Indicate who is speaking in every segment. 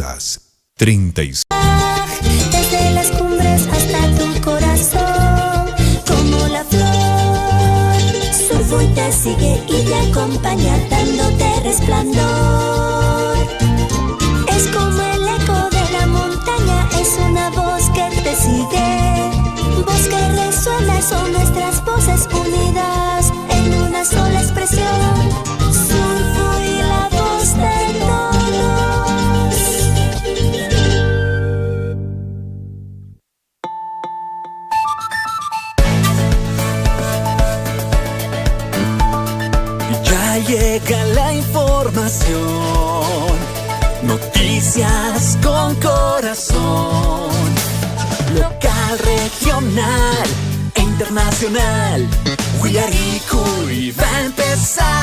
Speaker 1: horas 36.
Speaker 2: Desde las cumbres hasta tu corazón, como la flor, Surfui te sigue y te acompaña dándote resplandor. Es como el eco de la montaña, es una voz que te sigue. Voz que resuena, son nuestras voces unidas en una sola expresión. Surfui, la voz de todos.
Speaker 3: Ya llega la información, noticias con corazón, local, regional e internacional. Huillaricui va a empezar.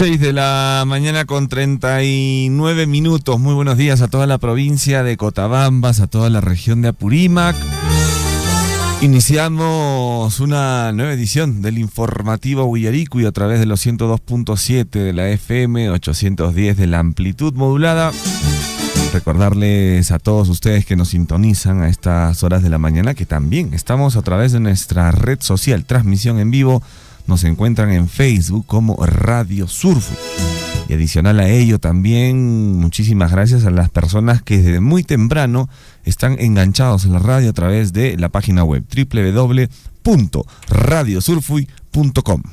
Speaker 4: De la mañana con 39 minutos. Muy buenos días a toda la provincia de Cotabambas, a toda la región de Apurímac. Iniciamos una nueva edición del informativo Huillaricui a través de los 102.7 de la FM, 810 de la amplitud modulada. Recordarles a todos ustedes que nos sintonizan a estas horas de la mañana que también estamos a través de nuestra red social, transmisión en vivo. Nos encuentran en Facebook como Radio Surfui. Y adicional a ello también muchísimas gracias a las personas que desde muy temprano están enganchados en la radio a través de la página web www.radiosurfui.com.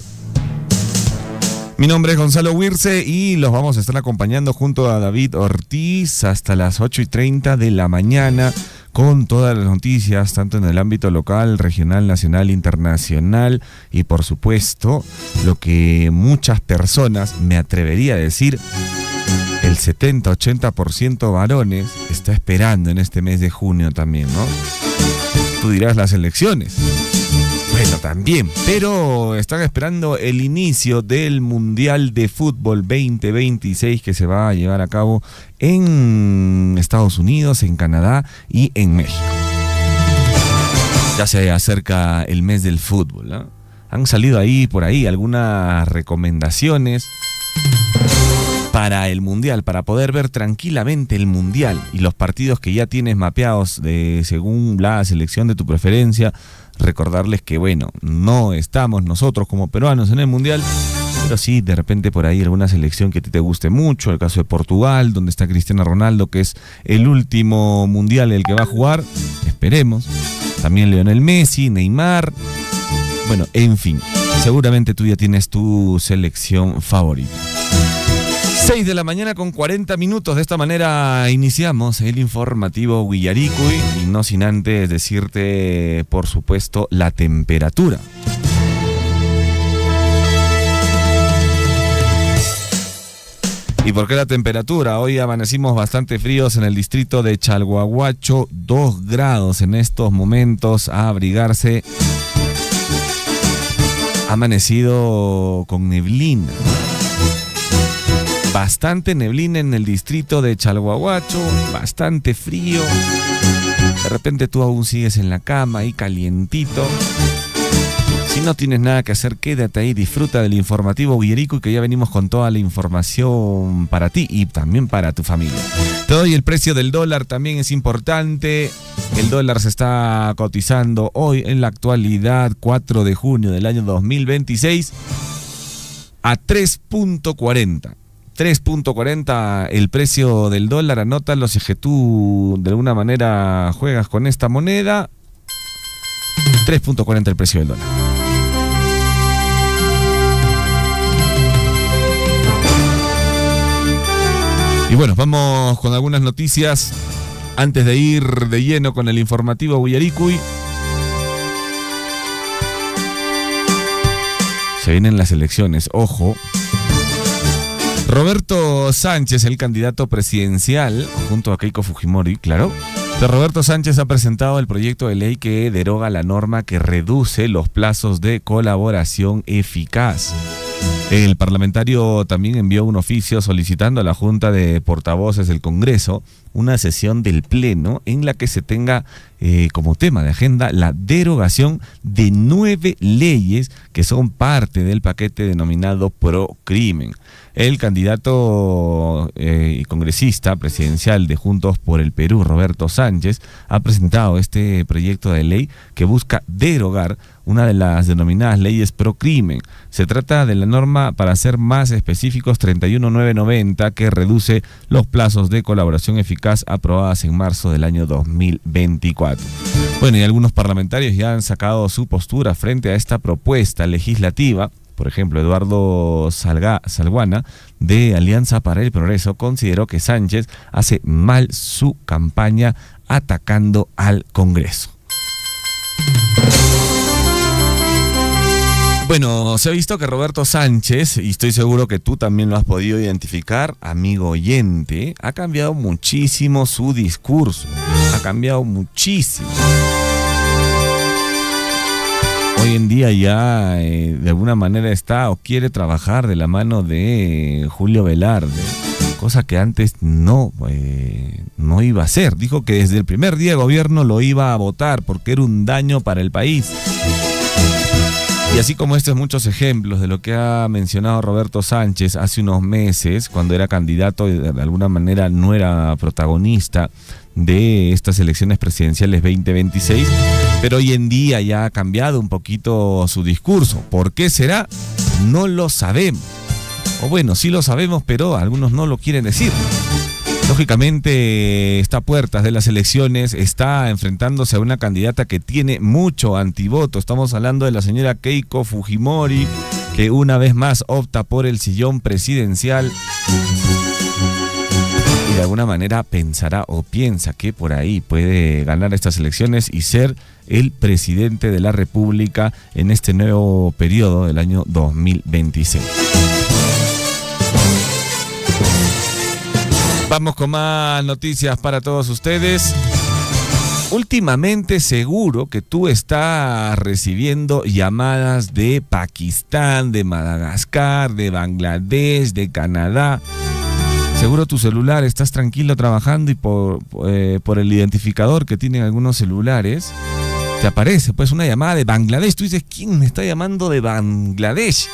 Speaker 4: Mi nombre es Gonzalo Huirce y los vamos a estar acompañando junto a David Ortiz hasta las 8:30 de la mañana con todas las noticias, tanto en el ámbito local, regional, nacional, internacional y por supuesto lo que muchas personas, me atrevería a decir, el 70-80% varones está esperando en este mes de junio también, ¿no? Tú dirás las elecciones. Bueno, también, pero están esperando el inicio del Mundial de Fútbol 2026 que se va a llevar a cabo en Estados Unidos, en Canadá y en México. Ya se acerca el mes del fútbol, ¿no? Han salido por ahí algunas recomendaciones para el Mundial, para poder ver tranquilamente el Mundial y los partidos que ya tienes mapeados según la selección de tu preferencia. Recordarles que, bueno, no estamos nosotros como peruanos en el Mundial, pero sí, de repente por ahí alguna selección que a ti te guste mucho, el caso de Portugal, donde está Cristiano Ronaldo, que es el último Mundial el que va a jugar, esperemos. También Lionel Messi, Neymar, bueno, en fin, seguramente tú ya tienes tu selección favorita. 6 de la mañana con 40 minutos. De esta manera iniciamos el informativo Huillaricui y no sin antes decirte, por supuesto, la temperatura. ¿Y por qué la temperatura? Hoy amanecimos bastante fríos en el distrito de Chalhuahuacho, 2 grados en estos momentos, a abrigarse. Ha amanecido con neblina. Bastante neblina en el distrito de Chalhuahuacho, bastante frío. De repente tú aún sigues en la cama ahí calientito. Si no tienes nada que hacer, quédate ahí, disfruta del informativo Huillerico, y que ya venimos con toda la información para ti y también para tu familia. Te doy el precio del dólar, también es importante. El dólar se está cotizando hoy en la actualidad, 4 de junio del año 2026, a 3.40. 3.40 el precio del dólar. Anótalo si es que tú de alguna manera juegas con esta moneda. 3.40 el precio del dólar. Y bueno, vamos con algunas noticias antes de ir de lleno con el informativo Huillericuy. Se vienen las elecciones, ojo. Roberto Sánchez, el candidato presidencial, junto a Keiko Fujimori, claro. Roberto Sánchez ha presentado el proyecto de ley que deroga la norma que reduce los plazos de colaboración eficaz. El parlamentario también envió un oficio solicitando a la Junta de Portavoces del Congreso una sesión del Pleno en la que se tenga como tema de agenda la derogación de 9 leyes que son parte del paquete denominado Procrimen. El candidato y congresista presidencial de Juntos por el Perú, Roberto Sánchez, ha presentado este proyecto de ley que busca derogar una de las denominadas leyes Procrimen. Se trata de la norma, para ser más específicos, 31990, que reduce los plazos de colaboración eficaz aprobadas en marzo del año 2024. Bueno, y algunos parlamentarios ya han sacado su postura frente a esta propuesta legislativa. Por ejemplo, Eduardo Salguana, de Alianza para el Progreso, consideró que Sánchez hace mal su campaña atacando al Congreso. Bueno, se ha visto que Roberto Sánchez, y estoy seguro que tú también lo has podido identificar, amigo oyente, ha cambiado muchísimo su discurso. Ha cambiado muchísimo. Hoy en día ya de alguna manera está o quiere trabajar de la mano de Julio Velarde, cosa que antes no iba a hacer. Dijo que desde el primer día de gobierno lo iba a votar porque era un daño para el país. Y así como estos muchos ejemplos de lo que ha mencionado Roberto Sánchez hace unos meses, cuando era candidato y de alguna manera no era protagonista de estas elecciones presidenciales 2026, pero hoy en día ya ha cambiado un poquito su discurso. ¿Por qué será? No lo sabemos. O bueno, sí lo sabemos, pero algunos no lo quieren decir. Lógicamente está a puertas de las elecciones, está enfrentándose a una candidata que tiene mucho antivoto. Estamos hablando de la señora Keiko Fujimori, que una vez más opta por el sillón presidencial y de alguna manera pensará o piensa que por ahí puede ganar estas elecciones y ser el presidente de la República en este nuevo periodo del año 2026. Vamos con más noticias para todos ustedes. Últimamente seguro que tú estás recibiendo llamadas de Pakistán, de Madagascar, de Bangladesh, de Canadá. Seguro tu celular, estás tranquilo trabajando y por el identificador que tienen algunos celulares, te aparece pues una llamada de Bangladesh. Tú dices, ¿quién me está llamando de Bangladesh?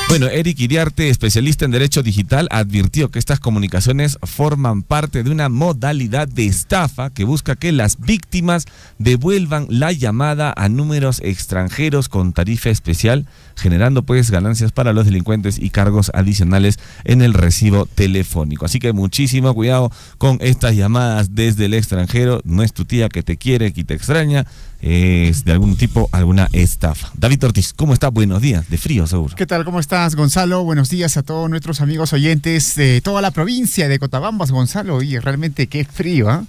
Speaker 4: Bueno, Eric Iriarte, especialista en Derecho Digital, advirtió que estas comunicaciones forman parte de una modalidad de estafa que busca que las víctimas devuelvan la llamada a números extranjeros con tarifa especial, generando pues ganancias para los delincuentes y cargos adicionales en el recibo telefónico. Así que muchísimo cuidado con estas llamadas desde el extranjero. No es tu tía que te quiere, que te extraña. Es de algún tipo, alguna estafa. David Ortiz, ¿cómo está? Buenos días, de frío seguro.
Speaker 5: ¿Qué tal? ¿Cómo estás, Gonzalo? Buenos días a todos nuestros amigos oyentes de toda la provincia de Cotabambas, Gonzalo. Y realmente qué frío,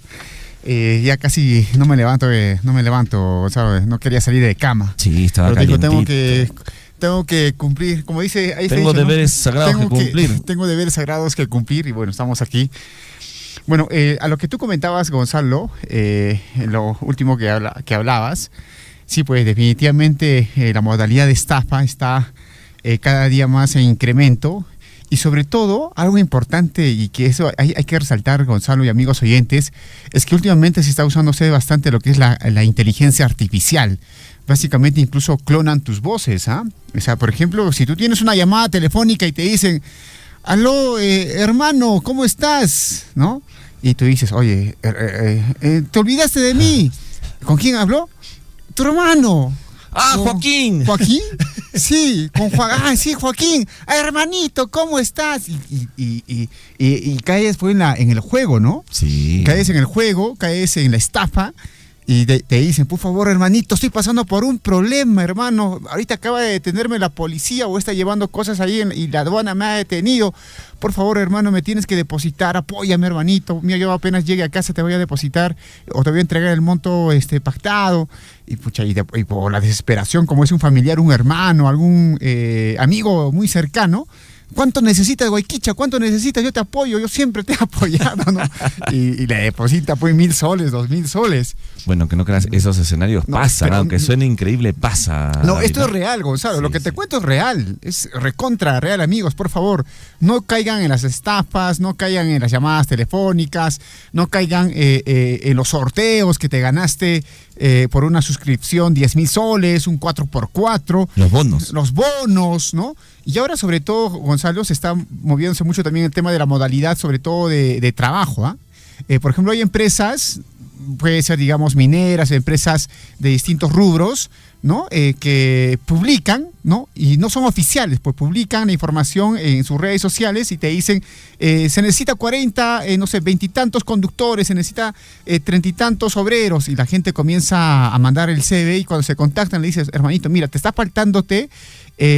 Speaker 5: ¿eh? Ya casi no me levanto, Gonzalo. No quería salir de cama.
Speaker 4: Sí, estaba
Speaker 5: calientito.
Speaker 4: calientito.
Speaker 5: Tengo que cumplir, como dice... Ahí
Speaker 4: tengo
Speaker 5: dicho,
Speaker 4: deberes sagrados que cumplir.
Speaker 5: Tengo deberes sagrados que cumplir y bueno, estamos aquí. Bueno, a lo que tú comentabas, Gonzalo, lo último que hablabas, sí, pues definitivamente la modalidad de estafa está cada día más en incremento Y sobre todo, algo importante y que eso hay que resaltar, Gonzalo y amigos oyentes, es que últimamente se está usándose bastante lo que es la inteligencia artificial. Básicamente incluso clonan tus voces, ¿ah? O sea, por ejemplo, si tú tienes una llamada telefónica y te dicen, aló, hermano, ¿cómo estás? ¿No? Y tú dices, oye, te olvidaste de mí. ¿Con quién habló? Tu hermano.
Speaker 4: Joaquín.
Speaker 5: ¿Joaquín? Sí, con sí, Joaquín. Hermanito, ¿cómo estás? Y caes pues, en el juego, ¿no?
Speaker 4: Sí.
Speaker 5: Caes en el juego, caes en la estafa. Y te dicen, por favor, hermanito, estoy pasando por un problema, hermano. Ahorita acaba de detenerme la policía o está llevando cosas ahí y la aduana me ha detenido. Por favor, hermano, me tienes que depositar. Apóyame, hermanito. Mira, yo apenas llegue a casa te voy a depositar o te voy a entregar el monto pactado. Y pucha, y por la desesperación, como es un familiar, un hermano, algún amigo muy cercano. ¿Cuánto necesitas, Guayquicha? ¿Cuánto necesitas? Yo te apoyo, yo siempre te he apoyado, ¿no? Y le deposita pues 1,000 soles, 2,000 soles.
Speaker 4: Bueno, que no creas, esos escenarios pasan, aunque suene increíble, pasa.
Speaker 5: No,
Speaker 4: David,
Speaker 5: esto es real, Gonzalo.
Speaker 4: Sí,
Speaker 5: lo que te cuento es real. Es recontra real, amigos. Por favor, no caigan en las estafas, no caigan en las llamadas telefónicas, no caigan en los sorteos que te ganaste por una suscripción, 10,000 soles, un 4x4. Los bonos, ¿no? Y ahora, sobre todo, Gonzalo, se está moviéndose mucho también el tema de la modalidad, sobre todo de trabajo, ¿ah? Por ejemplo, hay empresas, puede ser, digamos, mineras, empresas de distintos rubros, ¿no? Que publican, ¿no? Y no son oficiales, pues publican la información en sus redes sociales y te dicen, se necesita 40, no sé, 20 y tantos conductores, se necesita 30 y tantos obreros, y la gente comienza a mandar el CV y cuando se contactan le dices, hermanito, mira, te está faltándote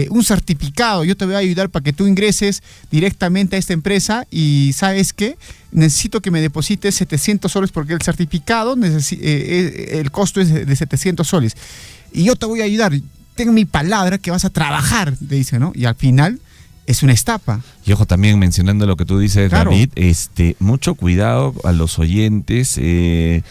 Speaker 5: un certificado, yo te voy a ayudar para que tú ingreses directamente a esta empresa y ¿sabes qué? Necesito que me deposites 700 soles porque el certificado, el costo es de 700 soles. Y yo te voy a ayudar, ten mi palabra que vas a trabajar, te dice, ¿no? Y al final es una estafa.
Speaker 4: Y ojo, también mencionando lo que tú dices, claro, David, mucho cuidado a los oyentes que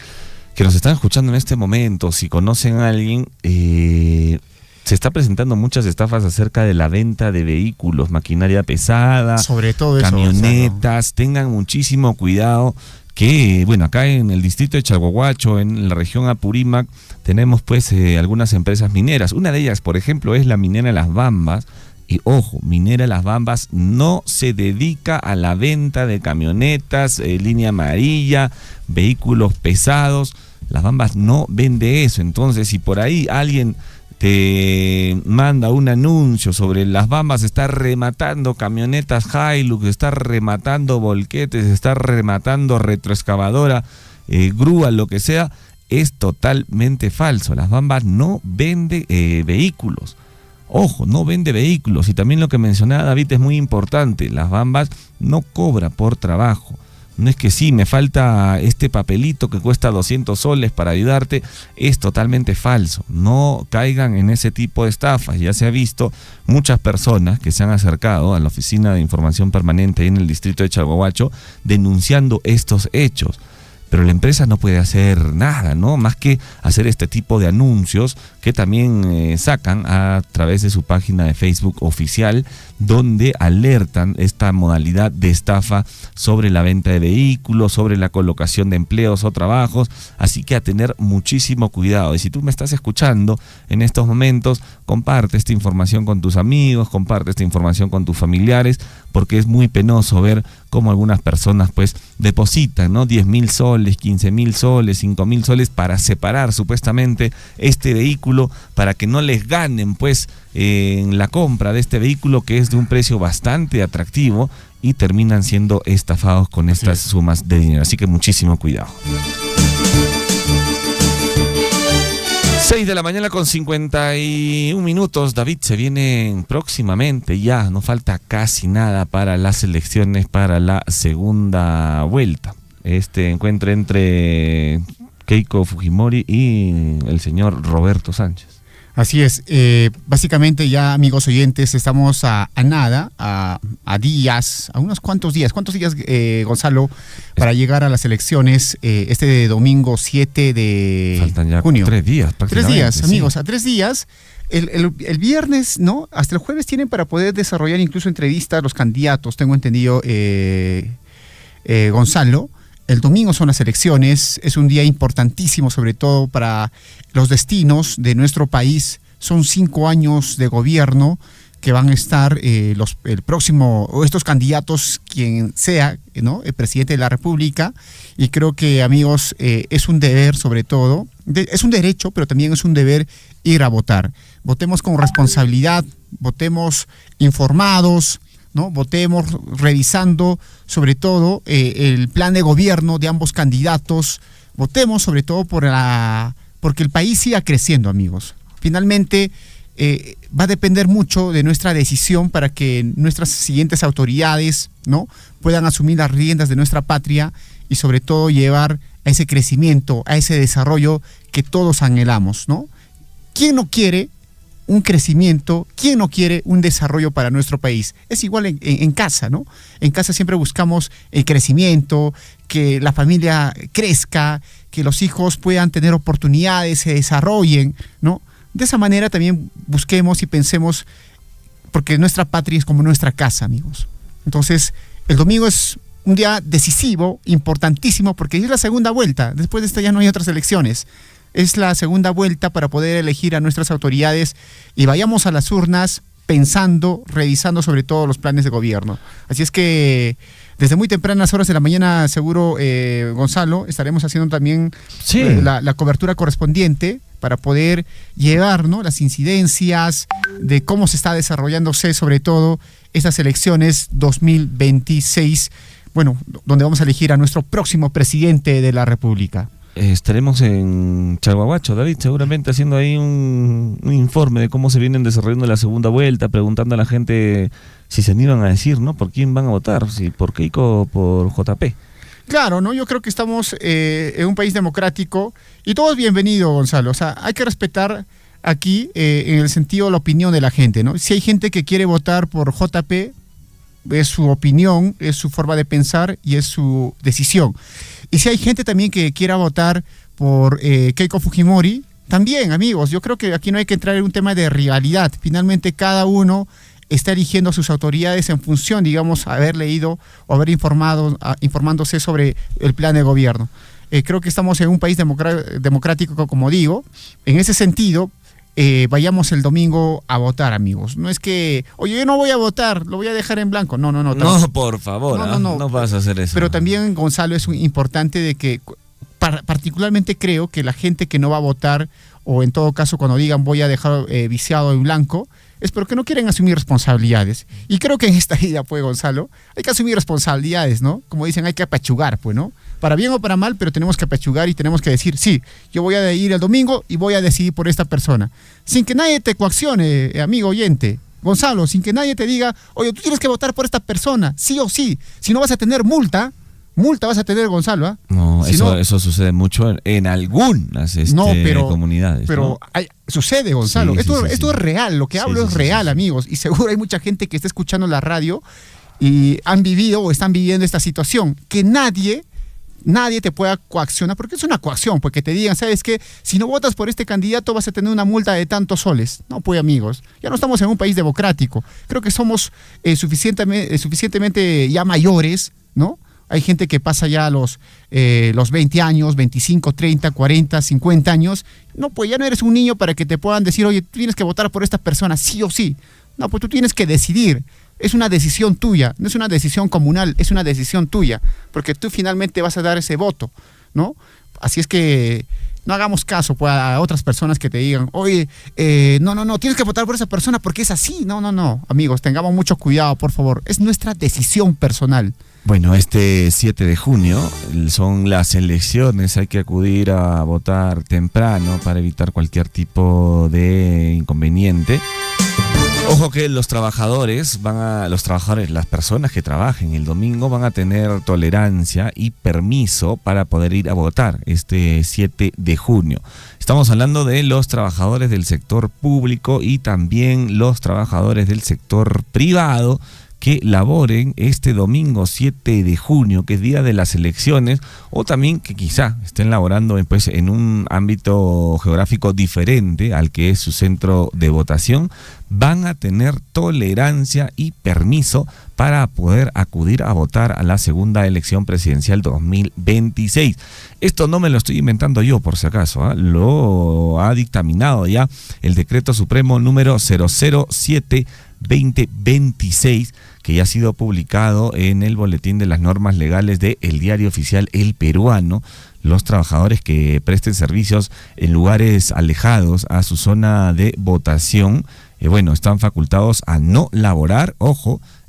Speaker 4: nos están escuchando en este momento. Si conocen a alguien, se está presentando muchas estafas acerca de la venta de vehículos, maquinaria pesada,
Speaker 5: sobre todo
Speaker 4: camionetas.
Speaker 5: Eso,
Speaker 4: tengan muchísimo cuidado. Que, bueno, acá en el distrito de Chalhuahuacho, en la región Apurímac, tenemos pues algunas empresas mineras. Una de ellas, por ejemplo, es la minera Las Bambas. Y ojo, Minera Las Bambas no se dedica a la venta de camionetas, línea amarilla, vehículos pesados. Las Bambas no vende eso. Entonces, si por ahí alguien te manda un anuncio sobre Las Bambas, está rematando camionetas Hilux, está rematando volquetes, está rematando retroexcavadora, grúa, lo que sea, es totalmente falso. Las Bambas no vende vehículos. Ojo, no vende vehículos. Y también lo que mencionaba David es muy importante. Las Bambas no cobra por trabajo. No es que sí, me falta este papelito que cuesta 200 soles para ayudarte. Es totalmente falso. No caigan en ese tipo de estafas. Ya se ha visto muchas personas que se han acercado a la Oficina de Información Permanente ahí en el distrito de Chalhuahuacho denunciando estos hechos. Pero la empresa no puede hacer nada, ¿no? Más que hacer este tipo de anuncios que también sacan a través de su página de Facebook oficial, donde alertan esta modalidad de estafa sobre la venta de vehículos, sobre la colocación de empleos o trabajos. Así que a tener muchísimo cuidado. Y si tú me estás escuchando en estos momentos, comparte esta información con tus amigos, comparte esta información con tus familiares, porque es muy penoso ver cómo algunas personas pues depositan, ¿no? 10,000 soles, 15,000 soles, 5,000 soles para separar supuestamente este vehículo, para que no les ganen pues en la compra de este vehículo, que es de un precio bastante atractivo, y terminan siendo estafados con estas sumas de dinero. Así que muchísimo cuidado. 6 de la mañana con 51 minutos. David, se vienen próximamente, ya no falta casi nada para las elecciones para la segunda vuelta. Este encuentro entre Keiko Fujimori y el señor Roberto Sánchez.
Speaker 5: Así es, básicamente ya, amigos oyentes, estamos a nada, a días, a unos cuantos días. ¿Cuántos días, Gonzalo, para llegar a las elecciones este domingo 7 de
Speaker 4: Faltan ya
Speaker 5: junio?
Speaker 4: 3 días prácticamente.
Speaker 5: 3 días, amigos, a 3 días. el viernes, ¿no? Hasta el jueves tienen para poder desarrollar incluso entrevistas a los candidatos, tengo entendido, Gonzalo. El domingo son las elecciones, es un día importantísimo, sobre todo para los destinos de nuestro país. Son 5 años de gobierno que van a estar el próximo, o estos candidatos, quien sea, ¿no? El presidente de la República. Y creo que, amigos, es un deber, sobre todo, es un derecho, pero también es un deber ir a votar. Votemos con responsabilidad, votemos informados, ¿no? Votemos revisando sobre todo el plan de gobierno de ambos candidatos. Votemos sobre todo porque el país siga creciendo, amigos. Finalmente va a depender mucho de nuestra decisión para que nuestras siguientes autoridades, ¿no? puedan asumir las riendas de nuestra patria y sobre todo llevar a ese crecimiento, a ese desarrollo que todos anhelamos, ¿no? ¿Quién no quiere un crecimiento? ¿Quién no quiere un desarrollo para nuestro país? Es igual en casa, ¿no? En casa siempre buscamos el crecimiento, que la familia crezca, que los hijos puedan tener oportunidades, se desarrollen, ¿no? De esa manera también busquemos y pensemos, porque nuestra patria es como nuestra casa, amigos. Entonces, el domingo es un día decisivo, importantísimo, porque es la segunda vuelta. Después de esta ya no hay otras elecciones. Es la segunda vuelta para poder elegir a nuestras autoridades y vayamos a las urnas pensando, revisando sobre todo los planes de gobierno. Así es que desde muy tempranas horas de la mañana, seguro, Gonzalo, estaremos haciendo también la cobertura correspondiente para poder llevar, ¿no? las incidencias de cómo se está desarrollándose sobre todo estas elecciones 2026, bueno, donde vamos a elegir a nuestro próximo presidente de la República.
Speaker 4: Estaremos en Chalhuahuacho, David, seguramente haciendo ahí un informe de cómo se vienen desarrollando la segunda vuelta, preguntando a la gente si se animan a decir, ¿no? ¿Por quién van a votar? Si por Keiko o por JP.
Speaker 5: Claro, ¿no? Yo creo que estamos en un país democrático y todo es bienvenido, Gonzalo. O sea, hay que respetar aquí en el sentido de la opinión de la gente, ¿no? Si hay gente que quiere votar por JP, es su opinión, es su forma de pensar y es su decisión. Y si hay gente también que quiera votar por Keiko Fujimori, también, amigos, yo creo que aquí no hay que entrar en un tema de rivalidad. Finalmente, cada uno está eligiendo a sus autoridades en función, digamos, haber leído o haber informándose sobre el plan de gobierno. Creo que estamos en un país democrático, como digo. En ese sentido, vayamos el domingo a votar, amigos. No es que, oye, yo no voy a votar, lo voy a dejar en blanco. No.
Speaker 4: No, por favor, no vas a hacer eso.
Speaker 5: Pero también, Gonzalo, es importante de que, particularmente creo que la gente que no va a votar, o en todo caso cuando digan voy a dejar viciado en blanco, es porque no quieren asumir responsabilidades. Y creo que en esta vida, pues, Gonzalo, hay que asumir responsabilidades, ¿no? Como dicen, hay que apechugar, pues, ¿no? Para bien o para mal, pero tenemos que apechugar y tenemos que decir, sí, yo voy a ir el domingo y voy a decidir por esta persona. Sin que nadie te coaccione, amigo oyente. Gonzalo, sin que nadie te diga, oye, tú tienes que votar por esta persona, sí o sí. Si no vas a tener multa vas a tener, Gonzalo, ¿ah?
Speaker 4: No, eso sucede mucho en algunas comunidades.
Speaker 5: Pero
Speaker 4: ¿no?
Speaker 5: Sucede, Gonzalo.
Speaker 4: Sí,
Speaker 5: esto
Speaker 4: sí.
Speaker 5: es real, lo que hablo es real, amigos. Y seguro hay mucha gente que está escuchando la radio y han vivido o están viviendo esta situación, que nadie te pueda coaccionar, porque es una coacción, porque te digan, ¿sabes qué? Si no votas por este candidato vas a tener una multa de tantos soles. No, pues, amigos, ya no estamos en un país democrático. Creo que somos suficientemente ya mayores, ¿no? Hay gente que pasa ya los 20 años, 25, 30, 40, 50 años. No, pues ya no eres un niño para que te puedan decir, oye, tú tienes que votar por esta persona, sí o sí. No, pues tú tienes que decidir. Es una decisión tuya, no es una decisión comunal, es una decisión tuya, porque tú finalmente vas a dar ese voto, ¿no? Así es que no hagamos caso, pues, a otras personas que te digan, oye, no, tienes que votar por esa persona porque es así. No, amigos, tengamos mucho cuidado, por favor. Es nuestra decisión personal.
Speaker 4: Bueno, este 7 de junio son las elecciones, hay que acudir a votar temprano para evitar cualquier tipo de inconveniente. Ojo que las personas que trabajen el domingo van a tener tolerancia y permiso para poder ir a votar este 7 de junio. Estamos hablando de los trabajadores del sector público y también los trabajadores del sector privado que laboren este domingo 7 de junio, que es día de las elecciones, o también que quizá estén laborando pues, en un ámbito geográfico diferente al que es su centro de votación, van a tener tolerancia y permiso para poder acudir a votar a la segunda elección presidencial 2026. Esto no me lo estoy inventando yo, por si acaso, lo ha dictaminado ya el Decreto Supremo número 007-2026, que ya ha sido publicado en el Boletín de las Normas Legales del Diario Oficial El Peruano. Los trabajadores que presten servicios en lugares alejados a su zona de votación, están facultados a no laborar,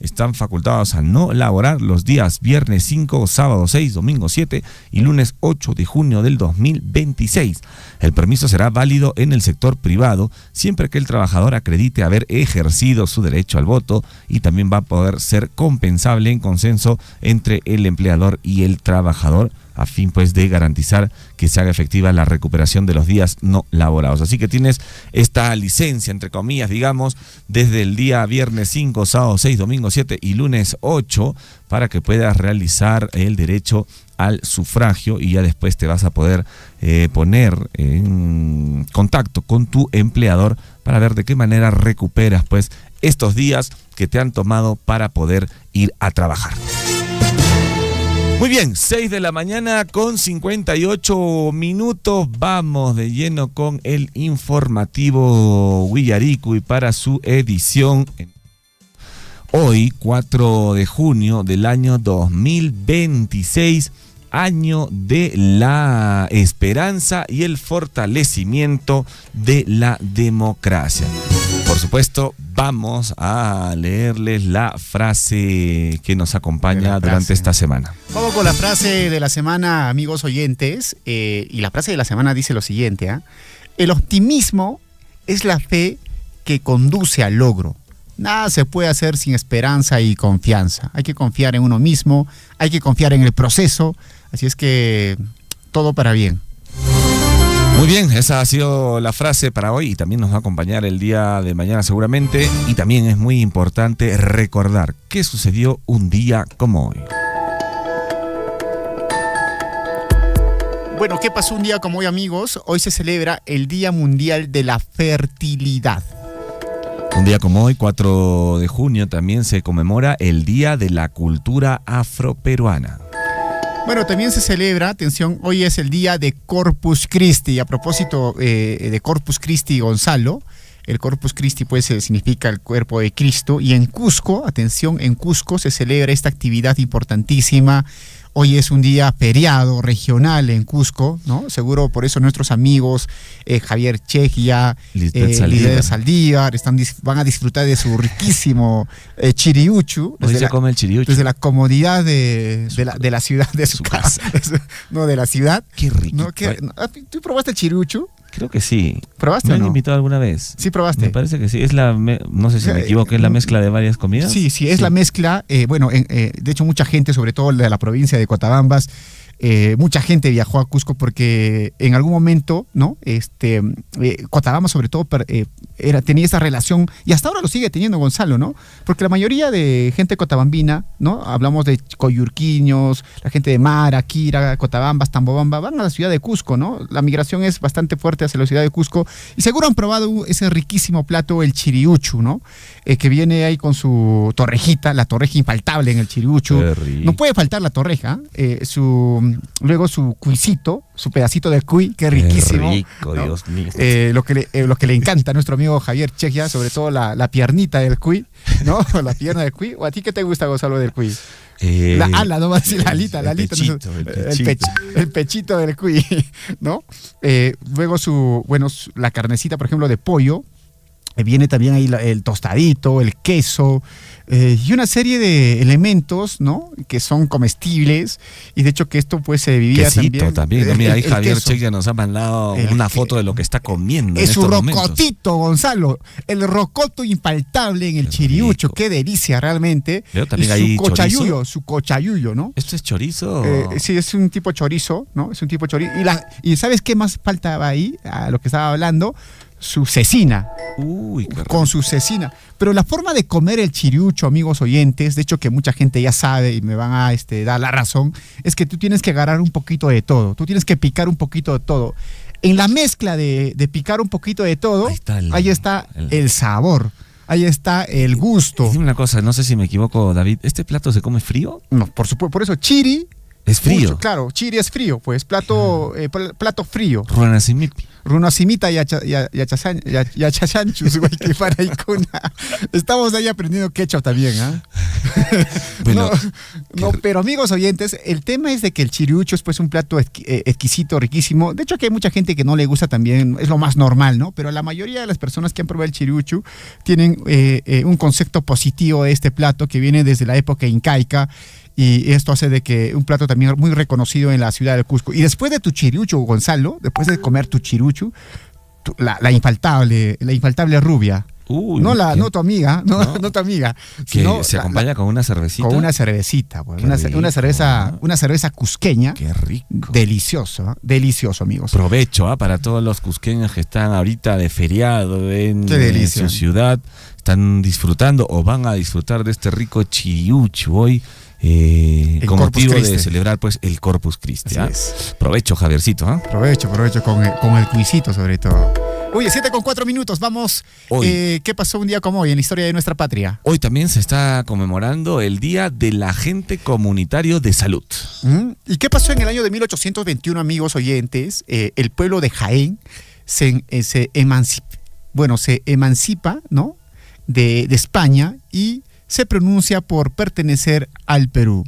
Speaker 4: están facultados a no laborar los días viernes 5, sábado 6, domingo 7 y lunes 8 de junio del 2026. El permiso será válido en el sector privado siempre que el trabajador acredite haber ejercido su derecho al voto, y también va a poder ser compensable en consenso entre el empleador y el trabajador, a fin pues de garantizar que se haga efectiva la recuperación de los días no laborados. Así que tienes esta licencia, entre comillas, digamos, desde el día viernes 5, sábado 6, domingo 7 y lunes 8, para que puedas realizar el derecho al sufragio, y ya después te vas a poder poner en contacto con tu empleador para ver de qué manera recuperas pues estos días que te han tomado para poder ir a trabajar. Muy bien, 6 de la mañana con 58 minutos. Vamos de lleno con el informativo Willaricui para su edición hoy, 4 de junio del año 2026, año de la esperanza y el fortalecimiento de la democracia. Por supuesto, vamos a leerles la frase que nos acompaña durante esta semana.
Speaker 5: Vamos con la frase de la semana, amigos oyentes. Y la frase de la semana dice lo siguiente: el optimismo es la fe que conduce al logro. Nada se puede hacer sin esperanza y confianza. Hay que confiar en uno mismo, hay que confiar en el proceso. Así es que todo para bien.
Speaker 4: Muy bien, esa ha sido la frase para hoy, y también nos va a acompañar el día de mañana seguramente. Y también es muy importante recordar qué sucedió un día como hoy.
Speaker 5: Bueno, ¿qué pasó un día como hoy, amigos? Hoy se celebra el Día Mundial de la Fertilidad.
Speaker 4: Un día como hoy, 4 de junio, también se conmemora el Día de la Cultura Afroperuana.
Speaker 5: Bueno, también se celebra, atención, hoy es el día de Corpus Christi. A propósito de Corpus Christi, Gonzalo, el Corpus Christi pues significa el cuerpo de Cristo. Y en Cusco, atención, en Cusco se celebra esta actividad importantísima. Hoy es un día feriado regional en Cusco, ¿no? Seguro por eso nuestros amigos Javier Chejia, Lisbeth Saldívar van a disfrutar de su riquísimo chiriuchu.
Speaker 4: Hoy se come el chiriuchu.
Speaker 5: Desde la comodidad de la ciudad, de su casa. No, de la ciudad.
Speaker 4: Qué rico.
Speaker 5: ¿No? ¿Tú probaste el chiriuchu?
Speaker 4: Creo que sí.
Speaker 5: ¿Probaste
Speaker 4: ¿Me
Speaker 5: o
Speaker 4: han
Speaker 5: no?
Speaker 4: invitado alguna vez?
Speaker 5: Sí, probaste.
Speaker 4: Me parece que sí. No sé si me equivoco, ¿es la mezcla de varias comidas?
Speaker 5: Sí, es la mezcla. De hecho, mucha gente, sobre todo de la provincia de Cotabambas, mucha gente viajó a Cusco porque en algún momento, ¿no? Cotabambas sobre todo tenía esa relación, y hasta ahora lo sigue teniendo, Gonzalo, ¿no? Porque la mayoría de gente cotabambina, ¿no? Hablamos de coyurquiños, la gente de Mara, Quira, Cotabambas, Tambobamba, van a la ciudad de Cusco, ¿no? La migración es bastante fuerte hacia la ciudad de Cusco, y seguro han probado ese riquísimo plato, el chiriuchu, ¿no? Que viene ahí con su torrejita, la torreja infaltable en el chiriuchu. No puede faltar la torreja, luego su cuisito, su pedacito de cuy, que riquísimo.
Speaker 4: Qué rico, ¿no? Dios mío.
Speaker 5: Lo que le encanta a nuestro amigo Javier Chejia, sobre todo la piernita del cuy, ¿no? La pierna del cuy. ¿O a ti qué te gusta, Gonzalo, del cuy? La ala, no va a decir la alita. El pechito del cuy, ¿no? Luego la carnecita, por ejemplo, de pollo. Viene también ahí el tostadito, el queso, y una serie de elementos, ¿no? Que son comestibles, y de hecho que esto pues se vivía
Speaker 4: quesito también. ¿No? Mira, ahí Javier
Speaker 5: queso.
Speaker 4: Chejia nos ha mandado una foto de lo que está comiendo.
Speaker 5: Es
Speaker 4: en
Speaker 5: su
Speaker 4: estos
Speaker 5: rocotito,
Speaker 4: momentos.
Speaker 5: Gonzalo, el rocoto infaltable en el chiriucho, qué delicia realmente.
Speaker 4: Veo también
Speaker 5: y
Speaker 4: ahí
Speaker 5: su cochayuyo, ¿no?
Speaker 4: ¿Esto es chorizo?
Speaker 5: Sí, es un tipo chorizo, ¿no? Es un tipo chorizo. Y ¿sabes qué más faltaba ahí? A lo que estaba hablando. su cecina.
Speaker 4: Uy, qué rico.
Speaker 5: Con su cecina. Pero la forma de comer el chiriucho, amigos oyentes, de hecho que mucha gente ya sabe y me van a dar la razón, es que tú tienes que agarrar un poquito de todo. Tú tienes que picar un poquito de todo. En la mezcla de picar un poquito de todo, ahí está el sabor. Ahí está el gusto.
Speaker 4: Dime una cosa, no sé si me equivoco, David. ¿Este plato se come frío?
Speaker 5: No, por supuesto, por eso chiri.
Speaker 4: Es frío.
Speaker 5: Mucho, claro, chiri es frío, pues plato frío.
Speaker 4: Ruanasimipi.
Speaker 5: Runasimita y achachanchus, güey, que para icona. Estamos ahí aprendiendo quechua también, ¿ah?
Speaker 4: Bueno,
Speaker 5: no, pero amigos oyentes, el tema es de que el chiriucho es pues un plato exquisito, riquísimo. De hecho, que hay mucha gente que no le gusta también, es lo más normal, ¿no? Pero la mayoría de las personas que han probado el chiriucho tienen un concepto positivo de este plato que viene desde la época incaica. Y esto hace de que un plato también muy reconocido en la ciudad de Cusco. Y después de tu chiriucho, Gonzalo, después de comer tu chiriucho, la infaltable rubia.
Speaker 4: Uy,
Speaker 5: no tu amiga, no tu amiga.
Speaker 4: Que se acompaña con una cervecita.
Speaker 5: Con una cervecita, pues, una cerveza cusqueña.
Speaker 4: Qué rico.
Speaker 5: Delicioso, delicioso, amigos.
Speaker 4: Provecho para todos los cusqueños que están ahorita de feriado en su ciudad. Están disfrutando o van a disfrutar de este rico chiriucho hoy. Con motivo de celebrar pues el Corpus Christi. Provecho, Javiercito.
Speaker 5: Provecho con el cuisito sobre todo. Oye, 7:04, vamos. ¿Qué pasó un día como hoy en la historia de nuestra patria?
Speaker 4: Hoy también se está conmemorando el Día del Agente Comunitario de Salud.
Speaker 5: ¿Y qué pasó en el año de 1821, amigos oyentes? El pueblo de Jaén se emancipa, ¿no? de España y se pronuncia por pertenecer al Perú.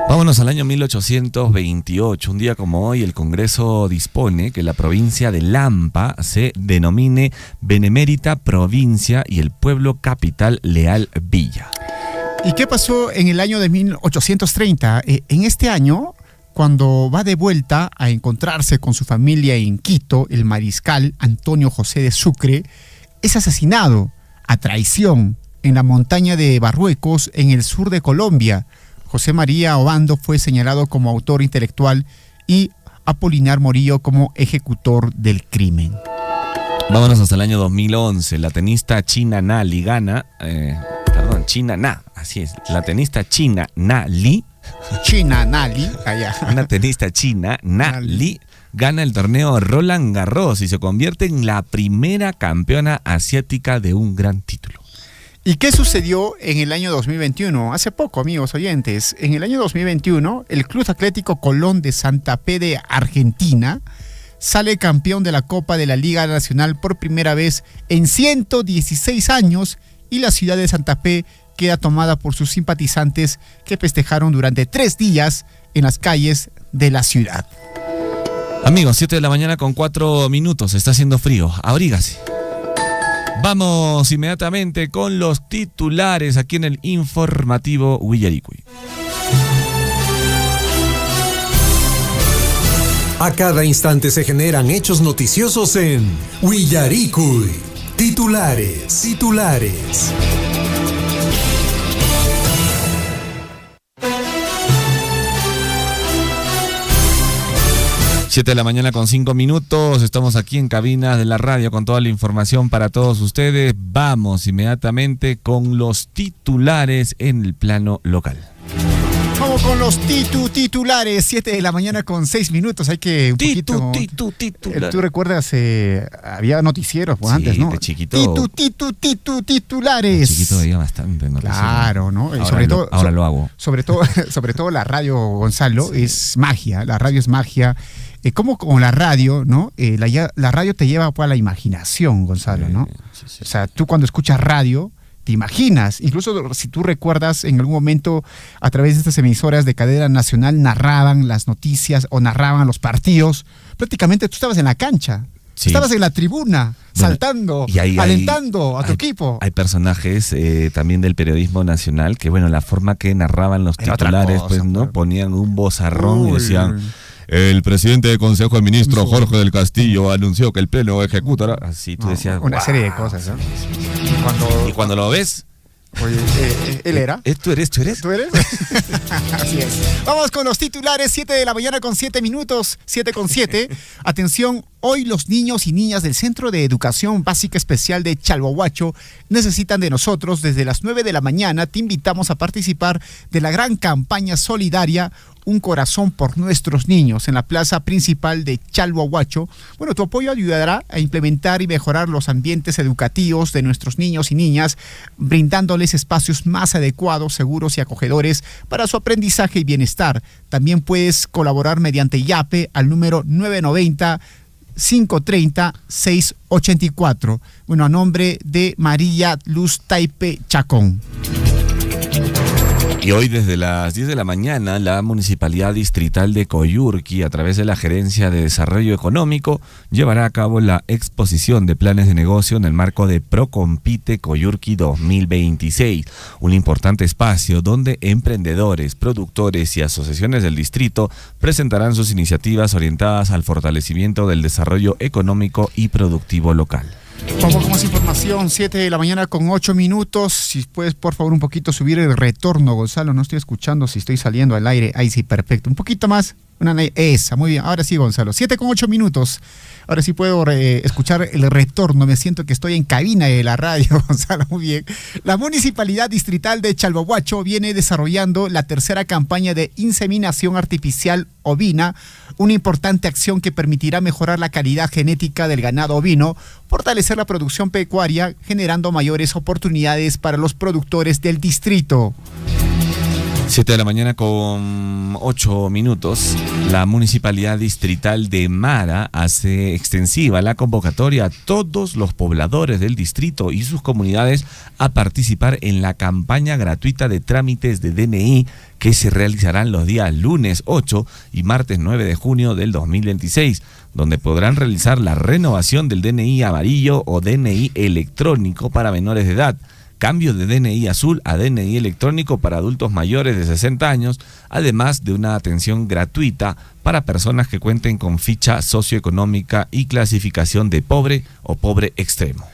Speaker 4: Vámonos al año 1828. Un día como hoy, el Congreso dispone que la provincia de Lampa se denomine Benemérita Provincia y el pueblo capital Leal Villa.
Speaker 5: ¿Y qué pasó en el año de 1830? En este año, cuando va de vuelta a encontrarse con su familia en Quito, el mariscal Antonio José de Sucre es asesinado a traición en la montaña de Barruecos, en el sur de Colombia. José María Obando fue señalado como autor intelectual y Apolinar Morillo como ejecutor del crimen.
Speaker 4: Vámonos hasta el año 2011. La tenista China Na Li gana, China Na, así es, la tenista China Na Li.
Speaker 5: China Na Li, allá.
Speaker 4: Una tenista china, Na Li, gana el torneo Roland Garros y se convierte en la primera campeona asiática de un gran título.
Speaker 5: ¿Y qué sucedió en el año 2021? Hace poco, amigos oyentes. En el año 2021, el Club Atlético Colón de Santa Fe de Argentina sale campeón de la Copa de la Liga Nacional por primera vez en 116 años y la ciudad de Santa Fe queda tomada por sus simpatizantes que festejaron durante 3 días en las calles de la ciudad.
Speaker 4: Amigos, 7:04 a.m. Está haciendo frío. Abrígase. Vamos inmediatamente con los titulares aquí en el informativo Huillaricui.
Speaker 1: A cada instante se generan hechos noticiosos en Huillaricui. Titulares.
Speaker 4: 7:05 a.m. Estamos aquí en cabina de la radio con toda la información para todos ustedes. Vamos inmediatamente con los titulares en el plano local.
Speaker 5: Vamos con los titulares. 7:06 a.m. Hay que un poquito.
Speaker 4: Titular.
Speaker 5: ¿Tú recuerdas? Había noticieros
Speaker 4: Sí,
Speaker 5: antes, ¿no?
Speaker 4: de chiquito.
Speaker 5: Titulares.
Speaker 4: De chiquito veía bastante noticiero.
Speaker 5: Claro, ¿no?
Speaker 4: Ahora lo hago.
Speaker 5: Sobre todo la radio, Gonzalo, sí. Es magia. La radio es magia. Como con la radio, ¿no? La radio te lleva pues, a la imaginación, Gonzalo, ¿no? Sí. O sea, tú cuando escuchas radio, te imaginas. Incluso si tú recuerdas, en algún momento, a través de estas emisoras de cadena nacional, narraban las noticias o narraban los partidos. Prácticamente tú estabas en la cancha. Sí. Estabas en la tribuna, saltando, alentando a tu equipo.
Speaker 4: Hay personajes también del periodismo nacional que, bueno, la forma que narraban los titulares, cosa, pues, ¿no? Ponían un vozarrón y decían... El presidente del Consejo de Ministros, Jorge del Castillo, anunció que el Pleno ejecutará. Así tú decías.
Speaker 5: Una serie de cosas, ¿no?
Speaker 4: Y cuando lo ves.
Speaker 5: Oye, él era.
Speaker 4: ¿Tú eres?
Speaker 5: Así es. Vamos con los titulares. 7:07 a.m. 7:07. Atención, Hoy los niños y niñas del Centro de Educación Básica Especial de Chalhuahuacho necesitan de nosotros. Desde las 9 de la mañana te invitamos a participar de la gran campaña solidaria Un Corazón por Nuestros Niños en la plaza principal de Chalhuahuacho. Bueno, tu apoyo ayudará a implementar y mejorar los ambientes educativos de nuestros niños y niñas, brindándoles espacios más adecuados, seguros y acogedores para su aprendizaje y bienestar. También puedes colaborar mediante YAPE al número 990-530-684. Bueno, a nombre de María Luz Taipe Chacón.
Speaker 4: Y hoy desde las 10 de la mañana, la Municipalidad Distrital de Coyurqui, a través de la Gerencia de Desarrollo Económico, llevará a cabo la exposición de planes de negocio en el marco de Procompite Coyurqui 2026, un importante espacio donde emprendedores, productores y asociaciones del distrito presentarán sus iniciativas orientadas al fortalecimiento del desarrollo económico y productivo local.
Speaker 5: Vamos con más información, 7 de la mañana con 8 minutos. Si puedes, por favor, un poquito subir el retorno, Gonzalo. No estoy escuchando si estoy saliendo al aire. Ahí sí, perfecto. Un poquito más. Esa, muy bien. Ahora sí, Gonzalo. 7 con 8 minutos. Ahora sí puedo escuchar el retorno. Me siento que estoy en cabina de la radio, Gonzalo. Muy bien. La Municipalidad Distrital de Chalhuahuacho viene desarrollando la tercera campaña de inseminación artificial ovina, una importante acción que permitirá mejorar la calidad genética del ganado ovino, fortalecer la producción pecuaria, generando mayores oportunidades para los productores del distrito.
Speaker 4: 7 de la mañana con 8 minutos. La Municipalidad Distrital de Mara hace extensiva la convocatoria a todos los pobladores del distrito y sus comunidades a participar en la campaña gratuita de trámites de DNI que se realizarán los días lunes 8 y martes 9 de junio del 2026, donde podrán realizar la renovación del DNI amarillo o DNI electrónico para menores de edad, cambio de DNI azul a DNI electrónico para adultos mayores de 60 años, además de una atención gratuita para personas que cuenten con ficha socioeconómica y clasificación de pobre o pobre extremo.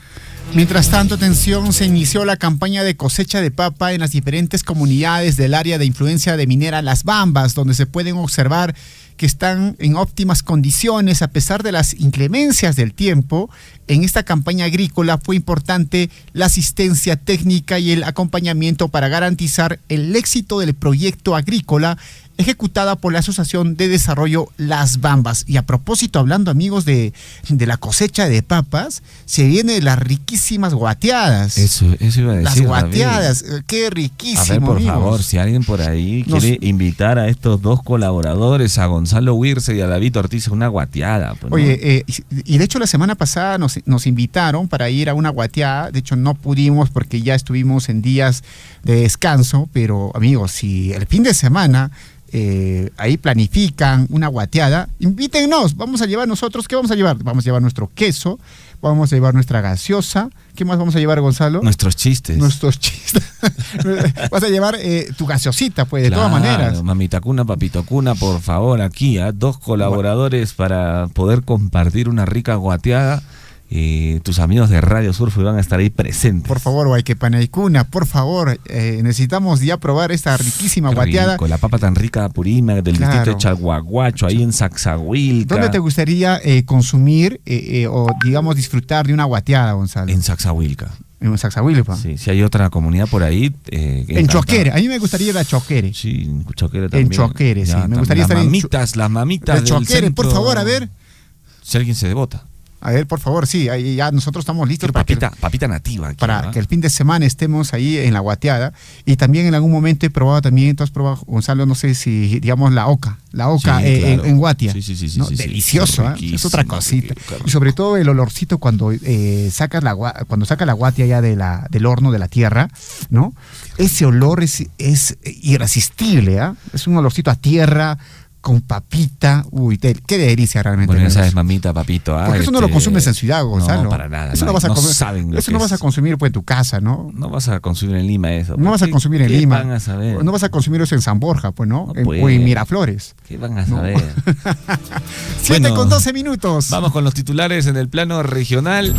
Speaker 5: Mientras tanto, atención, se inició la campaña de cosecha de papa en las diferentes comunidades del área de influencia de minera Las Bambas, donde se pueden observar que están en óptimas condiciones a pesar de las inclemencias del tiempo. En esta campaña agrícola fue importante la asistencia técnica y el acompañamiento para garantizar el éxito del proyecto agrícola ejecutada por la Asociación de Desarrollo Las Bambas. Y a propósito, hablando, amigos, de la cosecha de papas, se vienen las riquísimas guateadas.
Speaker 4: Eso iba a decir,
Speaker 5: las guateadas, David. Qué riquísimo,
Speaker 4: a ver, por
Speaker 5: amigos.
Speaker 4: favor, si alguien por ahí quiere invitar a estos dos colaboradores, a Gonzalo Huirce y a David Ortiz, a una guateada. Pues,
Speaker 5: oye, y de hecho la semana pasada nos invitaron para ir a una guateada. De hecho no pudimos porque ya estuvimos en días de descanso, pero amigos, si el fin de semana ahí planifican una guateada, invítennos, vamos a llevar nosotros. ¿Qué vamos a llevar? Vamos a llevar nuestro queso, vamos a llevar nuestra gaseosa. ¿Qué más vamos a llevar, Gonzalo?
Speaker 4: Nuestros chistes.
Speaker 5: Vas a llevar tu gaseosita, pues, de todas maneras.
Speaker 4: Mamita cuna, papito cuna, por favor, aquí, dos colaboradores para poder compartir una rica guateada. Tus amigos de Radio Surf van a estar ahí presentes.
Speaker 5: Por favor, Guayquepanaicuna, por favor, necesitamos ya probar esta riquísima guateada.
Speaker 4: Con la papa tan rica de Purímac, del distrito de Chalhuahuacho, ahí en Saxahuilca.
Speaker 5: ¿Dónde te gustaría consumir o, digamos, disfrutar de una guateada, Gonzalo?
Speaker 4: En Saxahuilca.
Speaker 5: En Saxahuilca.
Speaker 4: Sí, si hay otra comunidad por ahí.
Speaker 5: En Choquere, a mí me gustaría ir a Choquere.
Speaker 4: Sí, en Choquere también.
Speaker 5: En Choquere, sí. Me gustaría estar
Speaker 4: las mamitas
Speaker 5: de Choquere, por favor, a ver.
Speaker 4: Si alguien se devota.
Speaker 5: A ver, por favor, sí, ahí ya nosotros estamos listos
Speaker 4: papita nativa aquí,
Speaker 5: para que el fin de semana estemos ahí en la guateada. Y también en algún momento he probado también, tú has probado, Gonzalo, no sé si, digamos, la oca sí, claro. en Guatia.
Speaker 4: Sí,
Speaker 5: ¿no?
Speaker 4: sí,
Speaker 5: delicioso, es otra cosita. Y sobre todo el olorcito cuando sacas la guatia ya del horno de la tierra, ¿no? Ese olor es irresistible, ¿eh? Es un olorcito a tierra, con papita, qué delicia realmente.
Speaker 4: Bueno, esa es mamita, papito.
Speaker 5: Porque eso no lo consumes en Ciudad, Gonzalo.
Speaker 4: No, para nada.
Speaker 5: Eso no vas a comer. Eso no vas a consumir pues en tu casa, ¿no?
Speaker 4: No vas a consumir en Lima eso.
Speaker 5: No vas a consumir en Lima.
Speaker 4: ¿Qué van a saber?
Speaker 5: No vas a consumir eso en San Borja, pues, ¿no? O en Miraflores.
Speaker 4: ¿Qué van a saber?
Speaker 5: 7 con 12 minutos.
Speaker 4: Vamos con los titulares en el plano regional.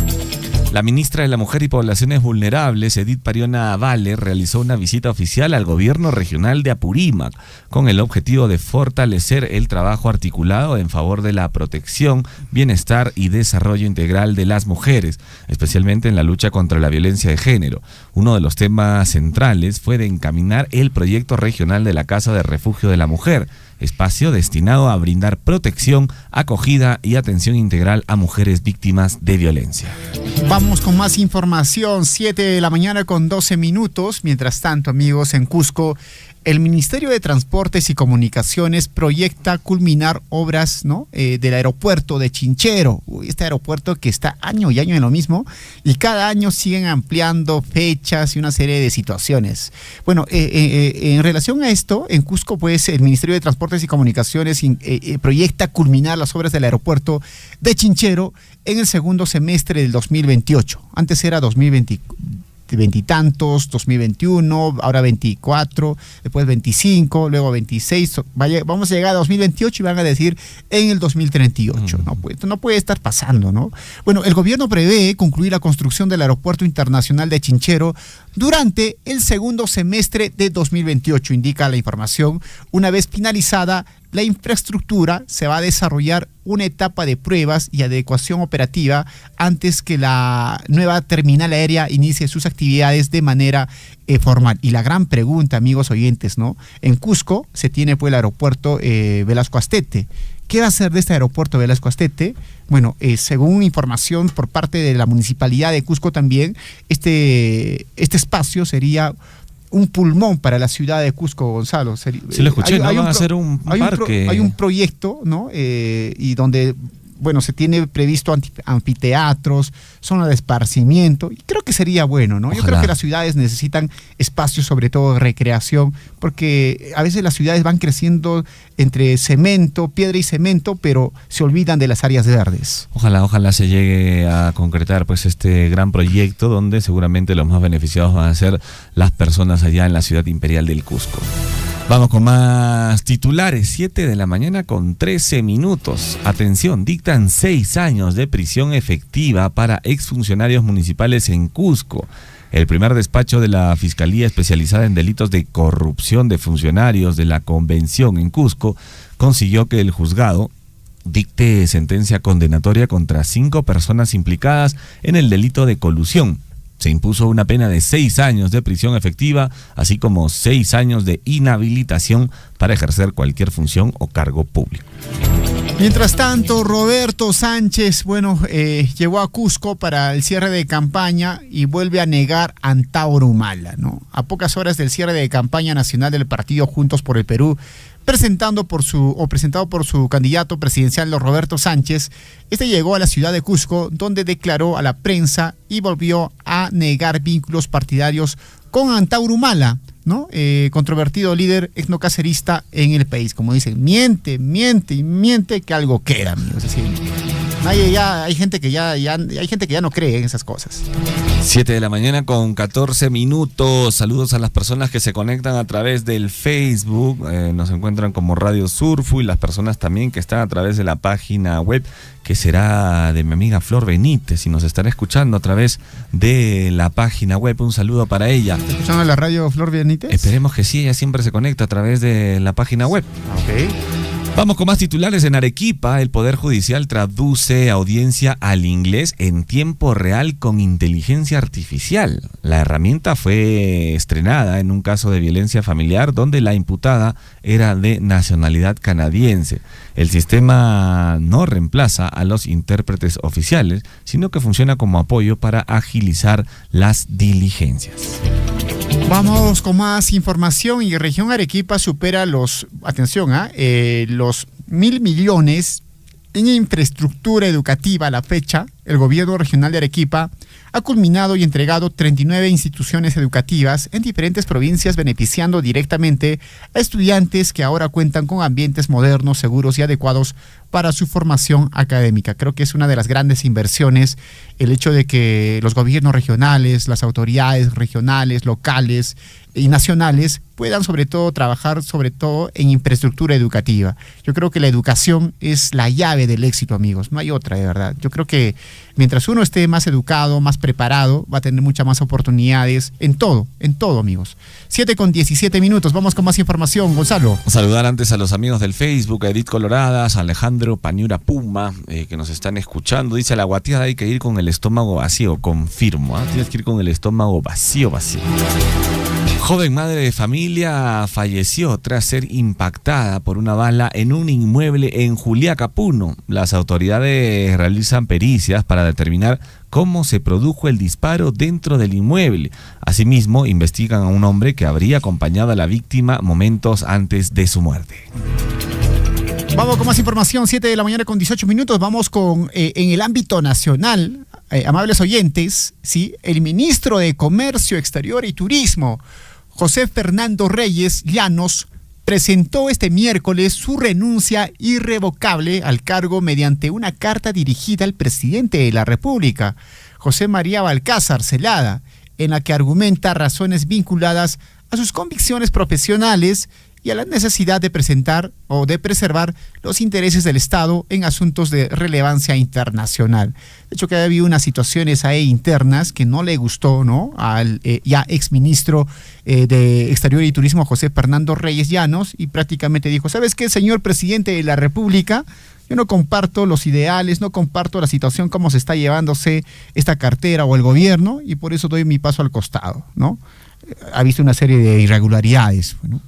Speaker 4: La ministra de la Mujer y Poblaciones Vulnerables, Edith Pariona Vale, realizó una visita oficial al gobierno regional de Apurímac con el objetivo de fortalecer el trabajo articulado en favor de la protección, bienestar y desarrollo integral de las mujeres, especialmente en la lucha contra la violencia de género. Uno de los temas centrales fue de encaminar el proyecto regional de la Casa de Refugio de la Mujer, espacio destinado a brindar protección, acogida y atención integral a mujeres víctimas de violencia.
Speaker 5: Vamos con más información, 7 de la mañana con 12 minutos. Mientras tanto, amigos, en Cusco, el Ministerio de Transportes y Comunicaciones proyecta culminar obras, ¿no?, del aeropuerto de Chinchero. Este aeropuerto que está año y año en lo mismo, y cada año siguen ampliando fechas y una serie de situaciones. Bueno, en relación a esto, en Cusco, pues, el Ministerio de Transportes y Comunicaciones proyecta culminar las obras del aeropuerto de Chinchero en el segundo semestre del 2028. Antes era 2020 y tantos, 2021, ahora 24, después 25, luego 26, vamos a llegar a 2028 y van a decir en el 2038. No puede estar pasando, ¿no? Bueno, el gobierno prevé concluir la construcción del Aeropuerto Internacional de Chinchero durante el segundo semestre de 2028, indica la información. Una vez finalizada la infraestructura, se va a desarrollar una etapa de pruebas y adecuación operativa antes que la nueva terminal aérea inicie sus actividades de manera formal. Y la gran pregunta, amigos oyentes, ¿no? En Cusco se tiene pues el aeropuerto Velasco Astete. ¿Qué va a hacer de este aeropuerto Velasco Astete? Bueno, según información por parte de la Municipalidad de Cusco también, este espacio sería un pulmón para la ciudad de Cusco, Gonzalo.
Speaker 4: Sí, lo escuché, van a hacer un parque.
Speaker 5: Hay un proyecto, ¿no? Y donde, bueno, se tiene previsto anfiteatros, zona de esparcimiento, y creo que sería bueno, ¿no? Ojalá. Yo creo que las ciudades necesitan espacios, sobre todo de recreación, porque a veces las ciudades van creciendo entre cemento, piedra y cemento, pero se olvidan de las áreas verdes.
Speaker 4: Ojalá se llegue a concretar pues este gran proyecto donde seguramente los más beneficiados van a ser las personas allá en la ciudad imperial del Cusco. Vamos con más titulares, 7 de la mañana con 13 minutos. Atención, dictan 6 años de prisión efectiva para exfuncionarios municipales en Cusco. El primer despacho de la Fiscalía Especializada en Delitos de Corrupción de Funcionarios de la Convención en Cusco consiguió que el juzgado dicte sentencia condenatoria contra 5 personas implicadas en el delito de colusión. Se impuso una pena de 6 años de prisión efectiva, así como 6 años de inhabilitación para ejercer cualquier función o cargo público.
Speaker 5: Mientras tanto, Roberto Sánchez, llegó a Cusco para el cierre de campaña y vuelve a negar Antauro Humala, ¿no? A pocas horas del cierre de campaña nacional del partido Juntos por el Perú, presentado por su candidato presidencial, Roberto Sánchez, este llegó a la ciudad de Cusco, donde declaró a la prensa y volvió a negar vínculos partidarios con Antauro Humala, ¿no? Controvertido líder etnocacerista en el país. Como dicen, miente que algo queda, amigos. Es decir, hay gente que ya no cree en esas cosas.
Speaker 4: 7 de la mañana con 14 minutos. Saludos a las personas que se conectan a través del Facebook. Nos encuentran como Radio Surfu, y las personas también que están a través de la página web, que será de mi amiga Flor Benítez, y nos estará escuchando a través de la página web. Un saludo para ella.
Speaker 5: ¿Está escuchando la radio Flor Benítez?
Speaker 4: Esperemos que sí, ella siempre se conecta a través de la página web.
Speaker 5: Ok.
Speaker 4: Vamos con más titulares. En Arequipa, el Poder Judicial traduce audiencia al inglés en tiempo real con inteligencia artificial. La herramienta fue estrenada en un caso de violencia familiar donde la imputada era de nacionalidad canadiense. El sistema no reemplaza a los intérpretes oficiales, sino que funciona como apoyo para agilizar las diligencias.
Speaker 5: Vamos con más información. Y región Arequipa supera los 1.000 millones en infraestructura educativa a la fecha. El gobierno regional de Arequipa ha culminado y entregado 39 instituciones educativas en diferentes provincias, beneficiando directamente a estudiantes que ahora cuentan con ambientes modernos, seguros y adecuados para su formación académica. Creo que es una de las grandes inversiones el hecho de que los gobiernos regionales, las autoridades regionales, locales y nacionales puedan sobre todo trabajar sobre todo en infraestructura educativa. Yo creo que la educación es la llave del éxito, amigos, no hay otra, de verdad. Yo creo que mientras uno esté más educado, más preparado, va a tener muchas más oportunidades en todo, amigos. 7:17, vamos con más información, Gonzalo.
Speaker 4: Saludar antes a los amigos del Facebook, a Edith Coloradas, a Alejandro Pañura Puma, que nos están escuchando. Dice, a la guateada hay que ir con el estómago vacío, confirmo, tienes que ir con el estómago vacío. Joven madre de familia falleció tras ser impactada por una bala en un inmueble en Juliaca, Puno. Las autoridades realizan pericias para determinar cómo se produjo el disparo dentro del inmueble. Asimismo, investigan a un hombre que habría acompañado a la víctima momentos antes de su muerte.
Speaker 5: Vamos con más información, 7:18. Vamos con, en el ámbito nacional, amables oyentes, ¿sí? El ministro de Comercio Exterior y Turismo, José Fernando Reyes Llanos, presentó este miércoles su renuncia irrevocable al cargo mediante una carta dirigida al presidente de la República, José María Balcázar Zelada, en la que argumenta razones vinculadas a sus convicciones profesionales y a la necesidad de presentar o de preservar los intereses del Estado en asuntos de relevancia internacional. De hecho, que ha habido unas situaciones ahí internas que no le gustó, ¿no?, al ya exministro de Exterior y Turismo, José Fernando Reyes Llanos, y prácticamente dijo, ¿sabes qué, señor presidente de la República? Yo no comparto los ideales, no comparto la situación, cómo se está llevándose esta cartera o el gobierno, y por eso doy mi paso al costado, ¿no? Ha visto una serie de irregularidades, ¿no?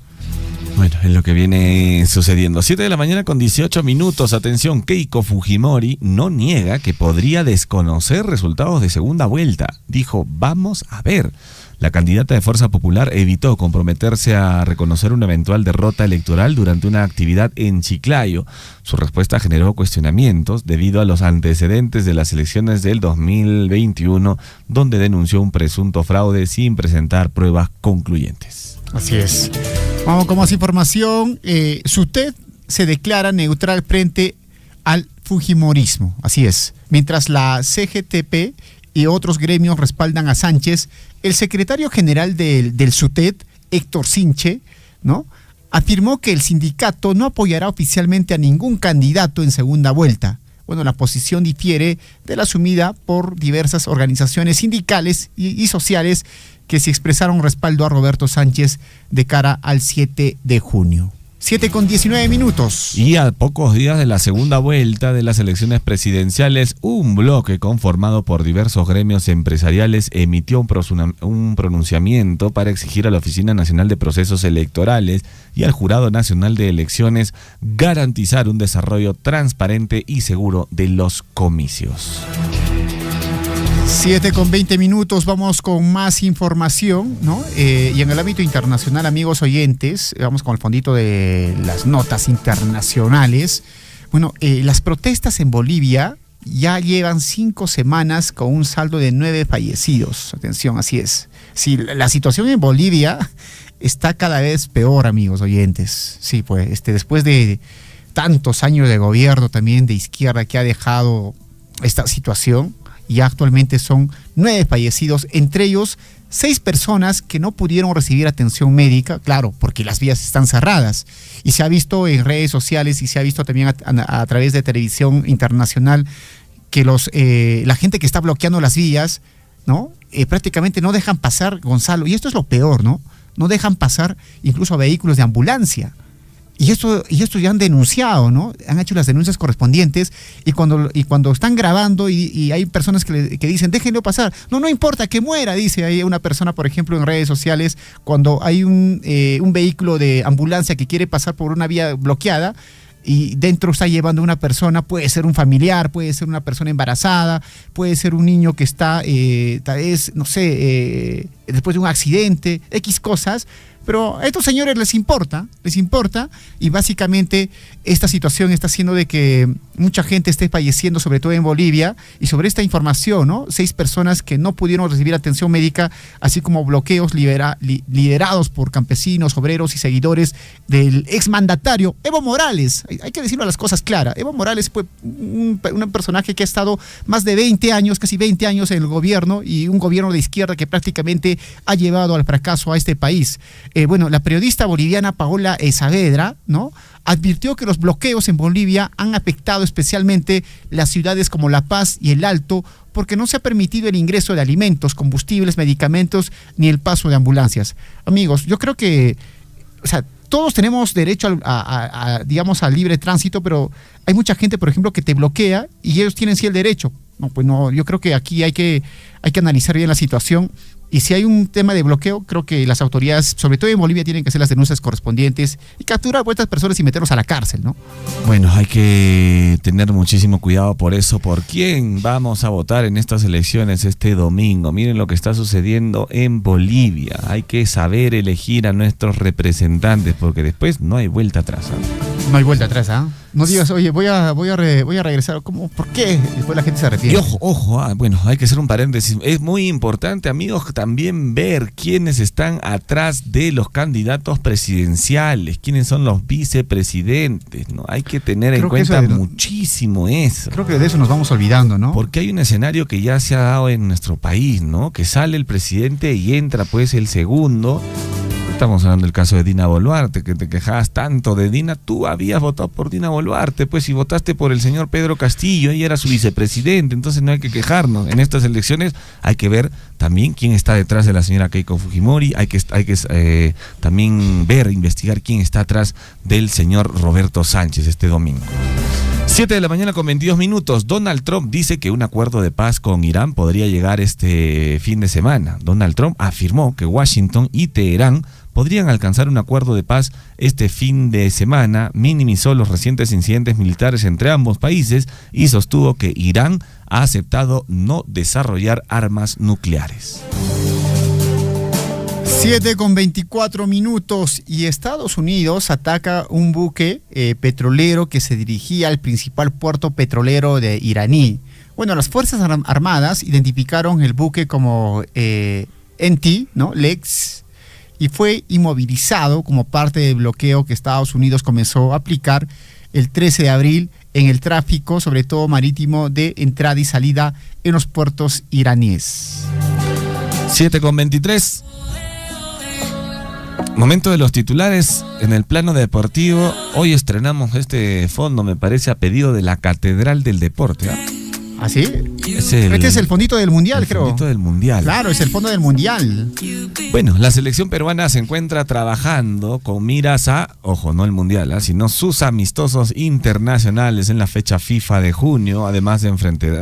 Speaker 4: Bueno, es lo que viene sucediendo. 7:18. Atención, Keiko Fujimori no niega que podría desconocer resultados de segunda vuelta. Dijo, vamos a ver. La candidata de Fuerza Popular evitó comprometerse a reconocer una eventual derrota electoral durante una actividad en Chiclayo. Su respuesta generó cuestionamientos debido a los antecedentes de las elecciones del 2021, donde denunció un presunto fraude sin presentar pruebas concluyentes.
Speaker 5: Así es. Vamos con más información. SUTEP se declara neutral frente al fujimorismo. Así es. Mientras la CGTP y otros gremios respaldan a Sánchez, el secretario general del SUTEP, Héctor Sinche, ¿no?, afirmó que el sindicato no apoyará oficialmente a ningún candidato en segunda vuelta. Bueno, la posición difiere de la asumida por diversas organizaciones sindicales y sociales que se expresaron respaldo a Roberto Sánchez de cara al 7 de junio. 7:19.
Speaker 4: Y a pocos días de la segunda vuelta de las elecciones presidenciales, un bloque conformado por diversos gremios empresariales emitió un pronunciamiento para exigir a la Oficina Nacional de Procesos Electorales y al Jurado Nacional de Elecciones garantizar un desarrollo transparente y seguro de los comicios.
Speaker 5: 7:20, vamos con más información, ¿no? Y en el ámbito internacional, amigos oyentes, vamos con el fondito de las notas internacionales. Bueno, las protestas en Bolivia ya llevan 5 semanas con un saldo de 9 fallecidos. Atención, así es. Sí, la situación en Bolivia está cada vez peor, amigos oyentes. Sí, pues, después de tantos años de gobierno también de izquierda que ha dejado esta situación, y actualmente son 9 fallecidos, entre ellos 6 personas que no pudieron recibir atención médica, claro, porque las vías están cerradas. Y se ha visto en redes sociales y se ha visto también a través de televisión internacional que la gente que está bloqueando las vías, ¿no?, prácticamente no dejan pasar, Gonzalo, y esto es lo peor, ¿no? No dejan pasar incluso a vehículos de ambulancia. Y esto ya han denunciado, ¿no? Han hecho las denuncias correspondientes, y cuando están grabando y hay personas que dicen, déjenlo pasar. No importa que muera, dice ahí una persona, por ejemplo, en redes sociales, cuando hay un vehículo de ambulancia que quiere pasar por una vía bloqueada y dentro está llevando una persona, puede ser un familiar, puede ser una persona embarazada, puede ser un niño que está, tal vez, no sé, después de un accidente, X cosas. Pero a estos señores les importa, y básicamente esta situación está haciendo de que mucha gente esté falleciendo, sobre todo en Bolivia. Y sobre esta información, ¿no?, 6 personas que no pudieron recibir atención médica, así como bloqueos liderados por campesinos, obreros y seguidores del exmandatario Evo Morales. Hay que decirlo a las cosas claras. Evo Morales fue un personaje que ha estado más de 20 años, casi 20 años en el gobierno, y un gobierno de izquierda que prácticamente lamentablemente ha llevado al fracaso a este país. Bueno, la periodista boliviana Paola Saavedra, ¿no?, advirtió que los bloqueos en Bolivia han afectado especialmente las ciudades como La Paz y El Alto, porque no se ha permitido el ingreso de alimentos, combustibles, medicamentos, ni el paso de ambulancias. Amigos, yo creo que, o sea, todos tenemos derecho digamos, al libre tránsito, pero hay mucha gente, por ejemplo, que te bloquea y ellos tienen sí el derecho. No, pues no, yo creo que aquí hay que analizar bien la situación. Y si hay un tema de bloqueo, creo que las autoridades, sobre todo en Bolivia, tienen que hacer las denuncias correspondientes y capturar a estas personas y meterlos a la cárcel, ¿no?
Speaker 4: Bueno, hay que tener muchísimo cuidado por eso. ¿Por quién vamos a votar en estas elecciones este domingo? Miren lo que está sucediendo en Bolivia. Hay que saber elegir a nuestros representantes porque después no hay vuelta atrás, ¿eh?
Speaker 5: No hay vuelta atrás, ¿ah? No digas, oye, voy a regresar. ¿Cómo? ¿Por qué? Después la gente se arrepiente.
Speaker 4: Y ojo, bueno, hay que hacer un paréntesis. Es muy importante, amigos, también ver quiénes están atrás de los candidatos presidenciales, quiénes son los vicepresidentes, ¿no? Hay que tener en cuenta muchísimo eso.
Speaker 5: Creo que de eso nos vamos olvidando, ¿no?
Speaker 4: Porque hay un escenario que ya se ha dado en nuestro país, ¿no? Que sale el presidente y entra pues el segundo. Estamos hablando del caso de Dina Boluarte, que te quejabas tanto de Dina. Tú habías votado por Dina Boluarte, pues, y votaste por el señor Pedro Castillo, ella era su vicepresidente, entonces no hay que quejarnos. En estas elecciones hay que ver también quién está detrás de la señora Keiko Fujimori, hay que también investigar quién está atrás del señor Roberto Sánchez este domingo. 7 de la mañana con 22 minutos. Donald Trump dice que un acuerdo de paz con Irán podría llegar este fin de semana. Donald Trump afirmó que Washington y Teherán podrían alcanzar un acuerdo de paz este fin de semana, minimizó los recientes incidentes militares entre ambos países y sostuvo que Irán ha aceptado no desarrollar armas nucleares.
Speaker 5: 7 con 24 minutos y Estados Unidos ataca un buque petrolero que se dirigía al principal puerto petrolero de iraní. Bueno, las Fuerzas Armadas identificaron el buque como NT, ¿no? Lex, y fue inmovilizado como parte del bloqueo que Estados Unidos comenzó a aplicar el 13 de abril en el tráfico, sobre todo marítimo, de entrada y salida en los puertos iraníes.
Speaker 4: 7 con 23. Momento de los titulares en el plano deportivo. Hoy estrenamos este fondo, me parece, a pedido de la Catedral del Deporte, ¿eh?
Speaker 5: ¿Ah, sí? Este es el fondito del Mundial, creo. El
Speaker 4: fondito del Mundial.
Speaker 5: Claro, es el fondo del Mundial.
Speaker 4: Bueno, la selección peruana se encuentra trabajando con miras a, ojo, no el Mundial, sino sus amistosos internacionales en la fecha FIFA de junio, además de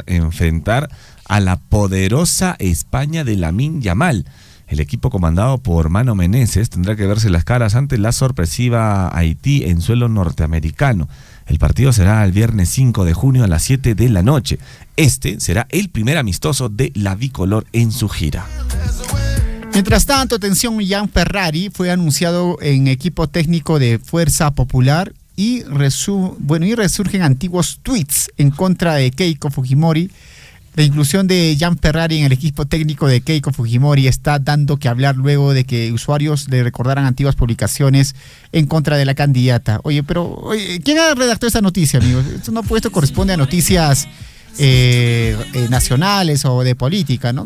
Speaker 4: enfrentar a la poderosa España de Lamine Yamal. El equipo comandado por Mano Meneses tendrá que verse las caras ante la sorpresiva Haití en suelo norteamericano. El partido será el viernes 5 de junio a las 7 de la noche. Este será el primer amistoso de la bicolor en su gira.
Speaker 5: Mientras tanto, atención, Jan Ferrari fue anunciado en equipo técnico de Fuerza Popular y resurgen antiguos tweets en contra de Keiko Fujimori. La inclusión de Jan Ferrari en el equipo técnico de Keiko Fujimori está dando que hablar luego de que usuarios le recordaran antiguas publicaciones en contra de la candidata. Oye, ¿quién ha redactado esta noticia, amigos? Esto corresponde a noticias nacionales o de política, ¿no?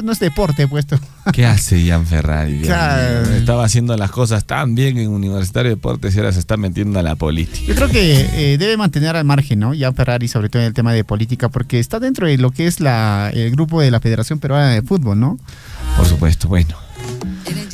Speaker 5: No es deporte, puesto.
Speaker 4: ¿Qué hace Jan Ferrari?
Speaker 5: Claro.
Speaker 4: Estaba haciendo las cosas tan bien en Universitario de Deportes y ahora se está metiendo a la política.
Speaker 5: Yo creo que debe mantener al margen, ¿no? Jan Ferrari, sobre todo en el tema de política, porque está dentro de lo que es el grupo de la Federación Peruana de Fútbol, ¿no?
Speaker 4: Por supuesto, bueno.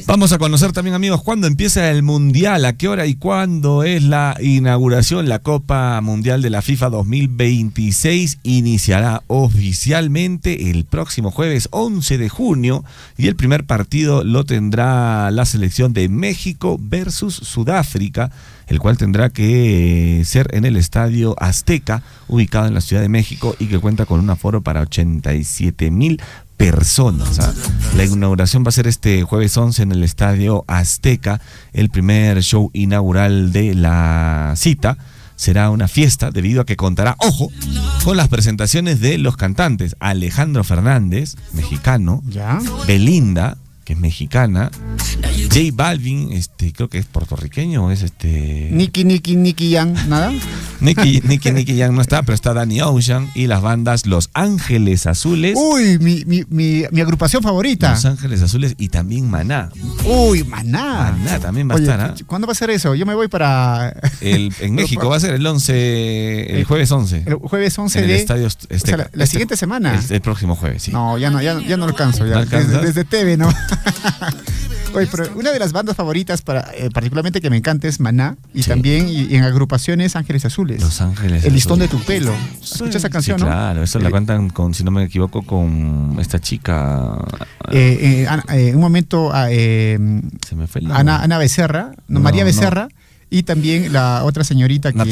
Speaker 4: Vamos a conocer también, amigos, cuándo empieza el Mundial, a qué hora y cuándo es la inauguración. La Copa Mundial de la FIFA 2026 iniciará oficialmente el próximo jueves 11 de junio y el primer partido lo tendrá la selección de México versus Sudáfrica, el cual tendrá que ser en el Estadio Azteca, ubicado en la Ciudad de México y que cuenta con un aforo para 87,000 personas. La inauguración va a ser este jueves 11 en el Estadio Azteca. El primer show inaugural de la cita será una fiesta debido a que contará, ojo, con las presentaciones de los cantantes Alejandro Fernández, mexicano,
Speaker 5: ¿ya?
Speaker 4: Belinda, que es mexicana. J Balvin, creo que es puertorriqueño o es
Speaker 5: Nicky Young, ¿nada?
Speaker 4: Nicky Young no está, pero está Danny Ocean y las bandas Los Ángeles Azules.
Speaker 5: Uy, mi agrupación favorita.
Speaker 4: Los Ángeles Azules y también Maná.
Speaker 5: Uy, Maná.
Speaker 4: Maná también va a estar, ¿ah?
Speaker 5: ¿Cuándo va a ser eso? Yo me voy para...
Speaker 4: En México va a ser el jueves 11.
Speaker 5: El jueves 11
Speaker 4: en el
Speaker 5: de...
Speaker 4: Estadio
Speaker 5: o sea, la siguiente semana.
Speaker 4: El próximo jueves, sí.
Speaker 5: No, ya no alcanzo. Ya.
Speaker 4: ¿No
Speaker 5: desde TV, ¿no? Oye, pero una de las bandas favoritas, particularmente que me encanta, es Maná. Y
Speaker 4: sí.
Speaker 5: también y en agrupaciones Ángeles Azules.
Speaker 4: Los Ángeles
Speaker 5: El listón
Speaker 4: Azules.
Speaker 5: de tu pelo. ¿Escuchas esa canción,
Speaker 4: sí,
Speaker 5: no?
Speaker 4: Claro, eso la cantan con, si no me equivoco, con esta chica.
Speaker 5: Un momento,
Speaker 4: se me fue el nombre.
Speaker 5: Ana Becerra, María Becerra. Y también la otra señorita que...
Speaker 4: No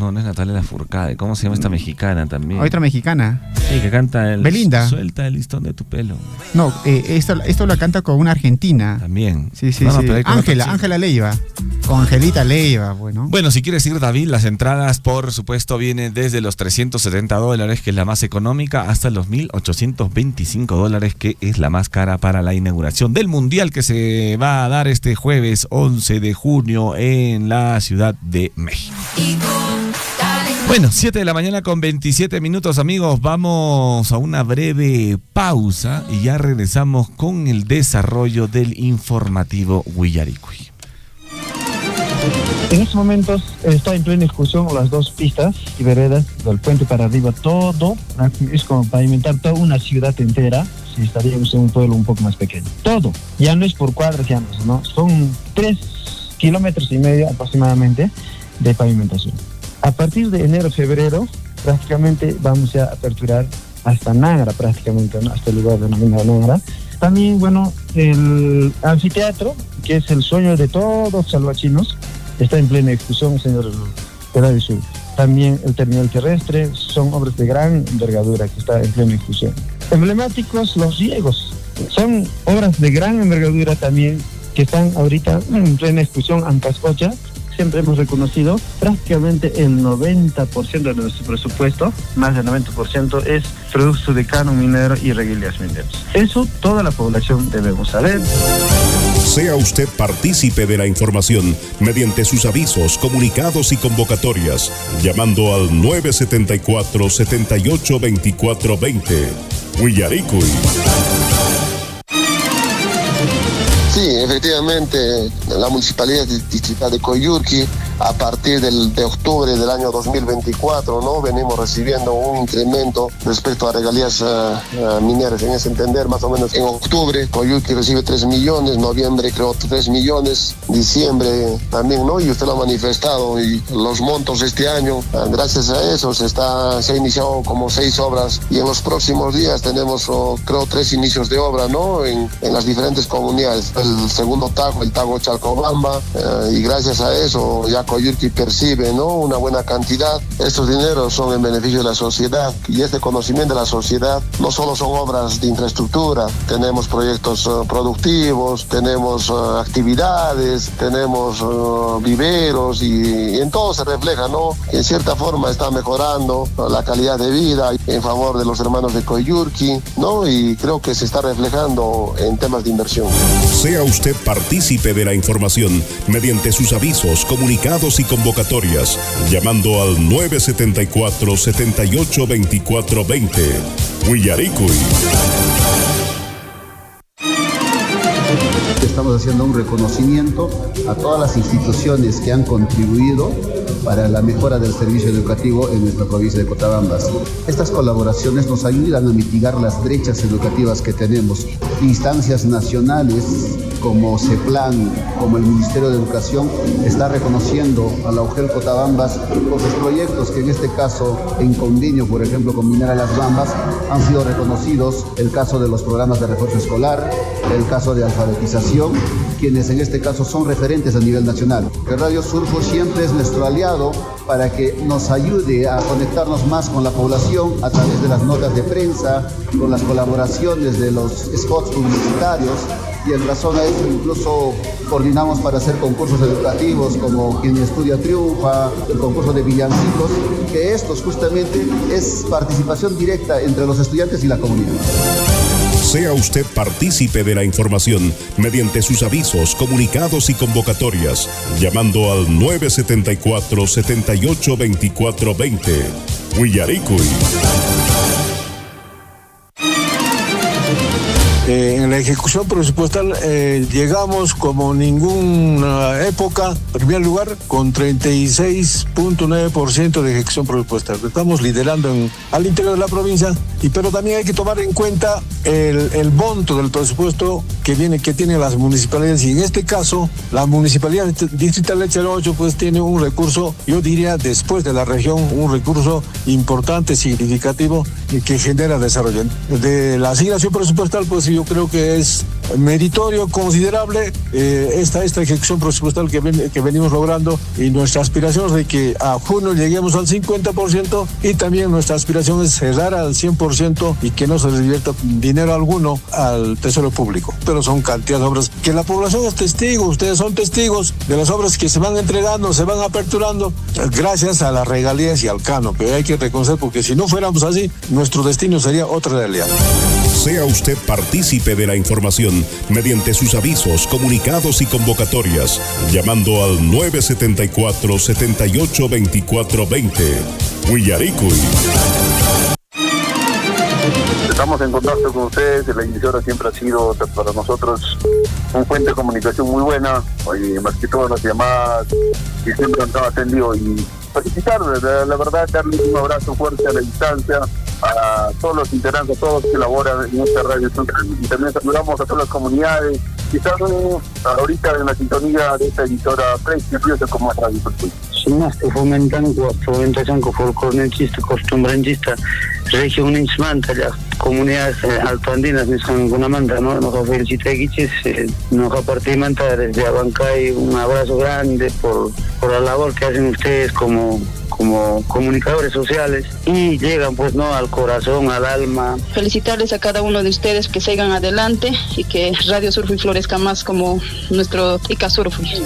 Speaker 4: es Natalia Lafourcade. ¿Cómo se llama esta mexicana también?
Speaker 5: Otra mexicana.
Speaker 4: Sí, que canta
Speaker 5: Belinda.
Speaker 4: Suelta el listón de tu pelo.
Speaker 5: No, esto la canta con una argentina.
Speaker 4: También.
Speaker 5: Sí.
Speaker 4: Pero
Speaker 5: Ángela Leiva. Con Angelita Leiva, bueno.
Speaker 4: Bueno, si quieres ir, David, las entradas, por supuesto, vienen desde los $370, que es la más económica, hasta los $1,825, que es la más cara para la inauguración del Mundial que se va a dar este jueves 11 de junio en la Ciudad de México. Bueno, 7 de la mañana con 27 minutos, amigos. Vamos a una breve pausa y ya regresamos con el desarrollo del informativo Huillaricui.
Speaker 6: En estos momentos está en plena ejecución las dos pistas y veredas del puente para arriba. Todo es como pavimentar toda una ciudad entera. Si estaríamos en un pueblo un poco más pequeño. Todo. Ya no es por cuadras, ya no. Son 3,5 kilómetros aproximadamente de pavimentación. A partir de enero, febrero, prácticamente vamos a aperturar hasta Nángara, prácticamente, ¿no? Hasta el lugar denominado Nángara. También, bueno, el anfiteatro, que es el sueño de todos los salvachinos, está en plena ejecución, señor Pelayo Sur. También el terminal terrestre, son obras de gran envergadura que está en plena ejecución. Emblemáticos los riegos, son obras de gran envergadura también que están ahorita en plena ejecución. Ancascocha, siempre hemos reconocido, prácticamente el 90% de nuestro presupuesto, más del 90%, es producto de canon minero y reguillas mineras. Eso toda la población debemos saber.
Speaker 7: Sea usted partícipe de la información mediante sus avisos, comunicados y convocatorias, llamando al 974-782420. Huillaricui.
Speaker 8: Sí, efectivamente, la Municipalidad Distrital de Coyhaique, a partir de octubre del año 2024, ¿no? Venimos recibiendo un incremento respecto a regalías mineras. En ese entender, más o menos en octubre, Coyhaique recibe 3 millones, noviembre creo 3 millones, diciembre también, ¿no? Y usted lo ha manifestado, y los montos este año, gracias a eso, se ha iniciado como 6 obras, y en los próximos días tenemos, creo, 3 inicios de obra, ¿no? En las diferentes comunidades. El segundo tago, el tago Chalcobamba, y gracias a eso ya Coyhaique percibe, ¿no? Una buena cantidad. Estos dineros son en beneficio de la sociedad, y este conocimiento de la sociedad no solo son obras de infraestructura, tenemos proyectos productivos, tenemos actividades, tenemos viveros, y en todo se refleja, ¿no? Que en cierta forma está mejorando la calidad de vida en favor de los hermanos de Coyhaique, ¿no? Y creo que se está reflejando en temas de inversión.
Speaker 7: Sea usted partícipe de la información mediante sus avisos, comunicados y convocatorias, llamando al 974-782420. Huillaricui.
Speaker 9: Estamos haciendo un reconocimiento a todas las instituciones que han contribuido para la mejora del servicio educativo en nuestra provincia de Cotabambas. Estas colaboraciones nos ayudan a mitigar las brechas educativas que tenemos. Instancias nacionales como CEPLAN, como el Ministerio de Educación, está reconociendo a la UGEL Cotabambas por sus proyectos que en este caso, en convenio, por ejemplo, con Minera Las Bambas, han sido reconocidos. El caso de los programas de refuerzo escolar, el caso de alfabetización, quienes en este caso son referentes a nivel nacional. Que Radio Surfo siempre es nuestro aliado para que nos ayude a conectarnos más con la población a través de las notas de prensa, con las colaboraciones de los spots publicitarios, y en razón a eso incluso coordinamos para hacer concursos educativos como Quien Estudia Triunfa, el concurso de villancicos, que estos justamente es participación directa entre los estudiantes y la comunidad.
Speaker 7: Sea usted partícipe de la información mediante sus avisos, comunicados y convocatorias, llamando al 974-782420. Huillaricuy.
Speaker 10: En la ejecución presupuestal llegamos como ninguna época, en primer lugar, con 36.9% de ejecución presupuestal. Estamos liderando al interior de la provincia, pero también hay que tomar en cuenta el monto del presupuesto que tienen las municipalidades, y en este caso la municipalidad distrital de Chalocho pues tiene un recurso, yo diría después de la región, un recurso importante, significativo, que genera desarrollo. De la asignación presupuestal pues yo creo que es meritorio, considerable esta ejecución presupuestal que venimos logrando, y nuestra aspiración es de que a junio lleguemos al 50%, y también nuestra aspiración es cerrar al 100% y que no se revierta dinero alguno al tesoro público. Pero son cantidades de obras que la población es testigo, ustedes son testigos de las obras que se van entregando, se van aperturando gracias a las regalías y al canon, pero hay que reconocer, porque si no fuéramos así, nuestro destino sería otra realidad.
Speaker 7: Sea usted partícipe de la información mediante sus avisos, comunicados y convocatorias, llamando al 974-782420. Huillaricuy.
Speaker 11: Estamos en contacto con ustedes. La emisora siempre ha sido para nosotros un fuente de comunicación muy buena, y más que todas las llamadas que siempre han estado atendidos, y felicitarles, la verdad, darles un abrazo fuerte a la distancia a todos los integrantes, a todos los que elaboran en esta radio. Y también saludamos a todas las comunidades que están ahorita en la sintonía de esta emisora prestigiosa como es Radio Surfui.
Speaker 6: Simaste fomentación folclorista, costumbrista, región manta, las comunidades altoandinas son una manta, ¿no? Nos felicita Guiches, nos partimos desde Abancay, un abrazo grande por la labor que hacen ustedes como comunicadores sociales, y llegan pues no al corazón, al alma.
Speaker 12: Felicitarles a cada uno de ustedes, que sigan adelante y que Radio Surfui florezca más como nuestro Ica Surfui.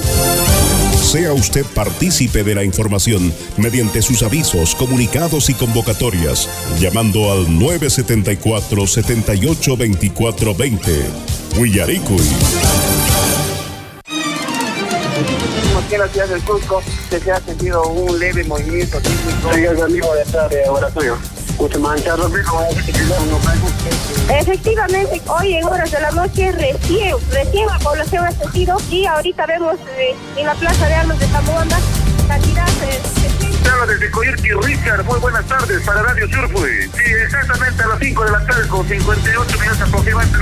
Speaker 7: Sea usted partícipe de la información mediante sus avisos, comunicados y convocatorias, llamando al 974-782420. Huillaricuy.
Speaker 11: Aquí en la ciudad del Cusco se ha sentido un leve movimiento sísmico. Sí, es el mismo de esta de laboratorio.
Speaker 13: Efectivamente, hoy en horas de la noche recién la población ha sentido, y ahorita vemos en la plaza de armas de Tamuanda cantidad de...
Speaker 11: Desde Coyurqui, Richard, muy buenas tardes para Radio Surfui. Sí, exactamente a las 5 de la tarde con 58 minutos aproximadamente.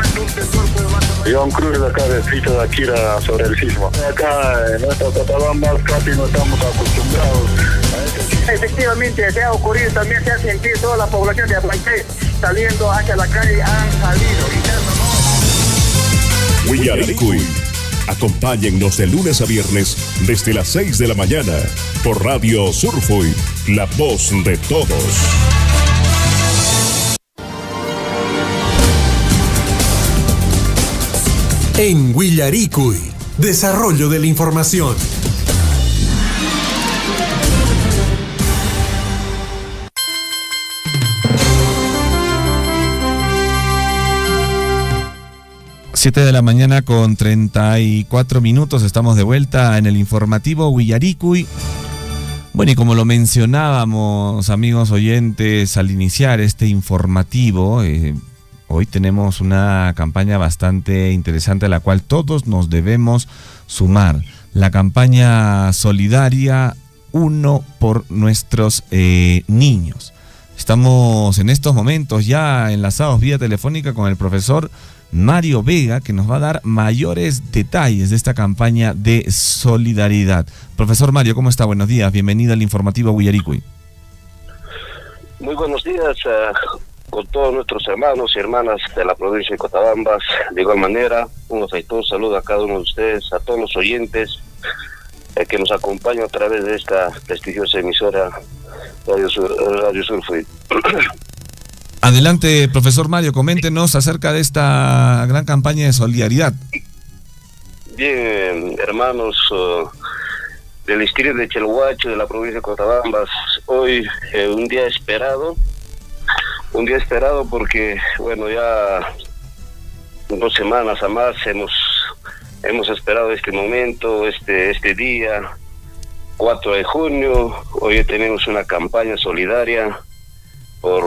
Speaker 14: Iván Cruz, de acá del distrito de Akira, sobre el sismo. Acá en nuestra Cotabambas casi no estamos acostumbrados a este sismo.
Speaker 11: Efectivamente, se ha ocurrido, también se ha sentido toda la población de Abancay saliendo hacia la calle, han salido.
Speaker 7: Huillaricuy. Acompáñennos de lunes a viernes desde las 6 de la mañana por Radio Surfui, la voz de todos.
Speaker 1: En Huillaricuy, desarrollo de la información.
Speaker 4: Siete de la mañana con 34 minutos, estamos de vuelta en el informativo Huillaricuy. Bueno, y como lo mencionábamos, amigos oyentes, al iniciar este informativo, hoy tenemos una campaña bastante interesante a la cual todos nos debemos sumar. La campaña solidaria Uno por nuestros niños. Estamos en estos momentos ya enlazados vía telefónica con el profesor Mario Vega, que nos va a dar mayores detalles de esta campaña de solidaridad. Profesor Mario, ¿cómo está? Buenos días, bienvenido al informativo Huillaricuy.
Speaker 15: Muy buenos días con todos nuestros hermanos y hermanas de la provincia de Cotabambas. De igual manera, un afectuoso saludo a cada uno de ustedes, a todos los oyentes que nos acompañan a través de esta prestigiosa emisora Radio Surfui.
Speaker 4: Adelante, profesor Mario, coméntenos acerca de esta gran campaña de solidaridad.
Speaker 15: Bien, hermanos del distrito de Chelhuacho, de la provincia de Cotabambas, hoy un día esperado porque, bueno, ya 2 semanas a más hemos esperado este momento, este día, 4 de junio. Hoy tenemos una campaña solidaria por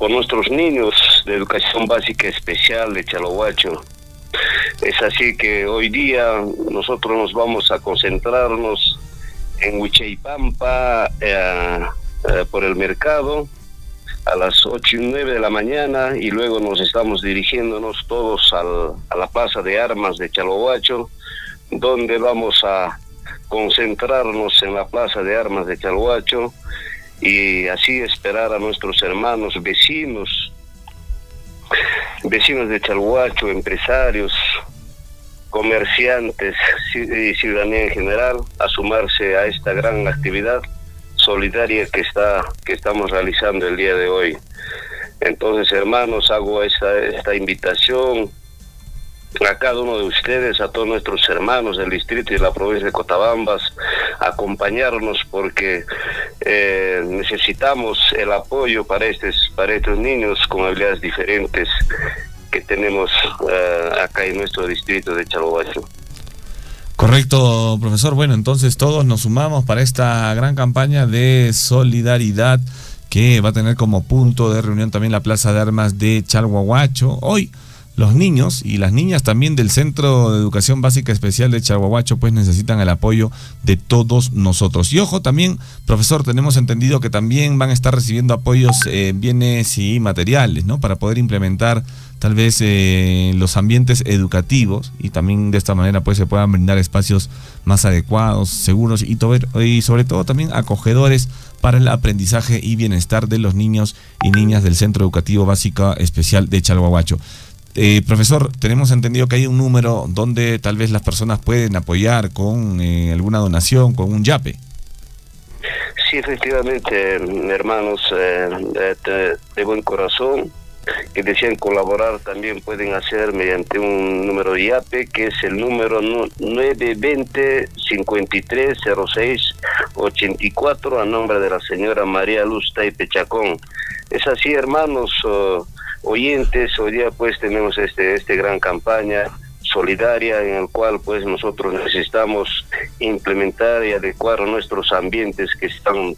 Speaker 15: nuestros niños de educación básica especial de Chalhuacho. Es así que hoy día nosotros nos vamos a concentrarnos en Huichaipampa, por el mercado, a las 8 y 9 de la mañana, y luego nos estamos dirigiéndonos todos a la Plaza de Armas de Chalhuacho, donde vamos a concentrarnos en la Plaza de Armas de Chalhuacho y así esperar a nuestros hermanos vecinos de Chalhuacho, empresarios, comerciantes y ciudadanía en general a sumarse a esta gran actividad solidaria que estamos realizando el día de hoy. Entonces, hermanos, hago esta invitación a cada uno de ustedes, a todos nuestros hermanos del distrito y de la provincia de Cotabambas, a acompañarnos porque necesitamos el apoyo para estos niños con habilidades diferentes que tenemos acá en nuestro distrito de Chalhuacho.
Speaker 4: Correcto, profesor. Bueno, entonces todos nos sumamos para esta gran campaña de solidaridad que va a tener como punto de reunión también la Plaza de Armas de Chalhuacho. Hoy los niños y las niñas también del Centro de Educación Básica Especial de Chalhuacho pues necesitan el apoyo de todos nosotros. Y ojo también, profesor, tenemos entendido que también van a estar recibiendo apoyos, bienes y materiales, ¿no? Para poder implementar tal vez los ambientes educativos y también de esta manera pues se puedan brindar espacios más adecuados, seguros y sobre todo también acogedores para el aprendizaje y bienestar de los niños y niñas del Centro Educativo Básico Especial de Chalhuacho. Profesor, tenemos entendido que hay un número donde tal vez las personas pueden apoyar con alguna donación, con un yape.
Speaker 15: Sí, efectivamente, hermanos de buen corazón que desean colaborar también pueden hacer mediante un número de IAPE que es el número 920-5306-84 a nombre de la señora María Luz Taipe Chacón. Es así, hermanos oyentes, hoy día pues tenemos este gran campaña solidaria en el cual pues nosotros necesitamos implementar y adecuar nuestros ambientes que están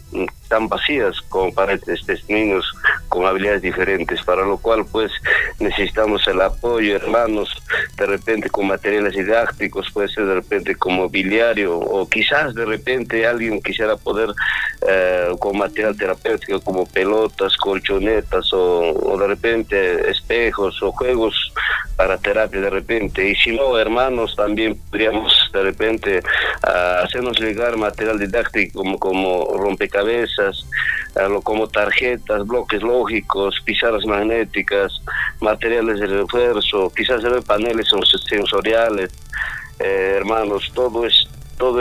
Speaker 15: tan vacías como para estos niños con habilidades diferentes, para lo cual pues necesitamos el apoyo, hermanos, de repente con materiales didácticos, puede ser de repente con mobiliario o quizás de repente alguien quisiera poder con material terapéutico como pelotas, colchonetas o de repente espejos o juegos para terapia de repente. Y si no, hermanos, también podríamos de repente hacernos llegar material didáctico como rompecabezas, como tarjetas, bloques lógicos, pizarras magnéticas, materiales de refuerzo, quizás paneles sensoriales. Hermanos, todo es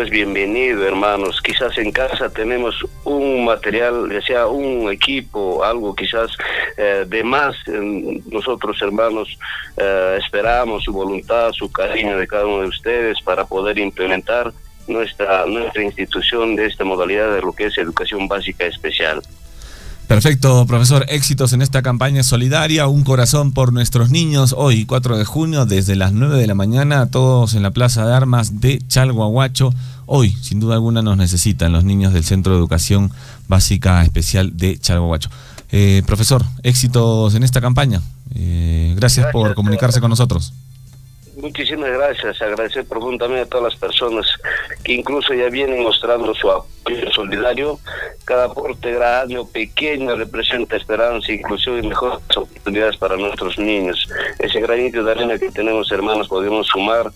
Speaker 15: bienvenido, hermanos. Quizás en casa tenemos un material, ya sea un equipo, algo quizás de más. Nosotros, hermanos, esperamos su voluntad, su cariño de cada uno de ustedes para poder implementar nuestra institución de esta modalidad de lo que es educación básica especial.
Speaker 4: Perfecto, profesor. Éxitos en esta campaña solidaria. Un corazón por nuestros niños. Hoy, 4 de junio, desde las 9 de la mañana, todos en la Plaza de Armas de Chalhuacho. Hoy, sin duda alguna, nos necesitan los niños del Centro de Educación Básica Especial de Chalhuacho. Profesor, éxitos en esta campaña. Gracias por comunicarse con nosotros.
Speaker 15: Muchísimas gracias, agradecer profundamente a todas las personas que incluso ya vienen mostrando su apoyo solidario. Cada aporte grande pequeño representa esperanza, inclusión y mejores oportunidades para nuestros niños. Ese granito de arena que tenemos, hermanos, podemos sumar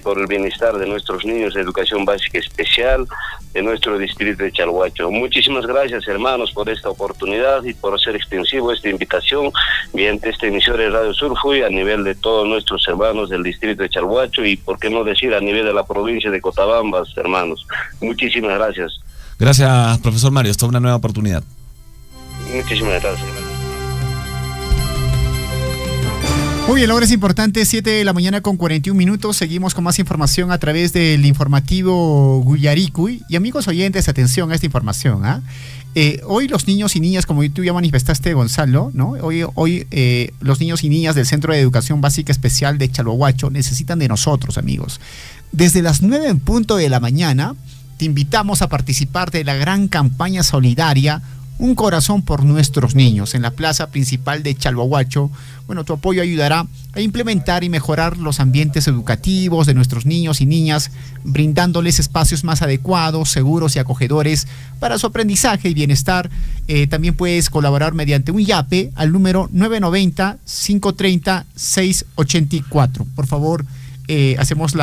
Speaker 15: por el bienestar de nuestros niños de educación básica especial de nuestro distrito de Chalhuacho. Muchísimas gracias, hermanos, por esta oportunidad y por hacer extensivo esta invitación mediante esta emisora de Radio Surfuy a nivel de todos nuestros hermanos del distrito de Chalhuacho y, por qué no decir, a nivel de la provincia de Cotabambas, hermanos. Muchísimas gracias.
Speaker 4: Gracias, profesor Mario. Esta es una nueva oportunidad.
Speaker 15: Muchísimas gracias.
Speaker 5: Muy bien, la hora es importante, 7 de la mañana con 41 minutos. Seguimos con más información a través del informativo Huillaricui. Y amigos oyentes, atención a esta información. Hoy los niños y niñas, como tú ya manifestaste, Gonzalo, ¿no? Hoy los niños y niñas del Centro de Educación Básica Especial de Chalhuahuacho necesitan de nosotros, amigos. Desde las 9 en punto de la mañana, te invitamos a participar de la gran campaña solidaria Un Corazón por Nuestros Niños en la plaza principal de Chalhuahuacho. Bueno, tu apoyo ayudará a implementar y mejorar los ambientes educativos de nuestros niños y niñas, brindándoles espacios más adecuados, seguros y acogedores para su aprendizaje y bienestar. También puedes colaborar mediante un YAPE al número 990-530-684. Por favor, hacemos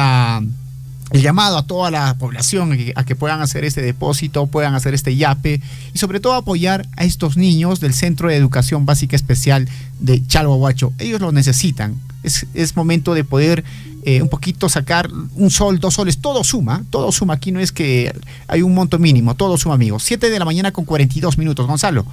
Speaker 5: el llamado a toda la población a que puedan hacer este depósito, puedan hacer este YAPE y sobre todo apoyar a estos niños del Centro de Educación Básica Especial de Chalhuahuacho. Ellos lo necesitan. Es momento de poder un poquito sacar un sol, 2 soles, todo suma. Aquí no es que hay un monto mínimo, todo suma, amigos. 7 de la mañana con 42 minutos. Gonzalo.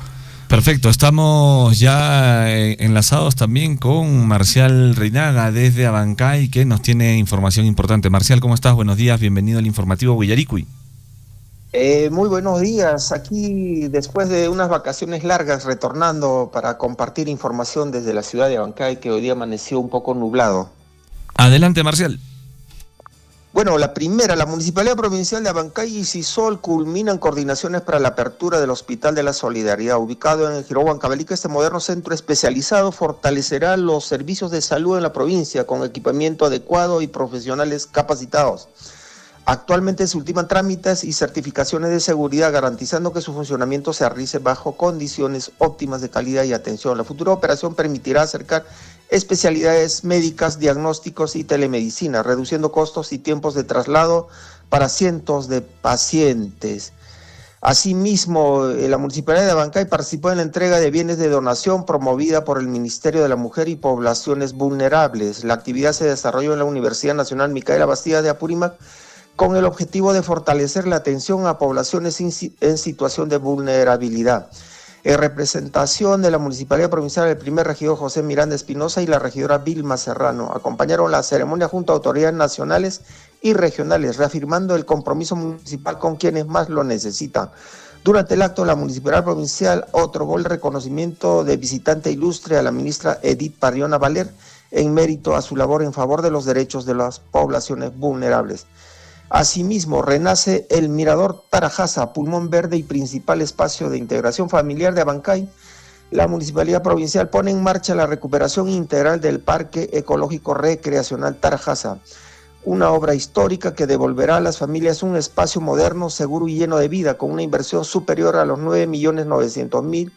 Speaker 4: Perfecto, estamos ya enlazados también con Marcial Reinaga desde Abancay, que nos tiene información importante. Marcial, ¿cómo estás? Buenos días, bienvenido al informativo Huillaricui.
Speaker 16: Muy buenos días, aquí después de unas vacaciones largas retornando para compartir información desde la ciudad de Abancay, que hoy día amaneció un poco nublado.
Speaker 4: Adelante, Marcial.
Speaker 16: Bueno, la Municipalidad Provincial de Abancay y Sisol culminan coordinaciones para la apertura del Hospital de la Solidaridad, ubicado en el Jirau Huancavelica. Este moderno centro especializado fortalecerá los servicios de salud en la provincia con equipamiento adecuado y profesionales capacitados. Actualmente se ultiman trámites y certificaciones de seguridad, garantizando que su funcionamiento se realice bajo condiciones óptimas de calidad y atención. La futura operación permitirá acercar especialidades médicas, diagnósticos y telemedicina, reduciendo costos y tiempos de traslado para cientos de pacientes. Asimismo, la Municipalidad de Abancay participó en la entrega de bienes de donación promovida por el Ministerio de la Mujer y Poblaciones Vulnerables. La actividad se desarrolló en la Universidad Nacional Micaela Bastida de Apurímac, con el objetivo de fortalecer la atención a poblaciones en situación de vulnerabilidad. En representación de la Municipalidad Provincial, el primer regidor José Miranda Espinosa y la regidora Vilma Serrano acompañaron la ceremonia junto a autoridades nacionales y regionales, reafirmando el compromiso municipal con quienes más lo necesitan. Durante el acto, la Municipalidad Provincial otorgó el reconocimiento de visitante ilustre a la ministra Edith Parriona Valer en mérito a su labor en favor de los derechos de las poblaciones vulnerables. Asimismo, renace el Mirador Tarajasa, pulmón verde y principal espacio de integración familiar de Abancay. La Municipalidad Provincial pone en marcha la recuperación integral del Parque Ecológico Recreacional Tarajasa, una obra histórica que devolverá a las familias un espacio moderno, seguro y lleno de vida, con una inversión superior a los 9.900.000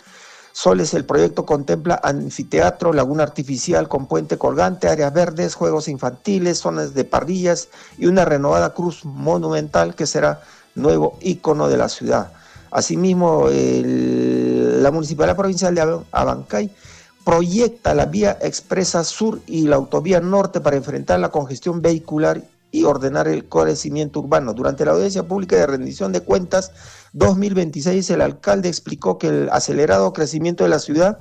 Speaker 16: soles. El proyecto contempla anfiteatro, laguna artificial con puente colgante, áreas verdes, juegos infantiles, zonas de parrillas y una renovada cruz monumental que será nuevo ícono de la ciudad. Asimismo, la Municipalidad Provincial de Abancay proyecta la vía expresa sur y la autovía norte para enfrentar la congestión vehicular y ordenar el crecimiento urbano. Durante la audiencia pública de rendición de cuentas 2026, el alcalde explicó que el acelerado crecimiento de la ciudad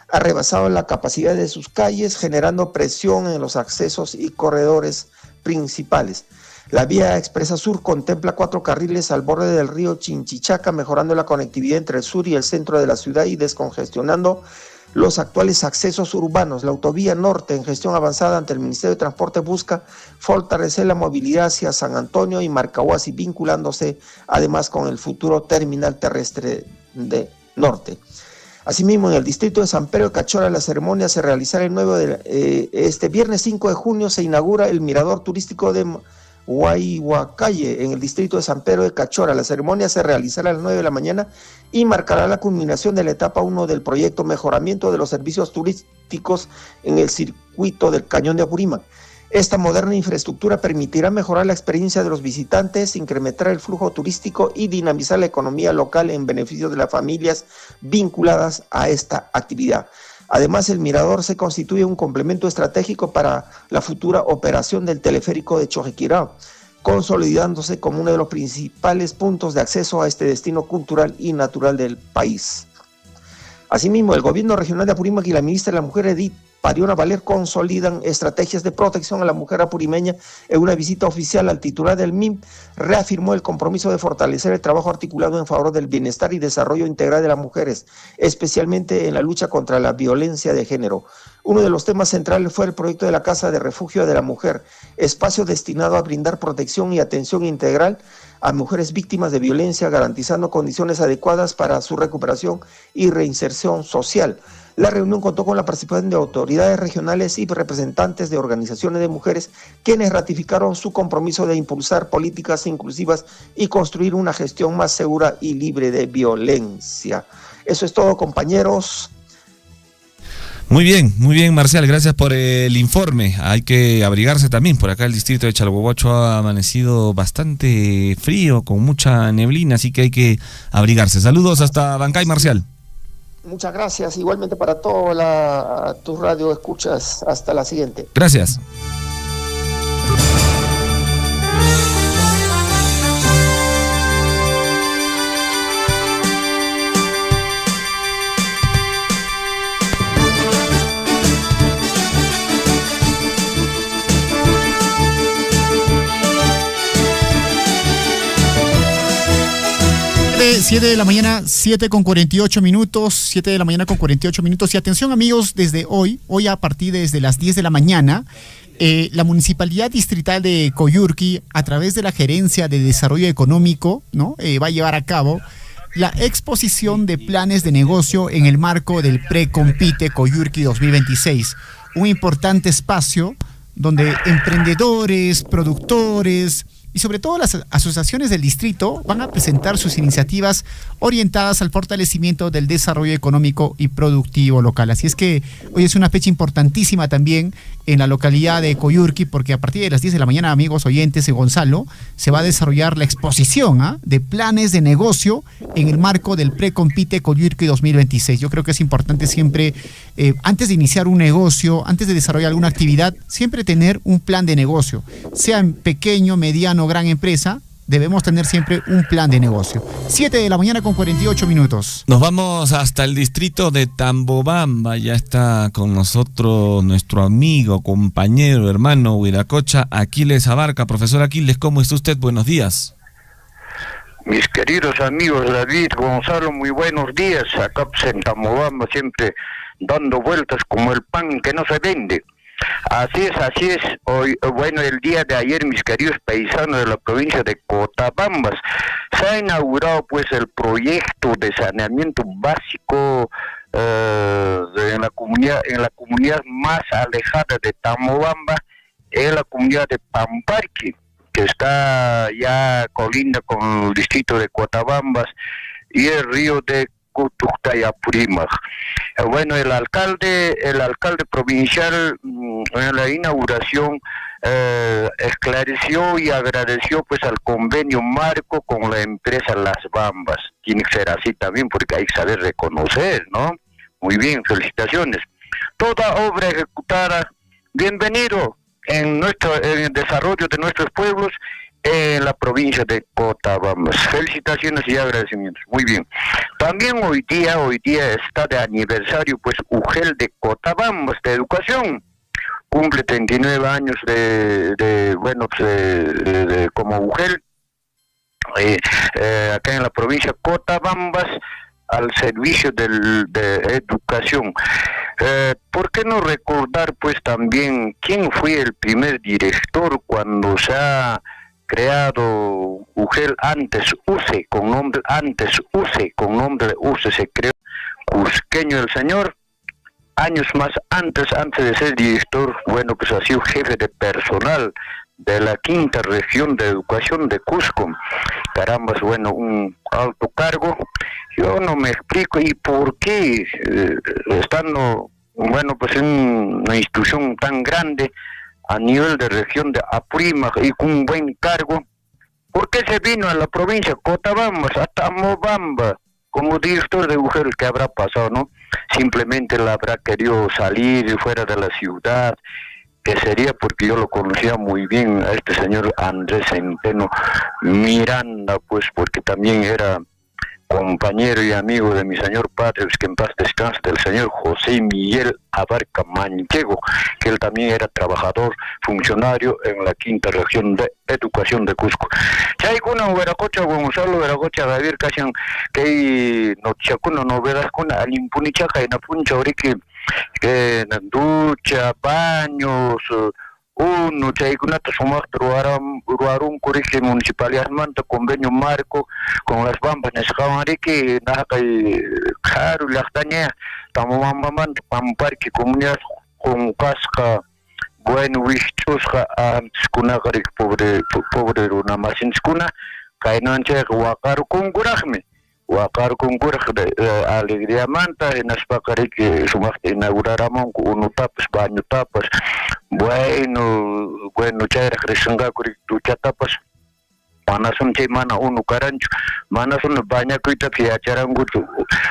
Speaker 16: ha rebasado la capacidad de sus calles, generando presión en los accesos y corredores principales. La vía expresa sur contempla 4 carriles al borde del río Chinchichaca, mejorando la conectividad entre el sur y el centro de la ciudad y descongestionando los actuales accesos urbanos. La autovía norte, en gestión avanzada ante el Ministerio de Transporte, busca fortalecer la movilidad hacia San Antonio y Marcahuasi, vinculándose además con el futuro terminal terrestre de norte. Asimismo, en el distrito de San Pedro de Cachora, la ceremonia se realizará este viernes 5 de junio, se inaugura el mirador turístico de Huayhuacalle, en el distrito de San Pedro de Cachora. La ceremonia se realizará a las 9 de la mañana y marcará la culminación de la etapa 1 del proyecto Mejoramiento de los Servicios Turísticos en el circuito del Cañón de Apurímac. Esta moderna infraestructura permitirá mejorar la experiencia de los visitantes, incrementar el flujo turístico y dinamizar la economía local en beneficio de las familias vinculadas a esta actividad. Además, el mirador se constituye un complemento estratégico para la futura operación del teleférico de Chojequirao, consolidándose como uno de los principales puntos de acceso a este destino cultural y natural del país. Asimismo, el gobierno regional de Apurímac y la ministra de la Mujer Edith Pariona Valer consolidan estrategias de protección a la mujer apurimeña. En una visita oficial al titular del MIM, reafirmó el compromiso de fortalecer el trabajo articulado en favor del bienestar y desarrollo integral de las mujeres, especialmente en la lucha contra la violencia de género. Uno de los temas centrales fue el proyecto de la Casa de Refugio de la Mujer, espacio destinado a brindar protección y atención integral a mujeres víctimas de violencia, garantizando condiciones adecuadas para su recuperación y reinserción social. La reunión contó con la participación de autoridades regionales y representantes de organizaciones de mujeres, quienes ratificaron su compromiso de impulsar políticas inclusivas y construir una gestión más segura y libre de violencia. Eso es todo, compañeros.
Speaker 4: Muy bien, Marcial, gracias por el informe. Hay que abrigarse también. Por acá el distrito de Chalhuahuacho ha amanecido bastante frío, con mucha neblina, así que hay que abrigarse. Saludos hasta Bancay, Marcial.
Speaker 16: Muchas gracias, igualmente para toda tu radio escuchas. Hasta la siguiente.
Speaker 4: Gracias.
Speaker 5: Siete de la mañana, 7:48 minutos, 7 de la mañana con 48 minutos. Y atención, amigos, desde hoy a partir desde las 10 de la mañana, la Municipalidad Distrital de Coyurqui, a través de la Gerencia de Desarrollo Económico, ¿no? Va a llevar a cabo la exposición de planes de negocio en el marco del Precompite Coyurqui 2026. Un importante espacio donde emprendedores, productores y sobre todo las asociaciones del distrito van a presentar sus iniciativas orientadas al fortalecimiento del desarrollo económico y productivo local. Así es que hoy es una fecha importantísima también en la localidad de Coyurqui, porque a partir de las 10 de la mañana, amigos oyentes de Gonzalo, se va a desarrollar la exposición de planes de negocio en el marco del Precompite Coyurqui 2026. Yo creo que es importante siempre, antes de iniciar un negocio, antes de desarrollar alguna actividad, siempre tener un plan de negocio, sea en pequeño, mediano, gran empresa. Debemos tener siempre un plan de negocio. 7 de la mañana con 48 minutos.
Speaker 4: Nos vamos hasta el distrito de Tambobamba. Ya está con nosotros nuestro amigo, compañero, hermano Huiracocha, Aquiles Abarca. Profesor Aquiles, ¿cómo está usted? Buenos días.
Speaker 17: Mis queridos amigos David, Gonzalo, muy buenos días. Acá en Tambobamba siempre dando vueltas como el pan que no se vende. Así es. Hoy, bueno, el día de ayer, mis queridos paisanos de la provincia de Cotabambas, se ha inaugurado pues el proyecto de saneamiento básico en la comunidad más alejada de Tambobamba, en la comunidad de Pamparqui, que está ya colinda con el distrito de Cotabambas y el río de Cutuctayapurimac. Bueno, el alcalde provincial en la inauguración esclareció y agradeció pues al convenio marco con la empresa Las Bambas. Tiene que ser así también porque hay que saber reconocer, ¿no? Muy bien, felicitaciones. Toda obra ejecutada, bienvenido en el desarrollo de nuestros pueblos en la provincia de Cotabambas. Felicitaciones y agradecimientos. Muy bien. También hoy día está de aniversario pues UGEL de Cotabambas de educación. Cumple 39 años como UGEL acá en la provincia de Cotabambas al servicio de educación. ¿Por qué no recordar pues también quién fue el primer director cuando se ha creado UGEL antes UCE, con nombre de UCE se creó Cusqueño el señor? Años más antes de ser director, bueno, pues ha sido jefe de personal de la 5ª región de educación de Cusco. Carambas, bueno, un alto cargo. Yo no me explico y por qué, estando, bueno, pues en una institución tan grande a nivel de región de Apurímac y con un buen cargo, ¿por qué se vino a la provincia de Cotabambas, a Tambobamba, como director de UGEL? ¿Qué habrá pasado, no? Simplemente la habrá querido salir fuera de la ciudad, que sería porque yo lo conocía muy bien a este señor Andrés Centeno Miranda, pues porque también era compañero y amigo de mi señor padre, que en paz descanse, del señor José Miguel Abarca Manchego, que él también era trabajador, funcionario en la quinta región de educación de Cusco. Chaykuna Veracocha Gonzalo Veracocha Javier Casian, que noticia novedades con alimpunichaja en apuncha ahorita que ducha, baños, uno chaykunata sumak ruarum curriculum municipalidad manta convenio marco con las bambas nescamariki nakai caro lactaña tamamamba manta pamparki comunidad con casca bueno wichusca antes kunakari pobre una masinskuna kainan che wakar kungurahme wakar kungurah alegría manta en aspakari que sumak inauguraramos uno tapas baño tapas bueno chaira kresenga kuri ducha tapas manasun che mana uno karancho manasun banyak kita pia carangutu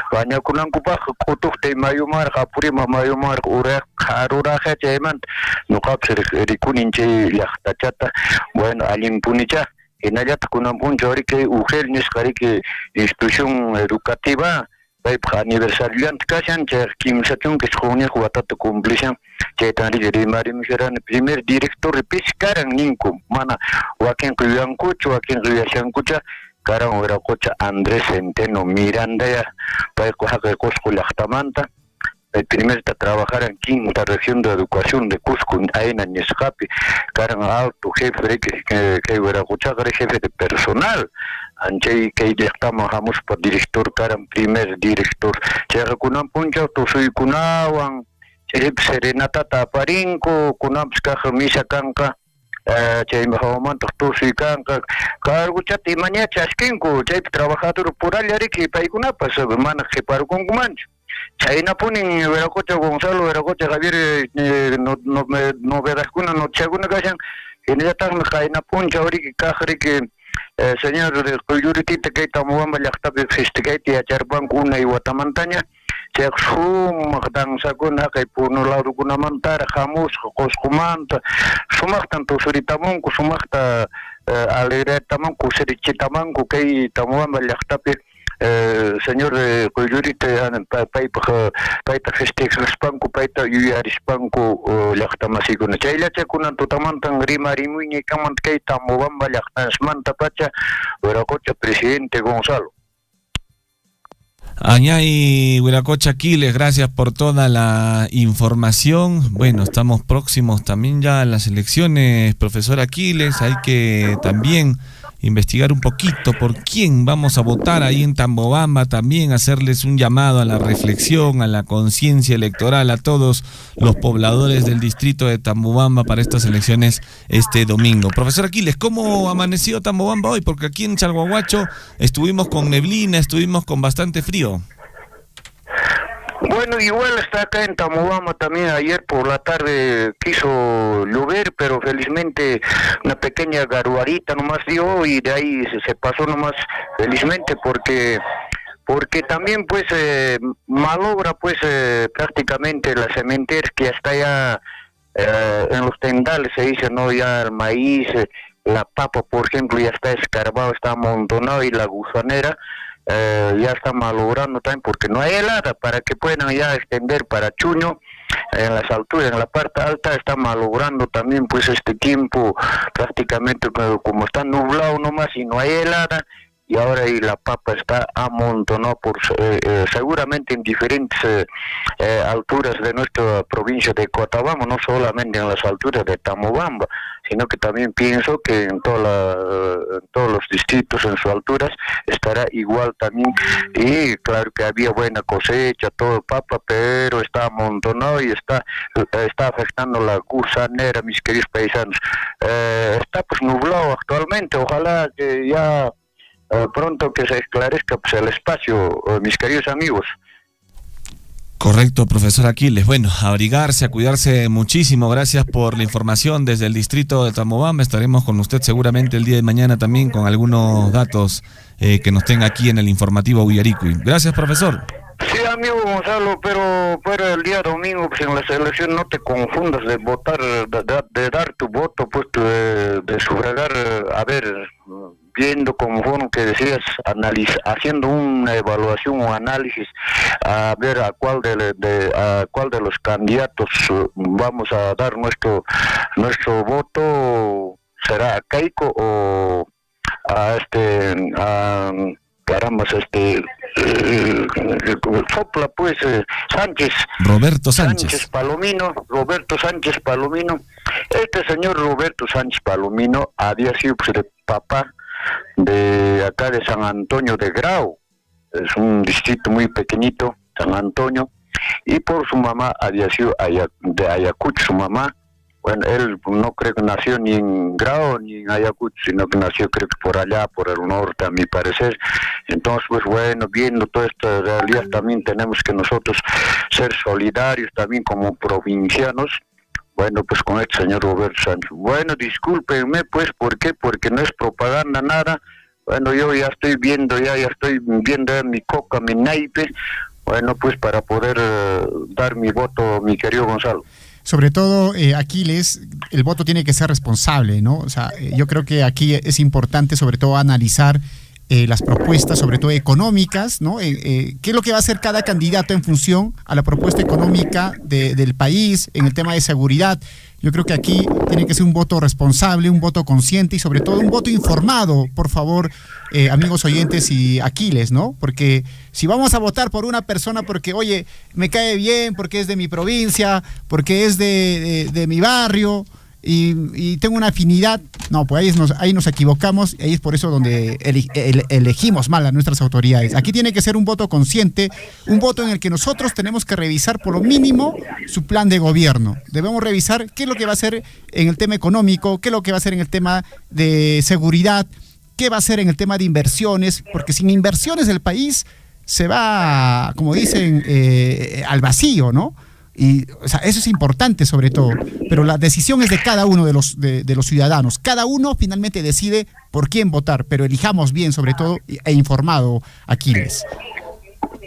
Speaker 17: banyak kunang kubah kutuh te mayumar kapuri mamayumar ura karura ceman nukap rikunin che yakta chata bueno alimpunicha inayat kunang pun jori ke ugel nis kari ke institución educativa baik aniversarian kasian cer kim satun ke sekolahnya kuatat kumplisan cetani jadi mari mikiran primer direktur piskarang ningkum mana wakin kuyang kucu wakin kuyang kuca karang ora koca Andres Centeno Miranda ya baik kuhaka Cusco Lachtamanta el primer está trabajar en quinta región de educación de Cusco ahí en Escape karang alto jefe que ora koca jefe de personal anjay que estamos por director karang primer director cer kunam punca tu sui kunawang serenata taparinko kunam ska misa kanka chay mahaman tu sui kanka cargo chat imanya chaskinko chay trabajador pural yari que paikuna pas mana que par con mancho chay na punin Veracocha Gonzalo Veracocha Javier no vedas kuna no chaguna kasan en ya tan kaina puncha ori que kajri que señor de Coyuritita que estamos en la festigate a Charbanco una y Guatamantaña se dan saguna que por no lado kuna mantar jamus coscumanta sumak tanto suritamonco sumakta alegre tamanco serichitamanco que estamos en la señor Coyurita paita festejas panco paita yuyaris panco lactamasicuna chayla chakuna tutamantan rima rimuña kamant que estamos en la manta pacha Veracocha presidente Gonzalo.
Speaker 4: Añay Veracocha Aquiles, gracias por toda la información. Bueno, estamos próximos también ya a las elecciones, profesor Aquiles, hay que también investigar un poquito por quién vamos a votar ahí en Tambobamba, también hacerles un llamado a la reflexión, a la conciencia electoral a todos los pobladores del distrito de Tambobamba para estas elecciones este domingo. Profesor Aquiles, ¿cómo amaneció Tambobamba hoy? Porque aquí en Chalhuahuacho estuvimos con neblina, estuvimos con bastante frío.
Speaker 17: Bueno, igual está acá en Tambobamba también. Ayer por la tarde quiso llover, pero felizmente una pequeña garuarita nomás dio y de ahí se pasó nomás felizmente porque también pues malogra pues prácticamente las cementerias que hasta ya en los tendales se dice, no, ya el maíz, la papa por ejemplo ya está escarbado, está amontonado y la gusanera ya está malogrando también porque no hay helada para que puedan ya extender para Chuño en las alturas, en la parte alta está malogrando también pues este tiempo prácticamente como está nublado nomás y no hay helada y ahora y la papa está amontonada por seguramente en diferentes alturas de nuestra provincia de Cottabamba, no solamente en las alturas de Tambobamba, sino que también pienso que en todos los distritos en sus alturas estará igual también y claro que había buena cosecha, todo papa, pero está amontonado y está afectando la gusanera, mis queridos paisanos. Está pues nublado actualmente, ojalá que ya pronto que se esclarezca pues el espacio, mis queridos amigos.
Speaker 4: Correcto, profesor Aquiles. Bueno, a abrigarse, a cuidarse muchísimo. Gracias por la información desde el distrito de Tambobamba. Estaremos con usted seguramente el día de mañana también con algunos datos que nos tenga aquí en el informativo Willaricui. Gracias, profesor.
Speaker 17: Sí, amigo Gonzalo, pero el día domingo pues en las elecciones no te confundas de votar, de dar tu voto, pues de sufragar, a ver, viendo como fueron que decías, haciendo una evaluación o análisis a ver a cuál de los candidatos vamos a dar nuestro voto, será a Keiko o a sopla pues Sánchez.
Speaker 4: Roberto Sánchez
Speaker 17: Palomino. Este señor Roberto Sánchez Palomino había sido pues el papá de acá de San Antonio de Grau, es un distrito muy pequeñito, San Antonio, y por su mamá había sido de Ayacucho, su mamá. Bueno, él no creo que nació ni en Grau ni en Ayacucho, sino que nació creo que por allá, por el norte, a mi parecer. Entonces, pues bueno, viendo toda esta realidad, también tenemos que nosotros ser solidarios también como provincianos. Bueno, pues con este señor Roberto Sánchez. Bueno, discúlpenme, pues, ¿por qué? Porque no es propaganda, nada. Bueno, yo ya estoy viendo mi coca, mi naipe. Bueno, pues para poder dar mi voto, mi querido Gonzalo.
Speaker 5: Sobre todo, Aquiles, el voto tiene que ser responsable, ¿no? O sea, yo creo que aquí es importante sobre todo analizar las propuestas, sobre todo económicas, ¿no? ¿Qué es lo que va a hacer cada candidato en función a la propuesta económica del país, en el tema de seguridad? Yo creo que aquí tiene que ser un voto responsable, un voto consciente y sobre todo un voto informado, por favor, amigos oyentes y Aquiles, ¿no? Porque si vamos a votar por una persona porque, oye, me cae bien, porque es de mi provincia, porque es de mi barrio y tengo una afinidad, no, pues ahí nos equivocamos y ahí es por eso donde elegimos mal a nuestras autoridades. Aquí tiene que ser un voto consciente, un voto en el que nosotros tenemos que revisar por lo mínimo su plan de gobierno. Debemos revisar qué es lo que va a hacer en el tema económico, qué es lo que va a hacer en el tema de seguridad, qué va a hacer en el tema de inversiones, porque sin inversiones el país se va, como dicen, al vacío, ¿no? Y, o sea, eso es importante sobre todo, pero la decisión es de cada uno de los ciudadanos. Cada uno finalmente decide por quién votar, pero elijamos bien sobre todo e informado, Aquiles.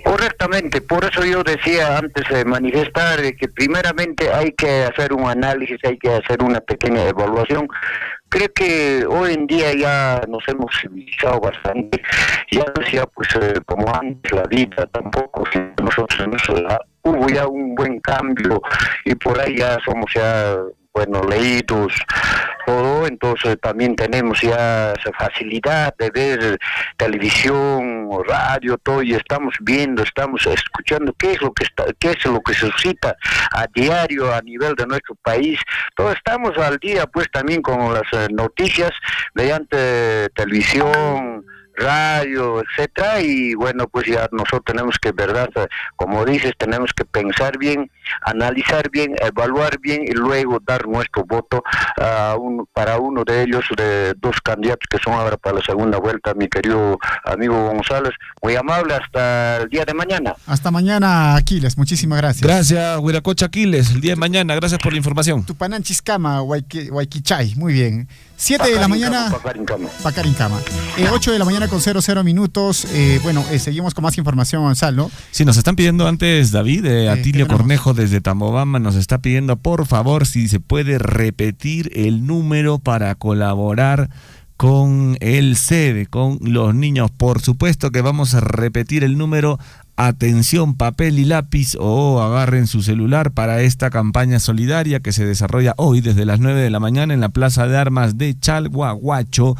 Speaker 17: Correctamente, por eso yo decía antes de manifestar de que primeramente hay que hacer un análisis, hay que hacer una pequeña evaluación. Creo que hoy en día ya nos hemos civilizado bastante, ya decía pues como antes la vida tampoco, nosotros hubo ya un buen cambio y por ahí ya somos ya, bueno, leídos, todo, entonces también tenemos ya esa facilidad de ver televisión, radio, todo, y estamos viendo, estamos escuchando qué es lo que se suscita a diario a nivel de nuestro país. Todos estamos al día, pues también con las noticias mediante televisión, radio, etcétera, y bueno, pues ya nosotros tenemos que, verdad, como dices, tenemos que pensar bien, analizar bien, evaluar bien y luego dar nuestro voto para uno de ellos, de dos candidatos que son ahora para la segunda vuelta, mi querido amigo González. Muy amable, hasta el día de mañana.
Speaker 5: Hasta mañana, Aquiles, muchísimas gracias.
Speaker 4: Gracias, Huiracocha Aquiles, el día de mañana, gracias por la información.
Speaker 5: Tupanán Chiscama, Huayquichay, muy bien. 7 de la mañana, Pacarincama. 8 de la mañana con 00 minutos. Seguimos con más información, Gonzalo.
Speaker 4: Sí, nos están pidiendo antes, David, Atilio Cornejo desde Tambobamba nos está pidiendo, por favor, si se puede repetir el número para colaborar con el CEDE, con los niños. Por supuesto que vamos a repetir el número. Atención, papel y lápiz o agarren su celular para esta campaña solidaria que se desarrolla hoy desde las 9 de la mañana en la Plaza de Armas de Chalhuahuacho.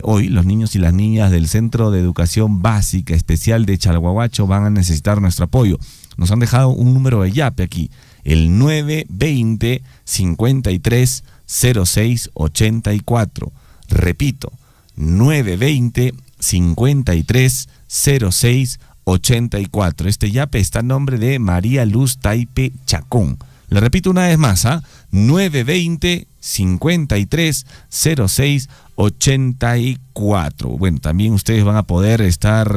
Speaker 4: Hoy los niños y las niñas del Centro de Educación Básica Especial de Chalhuahuacho van a necesitar nuestro apoyo. Nos han dejado un número de yape aquí, el 920-530684. Repito, 920-530684. Este yape está a nombre de María Luz Taipe Chacón. Le repito una vez más, 920-530684. Bueno, también ustedes van a poder estar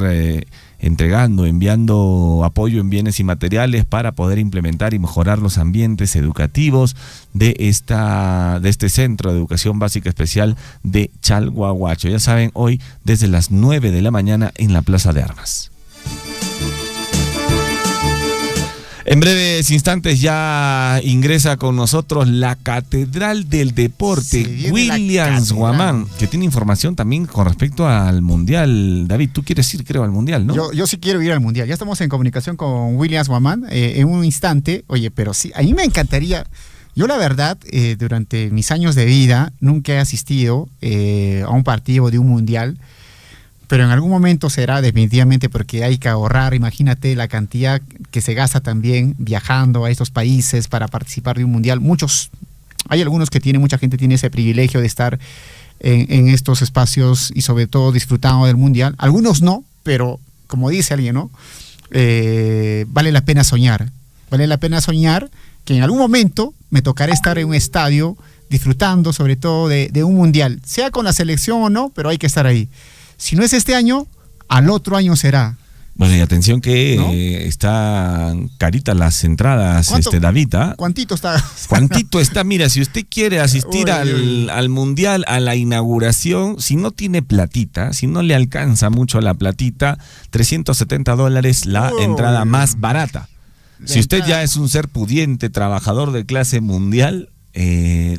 Speaker 4: enviando apoyo en bienes y materiales para poder implementar y mejorar los ambientes educativos de este Centro de Educación Básica Especial de Chalhuahuacho. Ya saben, hoy desde las 9 de la mañana en la Plaza de Armas. En breves instantes ya ingresa con nosotros la Catedral del Deporte, Williams Guamán, que tiene información también con respecto al Mundial. David, tú quieres ir, creo, al Mundial, ¿no?
Speaker 5: Yo sí quiero ir al Mundial. Ya estamos en comunicación con Williams Guamán en un instante. Oye, pero sí, a mí me encantaría. Yo la verdad, durante mis años de vida, nunca he asistido a un partido de un Mundial. Pero en algún momento será definitivamente, porque hay que ahorrar. Imagínate la cantidad que se gasta también viajando a estos países para participar de un mundial. Hay algunos que mucha gente tiene ese privilegio de estar en estos espacios y sobre todo disfrutando del mundial. Algunos no, pero como dice alguien, ¿no? Vale la pena soñar. Vale la pena soñar que en algún momento me tocará estar en un estadio disfrutando sobre todo de un mundial. Sea con la selección o no, pero hay que estar ahí. Si no es este año, al otro año será.
Speaker 4: Bueno, y atención que están caritas las entradas, David.
Speaker 5: ¿Cuántito está?
Speaker 4: ¿Cuántito está? Mira, si usted quiere asistir al Mundial, a la inauguración, si no tiene platita, si no le alcanza mucho la platita, $370 la entrada más barata. Si usted ya es un ser pudiente, trabajador de clase mundial,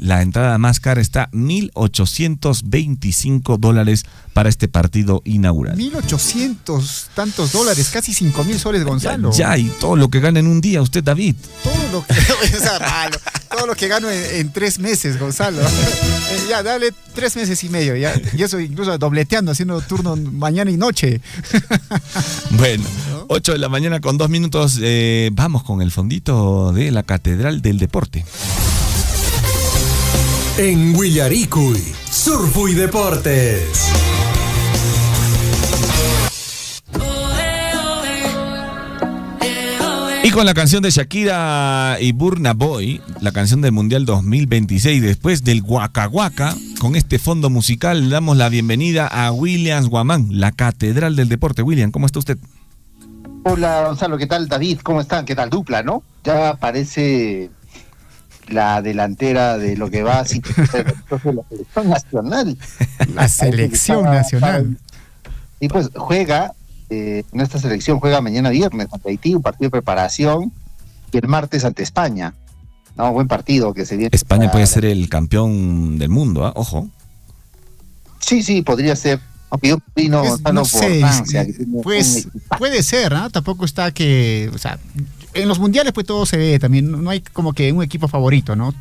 Speaker 4: la entrada más cara está $1,825 para este partido inaugural.
Speaker 5: 1,800 tantos dólares, casi 5,000 soles, Gonzalo.
Speaker 4: Ya, y todo lo que gana en un día, usted, David.
Speaker 5: Todo lo que gano en 3 meses, Gonzalo. Ya, dale 3 meses y medio. Ya, y eso incluso dobleteando, haciendo turno mañana y noche.
Speaker 4: Bueno, 8 de la mañana con 2 minutos. Vamos con el fondito de la Catedral del Deporte.
Speaker 1: En Willaricui, Surfo y Deportes.
Speaker 4: Y con la canción de Shakira y Burna Boy, la canción del Mundial 2026, después del Waka Waka, con este fondo musical, le damos la bienvenida a Williams Guamán, la Catedral del Deporte. William, ¿cómo está usted?
Speaker 18: Hola, Gonzalo, ¿qué tal? David, ¿cómo están? ¿Qué tal? Dupla, ¿no? Ya parece la delantera de lo que va a ser la selección nacional.
Speaker 5: La selección nacional.
Speaker 18: Y pues juega, nuestra selección juega mañana viernes ante Haití, un partido de preparación, y el martes ante España. No, buen partido que se viene.
Speaker 4: España puede ser el campeón del mundo, ojo.
Speaker 18: Sí, podría ser. Aunque yo opino,
Speaker 5: no sé, Francia, pues puede ser, ¿no? Tampoco está que, o sea, en los mundiales pues todo se ve también, no hay como que un equipo favorito, ¿no?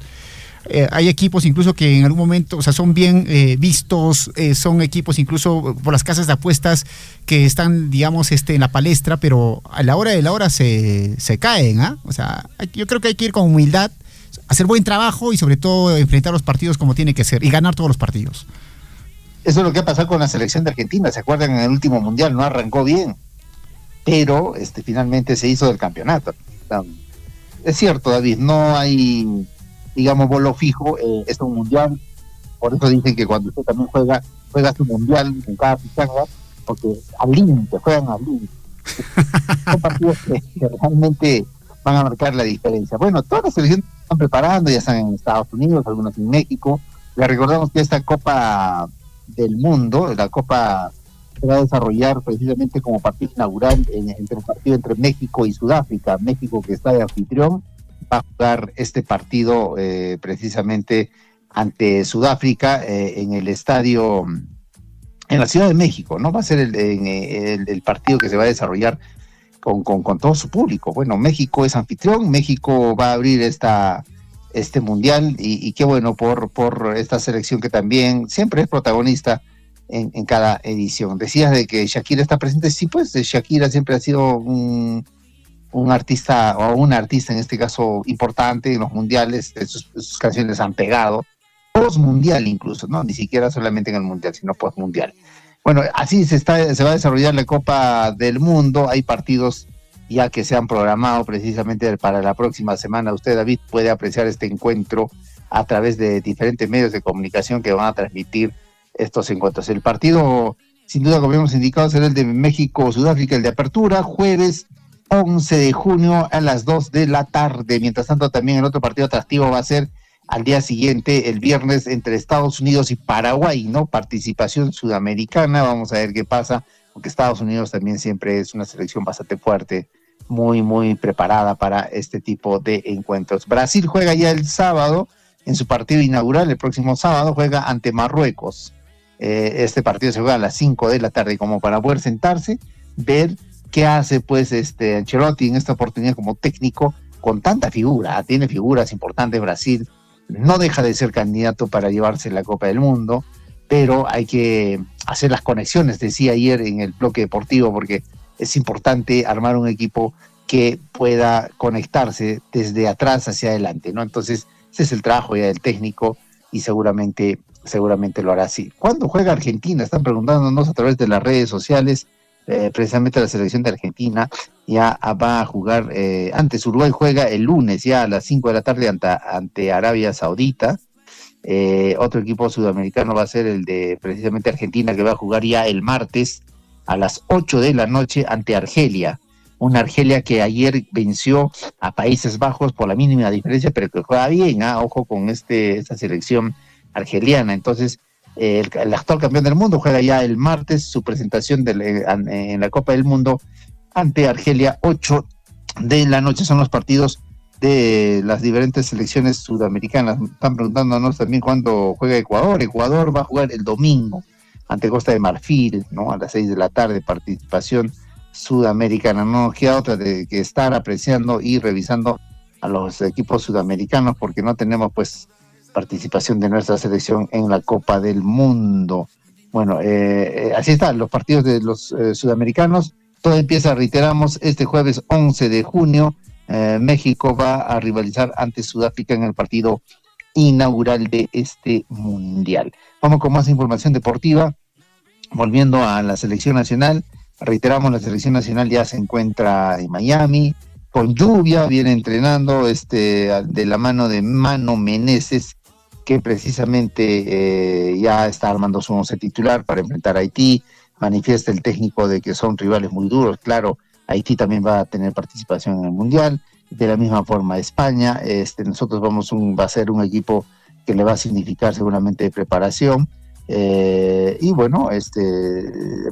Speaker 5: Hay equipos incluso que en algún momento, o sea, son bien vistos, son equipos incluso por las casas de apuestas que están, digamos, en la palestra, pero a la hora de la hora se caen, ¿ah? O sea, yo creo que hay que ir con humildad, hacer buen trabajo y sobre todo enfrentar los partidos como tiene que ser y ganar todos los partidos.
Speaker 18: Eso es lo que ha pasado con la selección de Argentina. ¿Se acuerdan? En el último mundial no arrancó bien, pero finalmente se hizo del campeonato. Es cierto, David, no hay, digamos, bolo fijo. Es un mundial, por eso dicen que cuando usted también juega su mundial en cada pichanga, porque al límite, juegan al límite. Son partidos que realmente van a marcar la diferencia. Bueno, todas las selecciones están preparando, ya están en Estados Unidos, algunas en México. Le recordamos que esta Copa del Mundo, la Copa se va a desarrollar precisamente como partido inaugural entre el partido entre México y Sudáfrica. México, que está de anfitrión, va a jugar este partido precisamente ante Sudáfrica en el estadio, en la Ciudad de México, ¿no? Va a ser el partido que se va a desarrollar con todo su público. Bueno, México es anfitrión, México va a abrir este mundial y qué bueno por esta selección que también siempre es protagonista en cada edición. Decías de que Shakira está presente, sí, pues Shakira siempre ha sido un artista, o una artista en este caso importante en los mundiales. Sus canciones han pegado, post-mundial incluso, no, ni siquiera solamente en el mundial, sino post-mundial. Bueno, así se va a desarrollar la Copa del Mundo. Hay partidos ya que se han programado precisamente para la próxima semana. Usted, David, puede apreciar este encuentro a través de diferentes medios de comunicación que van a transmitir estos encuentros. El partido, sin duda, como hemos indicado, será el de México-Sudáfrica, el de apertura, jueves 11 de junio a las 2 de la tarde. Mientras tanto, también el otro partido atractivo va a ser al día siguiente, el viernes, entre Estados Unidos y Paraguay, ¿no? Participación sudamericana. Vamos a ver qué pasa, porque Estados Unidos también siempre es una selección bastante fuerte muy preparada para este tipo de encuentros. Brasil juega ya el sábado, en su partido inaugural, el próximo sábado, juega ante Marruecos. Este partido se juega a las 5 de la tarde, como para poder sentarse, ver qué hace pues Ancelotti en esta oportunidad como técnico, con tanta figura. Tiene figuras importantes Brasil, no deja de ser candidato para llevarse la Copa del Mundo, pero hay que hacer las conexiones, decía ayer en el bloque deportivo, porque es importante armar un equipo que pueda conectarse desde atrás hacia adelante, ¿no? Entonces, ese es el trabajo ya del técnico y seguramente lo hará así. ¿Cuándo juega Argentina? Están preguntándonos a través de las redes sociales. Precisamente la selección de Argentina ya va a jugar, antes Uruguay juega el lunes ya a las 5 de la tarde ante Arabia Saudita. Otro equipo sudamericano va a ser el de precisamente Argentina, que va a jugar ya el martes a las 8 de la noche ante Argelia. Una Argelia que ayer venció a Países Bajos por la mínima diferencia, pero que juega bien, ojo con esta selección argeliana. Entonces, el actual campeón del mundo juega ya el martes su presentación en la Copa del Mundo ante Argelia. 8 de la noche son los partidos de las diferentes selecciones sudamericanas. Están preguntándonos también cuándo juega Ecuador. Ecuador va a jugar el domingo ante Costa de Marfil, ¿no? A las 6 de la tarde, participación sudamericana. No queda otra de que estar apreciando y revisando a los equipos sudamericanos, porque no tenemos pues participación de nuestra selección en la Copa del Mundo. Bueno, así están los partidos de los sudamericanos. Todo empieza, reiteramos, este jueves 11 de junio. México va a rivalizar ante Sudáfrica en el partido inaugural de este mundial. Vamos con más información deportiva. Volviendo a la selección nacional, reiteramos, la selección nacional ya se encuentra en Miami, con lluvia, viene entrenando de la mano de Mano Meneses, que precisamente ya está armando su once titular para enfrentar a Haití. Manifiesta el técnico de que son rivales muy duros. Claro, Haití también va a tener participación en el Mundial, de la misma forma España. Nosotros va a ser un equipo que le va a significar seguramente preparación. Y bueno,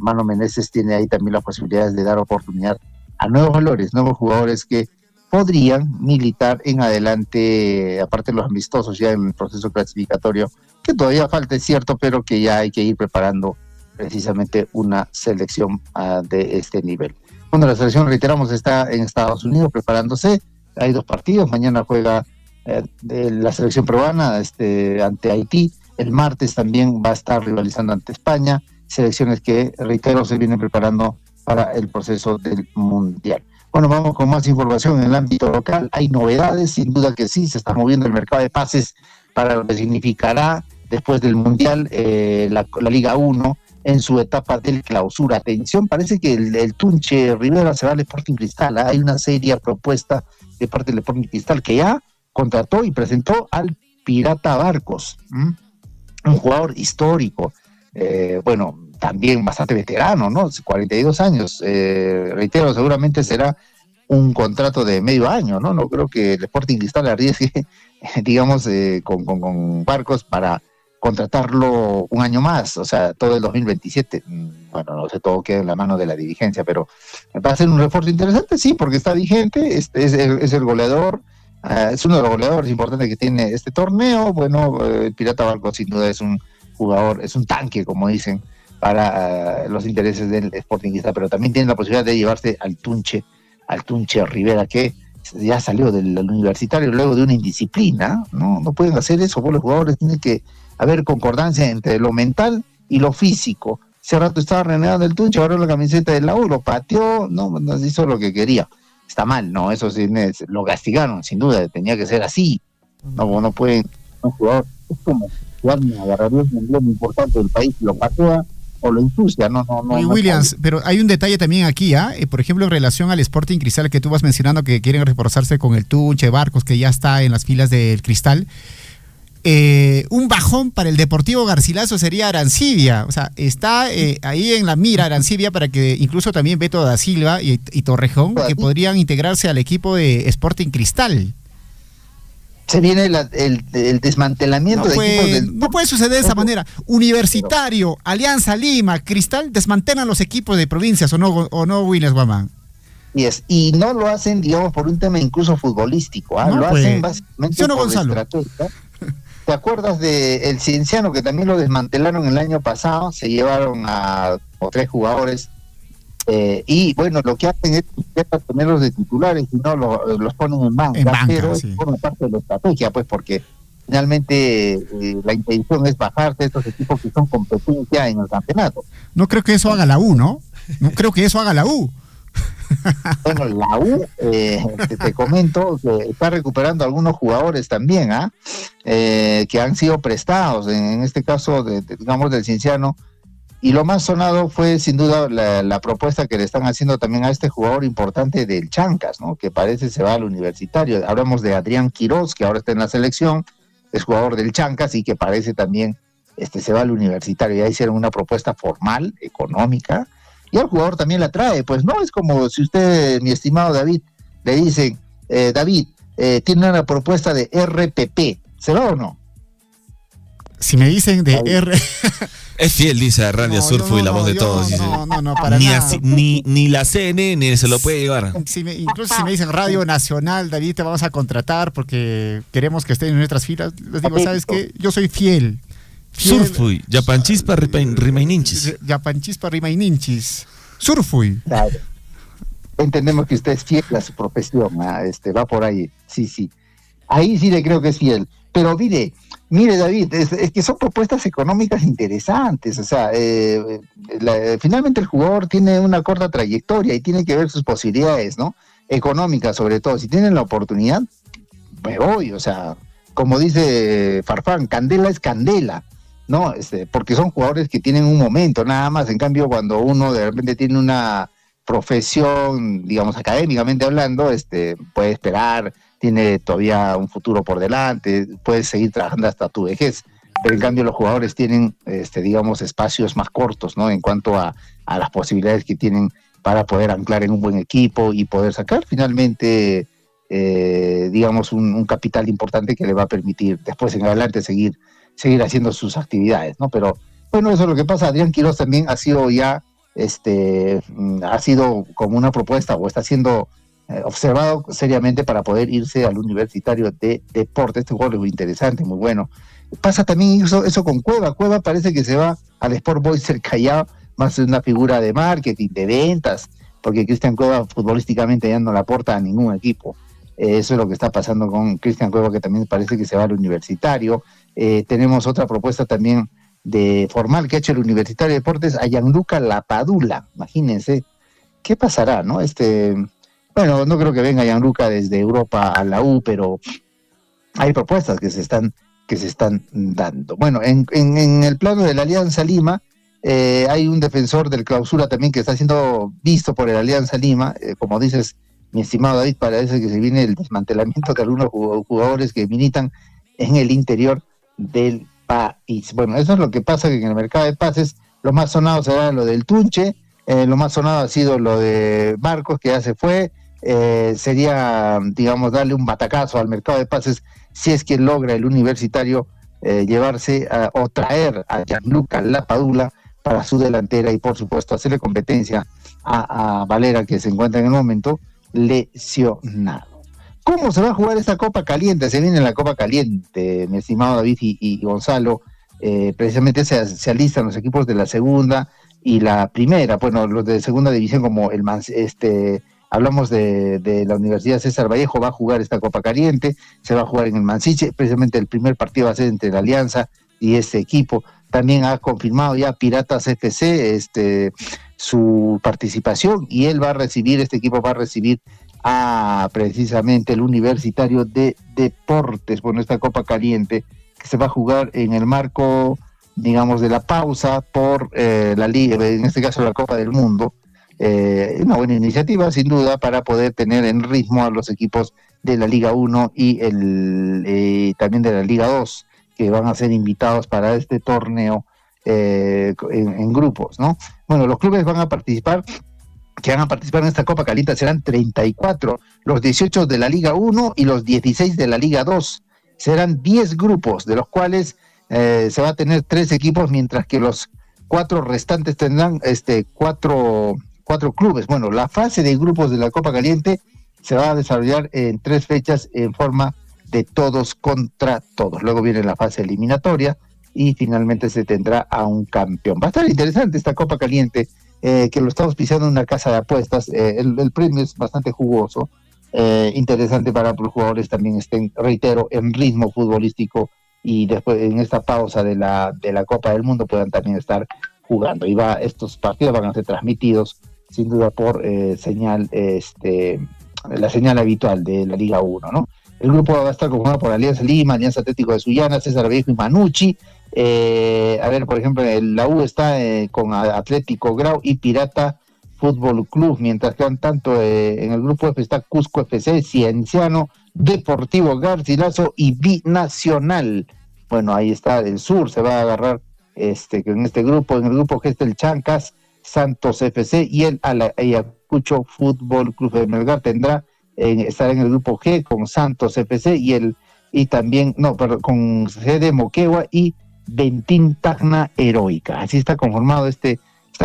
Speaker 18: Mano Meneses tiene ahí también las posibilidades de dar oportunidad a nuevos valores, nuevos jugadores que podrían militar en adelante, aparte de los amistosos ya en el proceso clasificatorio, que todavía falta, es cierto, pero que ya hay que ir preparando precisamente una selección de este nivel. Bueno, la selección, reiteramos, está en Estados Unidos preparándose. Hay 2 partidos. Mañana juega la selección peruana ante Haití. El martes también va a estar rivalizando ante España. Selecciones que, reitero, se vienen preparando para el proceso del Mundial. Bueno, vamos con más información en el ámbito local. Hay novedades, sin duda que sí. Se está moviendo el mercado de pases para lo que significará después del Mundial la Liga 1 en su etapa del clausura. Atención, parece que el Tunche Rivera se va al Sporting Cristal. Hay una seria propuesta de parte del Sporting Cristal que ya contrató y presentó al Pirata Barcos, un jugador histórico, bueno, también bastante veterano, ¿no? 42 años, reitero, seguramente será un contrato de medio año, ¿no? No creo que el Sporting Cristal arriesgue, digamos, con Barcos para contratarlo un año más, o sea, todo el 2027. Bueno, no sé, todo queda en la mano de la dirigencia, pero va a ser un refuerzo interesante, sí, porque está vigente, es el goleador, es uno de los goleadores importantes que tiene este torneo. Bueno, el Pirata Barcos sin duda es un jugador, es un tanque, como dicen, para los intereses del Sporting Cristal, pero también tiene la posibilidad de llevarse al Tunche Rivera, que ya salió del universitario luego de una indisciplina. No pueden hacer eso, los jugadores tienen que haber concordancia entre lo mental y lo físico. Hace rato estaba renegando el Tunche, agarró la camiseta de la U, lo pateó, no hizo lo que quería. Está mal, ¿no? Eso sí, lo castigaron, sin duda, tenía que ser así. No pueden, un jugador, es como jugar agarraría un emblema importante del país, lo patea o lo ensucia,
Speaker 5: Oye, Williams, pero hay un detalle también aquí, por ejemplo, en relación al Sporting Cristal que tú vas mencionando, que quieren reforzarse con el Tunche Barcos, que ya está en las filas del Cristal. Un bajón para el Deportivo Garcilaso sería Arancibia, o sea, está ahí en la mira Arancibia, para que incluso también Beto da Silva y Torrejón, que podrían integrarse al equipo de Sporting Cristal.
Speaker 18: Se viene el desmantelamiento de equipos
Speaker 5: no puede suceder de esa manera. Universitario, Alianza Lima, Cristal desmantelan los equipos de provincias, ¿o no, Williams Guamán?
Speaker 18: Y no lo hacen, digamos, por un tema incluso futbolístico,
Speaker 5: No,
Speaker 18: lo
Speaker 5: pues.
Speaker 18: hacen básicamente
Speaker 5: ¿Sí o no,
Speaker 18: por
Speaker 5: Gonzalo?
Speaker 18: estrategia. ¿Te acuerdas de el Cienciano, que también lo desmantelaron el año pasado? Se llevaron a 3 jugadores y bueno, lo que hacen es ponerlos de titulares y no los ponen en banca, pero
Speaker 5: sí.
Speaker 18: forma parte de la estrategia, pues, porque finalmente la intención es bajarse estos equipos que son competencia en el campeonato.
Speaker 5: No creo que eso haga la U, ¿no? No creo que eso haga la U.
Speaker 18: Bueno, la U, te comento que está recuperando algunos jugadores también, que han sido prestados, en este caso, digamos, del Cienciano, y lo más sonado fue sin duda la propuesta que le están haciendo también a este jugador importante del Chancas, ¿no? Que parece se va al Universitario. Hablamos de Adrián Quirós, que ahora está en la selección, es jugador del Chancas y que parece también se va al Universitario. Ya hicieron una propuesta formal, económica, y al jugador también la trae. Pues no es como si usted, mi estimado David, le dicen, David, tiene una propuesta de RPP, ¿se va o no?
Speaker 5: Si me dicen de R...
Speaker 4: Es fiel, dice Radio Surfo y la voz de todos. Dice.
Speaker 5: No, para
Speaker 4: ni,
Speaker 5: nada.
Speaker 4: ni la CNN se lo puede llevar.
Speaker 5: Incluso si me dicen Radio Nacional, David, te vamos a contratar porque queremos que estén en nuestras filas, les digo, ¿sabes qué? Yo soy fiel.
Speaker 4: Surfui, Yapanchispa Rimaininchis.
Speaker 5: Yapanchispa Rimaininchis. Surfui.
Speaker 18: Claro. Entendemos que usted es fiel a su profesión, va por ahí. Sí. Ahí sí le creo que es fiel. Pero mire David, es que son propuestas económicas interesantes, o sea, finalmente el jugador tiene una corta trayectoria y tiene que ver sus posibilidades, ¿no? Económicas sobre todo, si tienen la oportunidad, me voy, o sea, como dice Farfán, candela es candela, ¿no? Porque son jugadores que tienen un momento nada más, en cambio cuando uno de repente tiene una profesión, digamos, académicamente hablando, puede esperar, tiene todavía un futuro por delante, puedes seguir trabajando hasta tu vejez, pero en cambio los jugadores tienen, digamos, espacios más cortos, ¿no? En cuanto a las posibilidades que tienen para poder anclar en un buen equipo y poder sacar finalmente, digamos, un capital importante que le va a permitir después en adelante seguir haciendo sus actividades, ¿no? Pero bueno, eso es lo que pasa. Adrián Quirós también ha sido ya, ha sido como una propuesta o está siendo observado seriamente para poder irse al Universitario de Deportes. Este jugador es muy interesante, muy bueno. Pasa también eso con Cueva. Cueva parece que se va al Sport Boys del Callao, más una figura de marketing, de ventas, porque Cristian Cueva futbolísticamente ya no le aporta a ningún equipo. Eso es lo que está pasando con Cristian Cueva, que también parece que se va al Universitario. Tenemos otra propuesta también de formal que ha hecho el Universitario de Deportes a Gianluca Lapadula. Imagínense, ¿qué pasará, no? Bueno, no creo que venga Gianluca desde Europa a la U, pero hay propuestas que se están dando. Bueno, en el plano de la Alianza Lima, hay un defensor del Clausura también que está siendo visto por el Alianza Lima. Como dices, mi estimado David, parece que se viene el desmantelamiento de algunos jugadores que militan en el interior del país. Bueno, eso es lo que pasa, que en el mercado de pases lo más sonado será lo del Tunche, lo más sonado ha sido lo de Marcos, que ya se fue. Sería, digamos, darle un batacazo al mercado de pases si es que logra el Universitario llevarse o traer a Gianluca Lapadula para su delantera y por supuesto hacerle competencia a Valera, que se encuentra en el momento lesionado. ¿Cómo se va a jugar esta Copa Caliente? Se viene la Copa Caliente, mi estimado David y Gonzalo. Precisamente se alistan los equipos de la segunda y la primera. Bueno, los de segunda división, como hablamos de la Universidad César Vallejo, va a jugar esta Copa Caliente, se va a jugar en el Mansiche. Precisamente el primer partido va a ser entre la Alianza y este equipo. También ha confirmado ya Piratas FC su participación, y este equipo va a recibir a precisamente el Universitario de Deportes. Bueno, esta Copa Caliente que se va a jugar en el marco, digamos, de la pausa por la Liga, en este caso la Copa del Mundo. Una buena iniciativa, sin duda, para poder tener en ritmo a los equipos de la Liga 1 y también de la Liga 2, que van a ser invitados para este torneo en grupos, ¿no? Bueno, los clubes que van a participar en esta Copa Caliente serán 34, los 18 de la Liga 1 y los 16 de la Liga 2. Serán 10 grupos, de los cuales se va a tener 3 equipos, mientras que los 4 restantes tendrán 4 clubes. Bueno, la fase de grupos de la Copa Caliente se va a desarrollar en 3 fechas en forma de todos contra todos. Luego viene la fase eliminatoria y finalmente se tendrá a un campeón. Va a estar interesante esta Copa Caliente, que lo estamos pisando en una casa de apuestas. El premio es bastante jugoso, interesante para que los jugadores también estén, reitero, en ritmo futbolístico y después en esta pausa de la Copa del Mundo puedan también estar jugando. Y estos partidos van a ser transmitidos sin duda por señal, la señal habitual de la Liga 1, ¿no? El grupo va a estar conformado por Alianza Lima, Alianza Atlético de Sullana, César Vallejo y Manucci. Por ejemplo, la U está con Atlético Grau y Pirata Fútbol Club, mientras que tanto en el grupo F está Cusco FC, Cienciano, Deportivo Garcilaso y Binacional. Bueno, ahí está el sur, se va a agarrar en el grupo G está el Chancas, Santos FC y el Ayacucho Fútbol Club de Melgar estará en el grupo G con Santos FC con CD Moquegua y Ventín Tacna Heroica. Así está conformado esta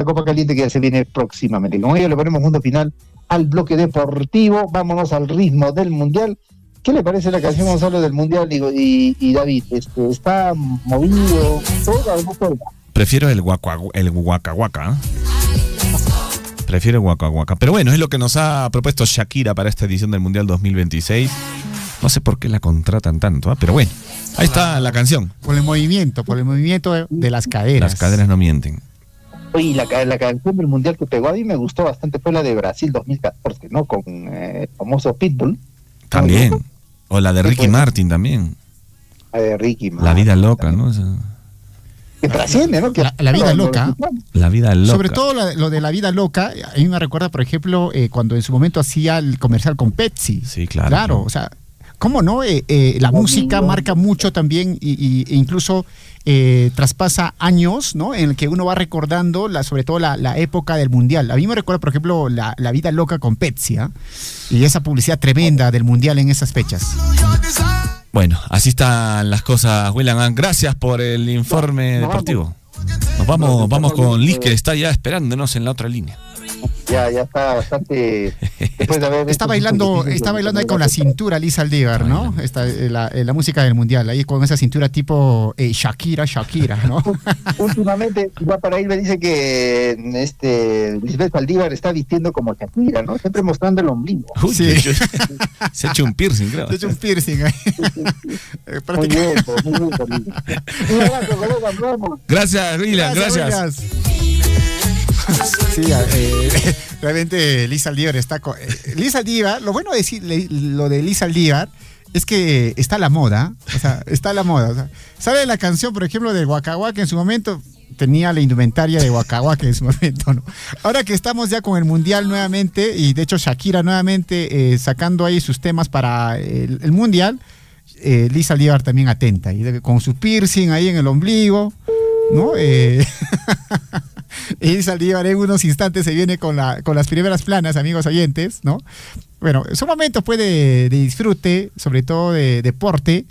Speaker 18: Copa Caliente que ya se viene próximamente. Y con ello le ponemos punto final al bloque deportivo. Vámonos al ritmo del Mundial. ¿Qué le parece la canción, Gonzalo, del Mundial? Y David, ¿está movido todo o no todo?
Speaker 4: Prefiero el Waka Waka. Prefiero Waka Waka. Pero bueno, es lo que nos ha propuesto Shakira para esta edición del Mundial 2026. No sé por qué la contratan tanto, pero bueno, ahí está la canción.
Speaker 5: Por el movimiento de las caderas.
Speaker 4: Las caderas no mienten.
Speaker 18: Oye, la canción del Mundial que pegó a mí me gustó bastante fue la de Brasil 2014, ¿no? Con el famoso Pitbull.
Speaker 4: También. O la de Ricky Martin también.
Speaker 18: La de Ricky Martin.
Speaker 4: La vida loca, ¿no?
Speaker 18: Que trasciende, ¿no?
Speaker 5: La vida loca.
Speaker 4: La vida loca.
Speaker 5: Sobre todo lo de la vida loca, a mí me recuerda, por ejemplo, cuando en su momento hacía el comercial con Pepsi.
Speaker 4: Sí, claro.
Speaker 5: Claro, o sea, ¿cómo no? La música marca mucho también e incluso traspasa años, ¿no? En el que uno va recordando sobre todo la época del Mundial. A mí me recuerda, por ejemplo, la vida loca con Pepsi, ¿eh? Y esa publicidad tremenda del Mundial en esas fechas.
Speaker 4: Bueno, así están las cosas, William. Gracias por el informe deportivo. Nos vamos con Liz, que está ya esperándonos en la otra línea.
Speaker 18: Ya está bastante.
Speaker 5: Está bailando ahí con la cintura Liz Aldívar, ¿no? La música del Mundial, ahí con esa cintura tipo Shakira, ¿no?
Speaker 18: Últimamente, igual para ir me dice que Lisbeth Aldívar está vistiendo como Shakira, ¿no? Siempre mostrando el ombligo.
Speaker 4: Uy, sí. Se ha hecho un piercing, creo.
Speaker 5: Se ha hecho un piercing ahí.
Speaker 18: Muy bien. Un abrazo, colega,
Speaker 4: gracias, William, gracias.
Speaker 5: Sí, realmente Liz Aldívar está con... Liz Aldívar, lo bueno de decir lo de Liz Aldívar es que está a la moda, o sea, sale la canción, por ejemplo, de Waka Waka, en su momento tenía la indumentaria de Waka Waka en su momento, ¿no? Ahora que estamos ya con el Mundial nuevamente, y de hecho Shakira nuevamente sacando ahí sus temas para el Mundial, Liz Aldívar también atenta, y con su piercing ahí en el ombligo, ¿no? Y Saldívar en unos instantes se viene con las primeras planas, amigos oyentes, ¿no? Bueno, son momentos pues de disfrute, sobre todo de deporte,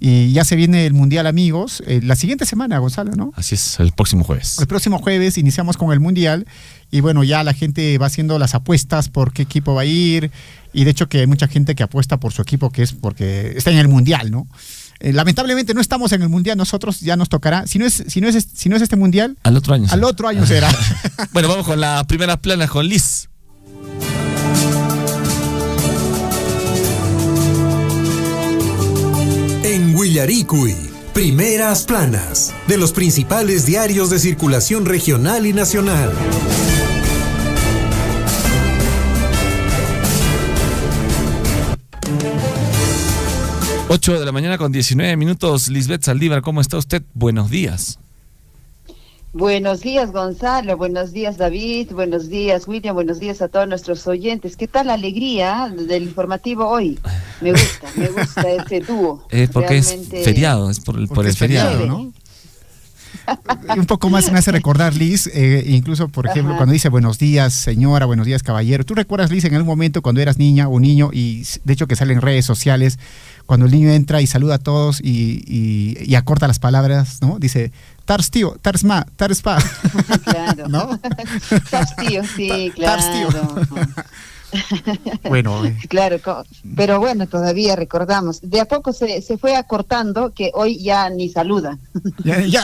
Speaker 5: y ya se viene el Mundial, amigos, la siguiente semana, Gonzalo, ¿no?
Speaker 4: Así es, el próximo jueves.
Speaker 5: El próximo jueves iniciamos con el Mundial, y bueno, ya la gente va haciendo las apuestas por qué equipo va a ir, y de hecho que hay mucha gente que apuesta por su equipo, que es porque está en el Mundial, ¿no? Lamentablemente no estamos en el Mundial, nosotros ya nos tocará, si no es este Mundial,
Speaker 4: al otro año.
Speaker 5: Al otro año será.
Speaker 4: Bueno, vamos con las primeras planas con Liz.
Speaker 1: En Huillaricuy, primeras planas de los principales diarios de circulación regional y nacional.
Speaker 4: 8 de la mañana con 19 minutos. Lisbeth Saldívar, ¿cómo está usted? Buenos días.
Speaker 19: Buenos días, Gonzalo. Buenos días, David. Buenos días, William. Buenos días a todos nuestros oyentes. ¿Qué tal la alegría del informativo hoy? Me gusta ese dúo.
Speaker 4: Es porque realmente es feriado, es por el feriado, ¿no?
Speaker 5: Un poco más me hace recordar, Liz, incluso, por ejemplo, cuando dice buenos días, señora, buenos días, caballero. ¿Tú recuerdas, Liz, en algún momento cuando eras niña o niño, y de hecho que sale en redes sociales, cuando el niño entra y saluda a todos y acorta las palabras, ¿no? Dice, tars tío, tars ma, tars pa.
Speaker 19: Claro.
Speaker 5: ¿No?
Speaker 19: Tars tío, sí, claro.
Speaker 5: Tars tío. Bueno.
Speaker 19: Claro, pero bueno, todavía recordamos. De a poco se fue acortando, que hoy ya ni saluda.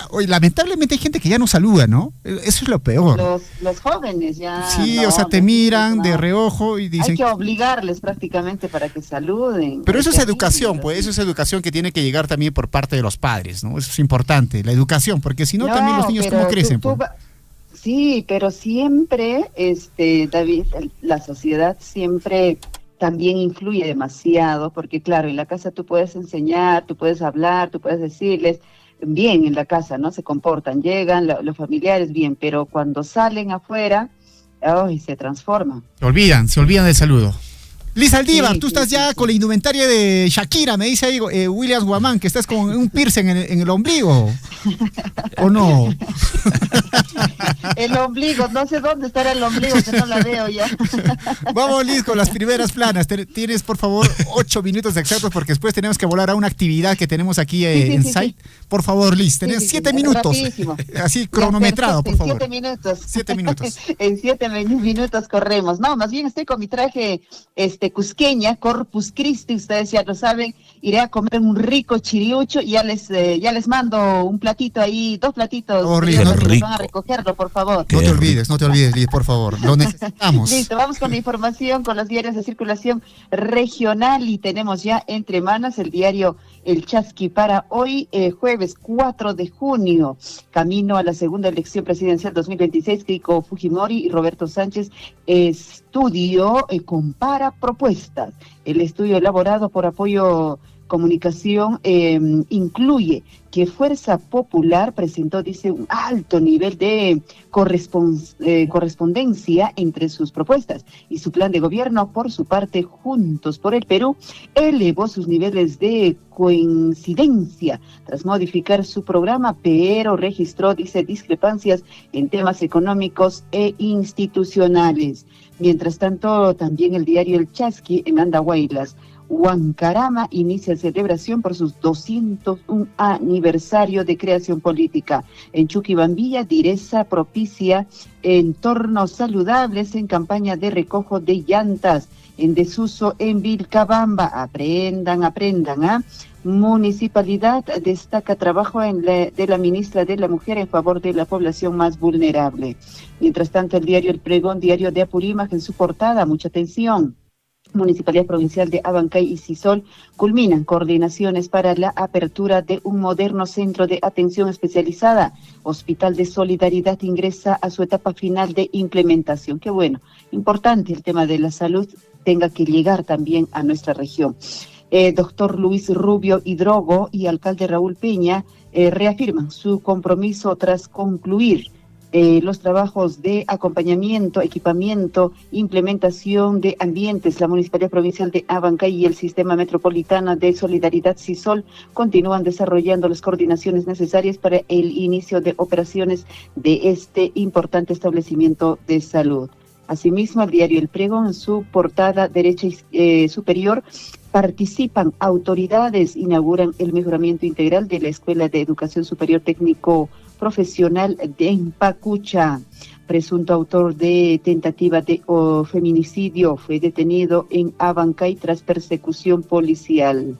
Speaker 5: Hoy, lamentablemente hay gente que ya no saluda, ¿no? Eso es lo peor.
Speaker 19: Los jóvenes ya.
Speaker 5: Sí,
Speaker 19: no,
Speaker 5: o sea, te miran de reojo y dicen...
Speaker 19: Hay que obligarles prácticamente para que saluden.
Speaker 5: Pero eso es educación, pues, eso es educación que tiene que llegar también por parte de los padres, ¿no? Eso es importante, la educación, porque si no, también los niños cómo crecen.
Speaker 19: Sí, pero siempre, David, la sociedad siempre también influye demasiado, porque claro, en la casa tú puedes enseñar, tú puedes hablar, tú puedes decirles, bien en la casa, ¿no? Se comportan, llegan los familiares bien, pero cuando salen afuera, se transforman.
Speaker 5: Se olvidan del saludo. Liz Aldívar, tú estás ya con la indumentaria de Shakira, me dice ahí Williams Guamán, que estás con un piercing en el ombligo. ¿O no?
Speaker 19: El ombligo, no sé dónde estará el ombligo, que no la veo ya.
Speaker 5: Vamos, Liz, con las primeras planas. Tienes, por favor, 8 minutos exactos, porque después tenemos que volar a una actividad que tenemos aquí en Site. Por favor, Liz, tenés 7 minutos.
Speaker 19: Rapidísimo.
Speaker 5: Así cronometrado, por favor.
Speaker 19: 7 minutos.
Speaker 5: 7 minutos.
Speaker 19: En 7 minutos corremos. No, más bien estoy con mi traje cusqueña, Corpus Christi, ustedes ya lo saben. Iré a comer un rico chiriucho y ya les mando un platito ahí, 2 platitos.
Speaker 5: Oh,
Speaker 19: van a recogerlo, por favor.
Speaker 5: No te olvides, Liz, por favor. Lo necesitamos.
Speaker 19: Listo, vamos con la información, con los diarios de circulación regional, y tenemos ya entre manos el diario El Chasqui para hoy, jueves 4 de junio, camino a la segunda elección presidencial 2026. Keiko Fujimori y Roberto Sánchez. Estudio compara propuestas. El estudio elaborado por Apoyo Comunicación incluye que Fuerza Popular presentó, dice, un alto nivel de correspondencia entre sus propuestas, y su plan de gobierno. Por su parte, Juntos por el Perú elevó sus niveles de coincidencia tras modificar su programa, pero registró, dice, discrepancias en temas económicos e institucionales. Mientras tanto, también el diario El Chasqui en Andahuaylas, Huancarama inicia celebración por sus 201 aniversario de creación política. En Chuquibambilla, Direza propicia entornos saludables en campaña de recojo de llantas. En desuso en Vilcabamba, aprendan, Municipalidad destaca trabajo de la ministra de la Mujer en favor de la población más vulnerable. Mientras tanto, el diario El Pregón, diario de Apurímac, en su portada, mucha atención. Municipalidad Provincial de Abancay y Sisol culminan coordinaciones para la apertura de un moderno centro de atención especializada. Hospital de Solidaridad ingresa a su etapa final de implementación. Qué bueno, importante el tema de la salud tenga que llegar también a nuestra región. Doctor Luis Rubio Hidrogo y alcalde Raúl Peña reafirman su compromiso tras concluir los trabajos de acompañamiento, equipamiento, implementación de ambientes. La Municipalidad Provincial de Abancay y el Sistema Metropolitano de Solidaridad SISOL continúan desarrollando las coordinaciones necesarias para el inicio de operaciones de este importante establecimiento de salud. Asimismo, el diario El Pregón, en su portada derecha superior, participan autoridades, inauguran el mejoramiento integral de la Escuela de Educación Superior Técnico Profesional de Empacucha. Presunto autor de tentativa de feminicidio fue detenido en Abancay tras persecución policial.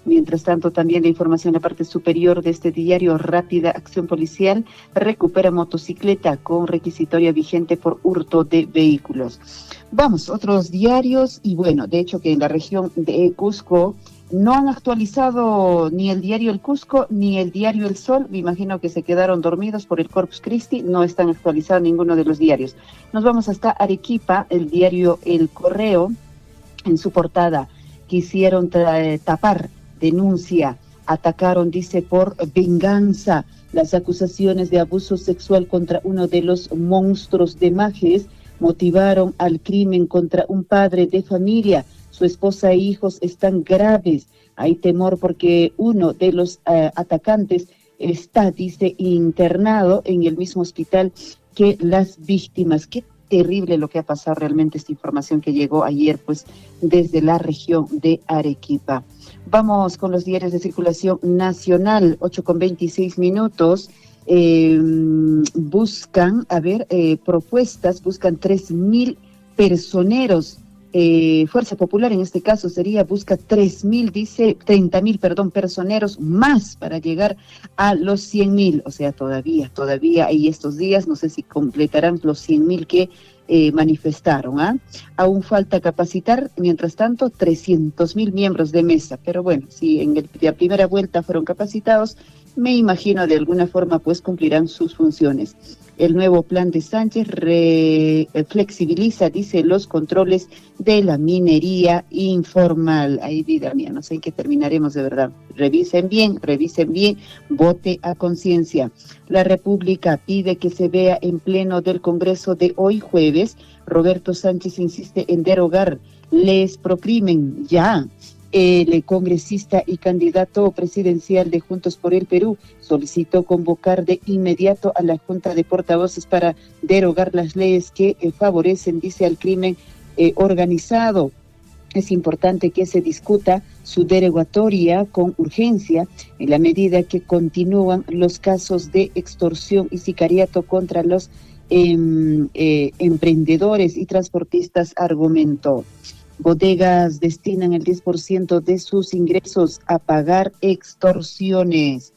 Speaker 19: Mientras tanto, también la información en la parte superior de este diario, rápida acción policial, recupera motocicleta con requisitoria vigente por hurto de vehículos. Vamos, otros diarios, y bueno, de hecho que en la región de Cusco no han actualizado ni el diario El Cusco ni el diario El Sol. Me imagino que se quedaron dormidos por el Corpus Christi, no están actualizados ninguno de los diarios. Nos vamos hasta Arequipa, el diario El Correo, en su portada, quisieron tapar denuncia, atacaron, dice, por venganza. Las acusaciones de abuso sexual contra uno de los monstruos de Majes motivaron al crimen contra un padre de familia. Su esposa e hijos están graves. Hay temor porque uno de los atacantes está, dice, internado en el mismo hospital que las víctimas. Qué terrible lo que ha pasado realmente, esta información que llegó ayer, pues, desde la región de Arequipa. Vamos con los diarios de circulación nacional, 8:26. Buscan, propuestas, buscan 3.000 personeros. Fuerza Popular en este caso busca 30.000 personeros más para llegar a los 100.000, o sea, todavía hay estos días, no sé si completarán los 100.000 que manifestaron. Aún falta capacitar, mientras tanto, 300.000 miembros de mesa, pero bueno, si en la primera vuelta fueron capacitados, me imagino de alguna forma pues cumplirán sus funciones. El nuevo plan de Sánchez flexibiliza, dice, los controles de la minería informal. Ay, vida mía, no sé en qué terminaremos de verdad. Revisen bien, vote a conciencia. La República pide que se vea en pleno del Congreso de hoy jueves. Roberto Sánchez insiste en derogar leyes pro crimen ya. El congresista y candidato presidencial de Juntos por el Perú solicitó convocar de inmediato a la Junta de Portavoces para derogar las leyes que favorecen, dice, al crimen organizado. Es importante que se discuta su derogatoria con urgencia en la medida que continúan los casos de extorsión y sicariato contra los emprendedores y transportistas, argumentó. Bodegas destinan el 10% de sus ingresos a pagar extorsiones.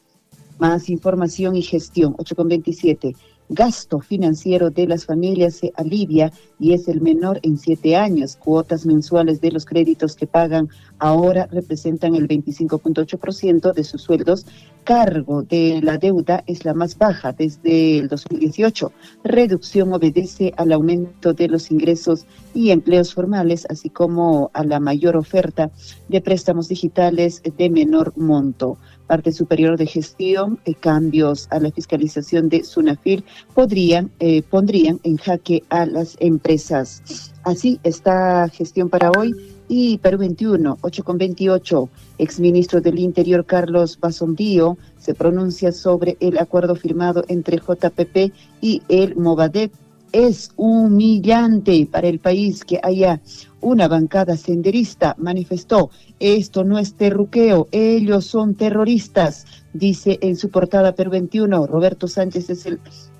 Speaker 19: Más información y gestión, 8:27. Gasto financiero de las familias se alivia y es el menor en 7 años. Cuotas mensuales de los créditos que pagan ahora representan el 25.8% de sus sueldos. Cargo de la deuda es la más baja desde el 2018. Reducción obedece al aumento de los ingresos y empleos formales, así como a la mayor oferta de préstamos digitales de menor monto. Parte superior de gestión, cambios a la fiscalización de SUNAFIL pondrían en jaque a las empresas. Así está gestión para hoy. Y Perú 21, 8:28, exministro del Interior Carlos Basondío se pronuncia sobre el acuerdo firmado entre JPP y el Movadep. Es humillante para el país que haya una bancada senderista, manifestó. Esto no es terruqueo, ellos son terroristas, dice en su portada Perú 21. Roberto Sánchez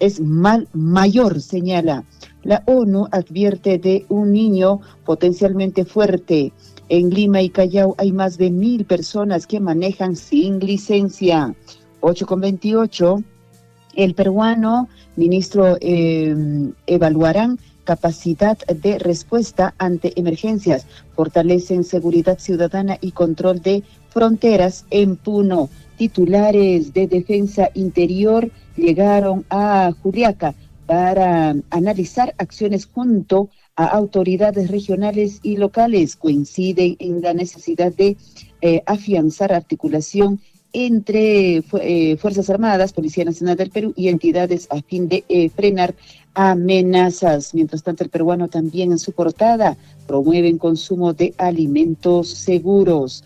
Speaker 19: es mal mayor, señala. La ONU advierte de un niño potencialmente fuerte. En Lima y Callao hay más de 1.000 personas que manejan sin licencia. 8:28. El peruano, ministro, evaluarán capacidad de respuesta ante emergencias, fortalecen seguridad ciudadana y control de fronteras en Puno. Titulares de Defensa Interior llegaron a Juliaca para analizar acciones junto a autoridades regionales y locales. Coinciden en la necesidad de afianzar articulación entre Fuerzas Armadas, Policía Nacional del Perú y entidades a fin de frenar amenazas. Mientras tanto, el peruano también en su portada promueven consumo de alimentos seguros.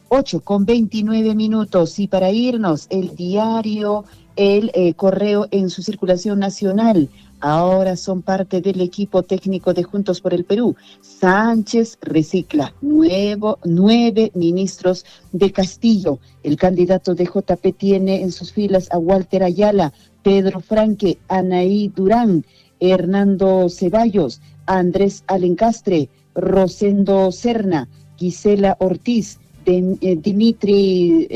Speaker 19: 8:29. Y para irnos, el diario El Correo en su circulación nacional. Ahora son parte del equipo técnico de Juntos por el Perú. Sánchez recicla 9 ministros de Castillo. El candidato de JP tiene en sus filas a Walter Ayala, Pedro Franque, Anaí Durán, Hernando Ceballos, Andrés Alencastre, Rosendo Serna, Gisela Ortiz, Dimitri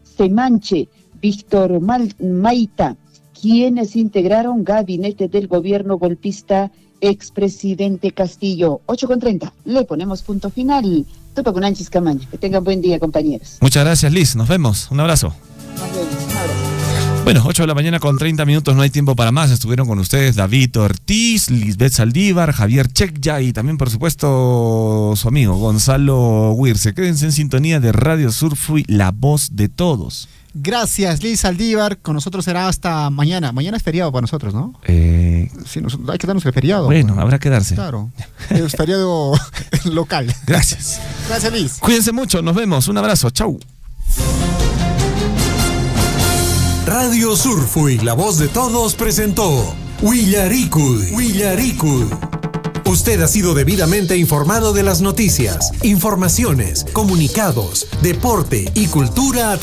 Speaker 19: Semanche, Víctor Maita, quienes integraron gabinete del gobierno golpista expresidente Castillo. 8:30, le ponemos punto final. Topa con Anchis Camaña. Que tengan buen día, compañeros.
Speaker 4: Muchas gracias, Liz. Nos vemos. Un abrazo.
Speaker 19: Nos vemos. Un abrazo.
Speaker 4: Bueno, 8:30, no hay tiempo para más. Estuvieron con ustedes David Ortiz, Lisbeth Saldívar, Javier Chekya y también, por supuesto, su amigo Gonzalo Huirce. Quédense en sintonía de Radio Surfui, la voz de todos.
Speaker 5: Gracias, Liz Saldívar. Con nosotros será hasta mañana. Mañana es feriado para nosotros, ¿no? Sí, hay que darnos el feriado.
Speaker 4: Bueno, habrá que darse.
Speaker 5: Claro. Es feriado local.
Speaker 4: Gracias.
Speaker 5: Gracias, Liz.
Speaker 4: Cuídense mucho. Nos vemos. Un abrazo. Chau.
Speaker 1: Radio Surfui, la voz de todos, presentó Willaricui. Usted ha sido debidamente informado de las noticias, informaciones, comunicados, deporte y cultura.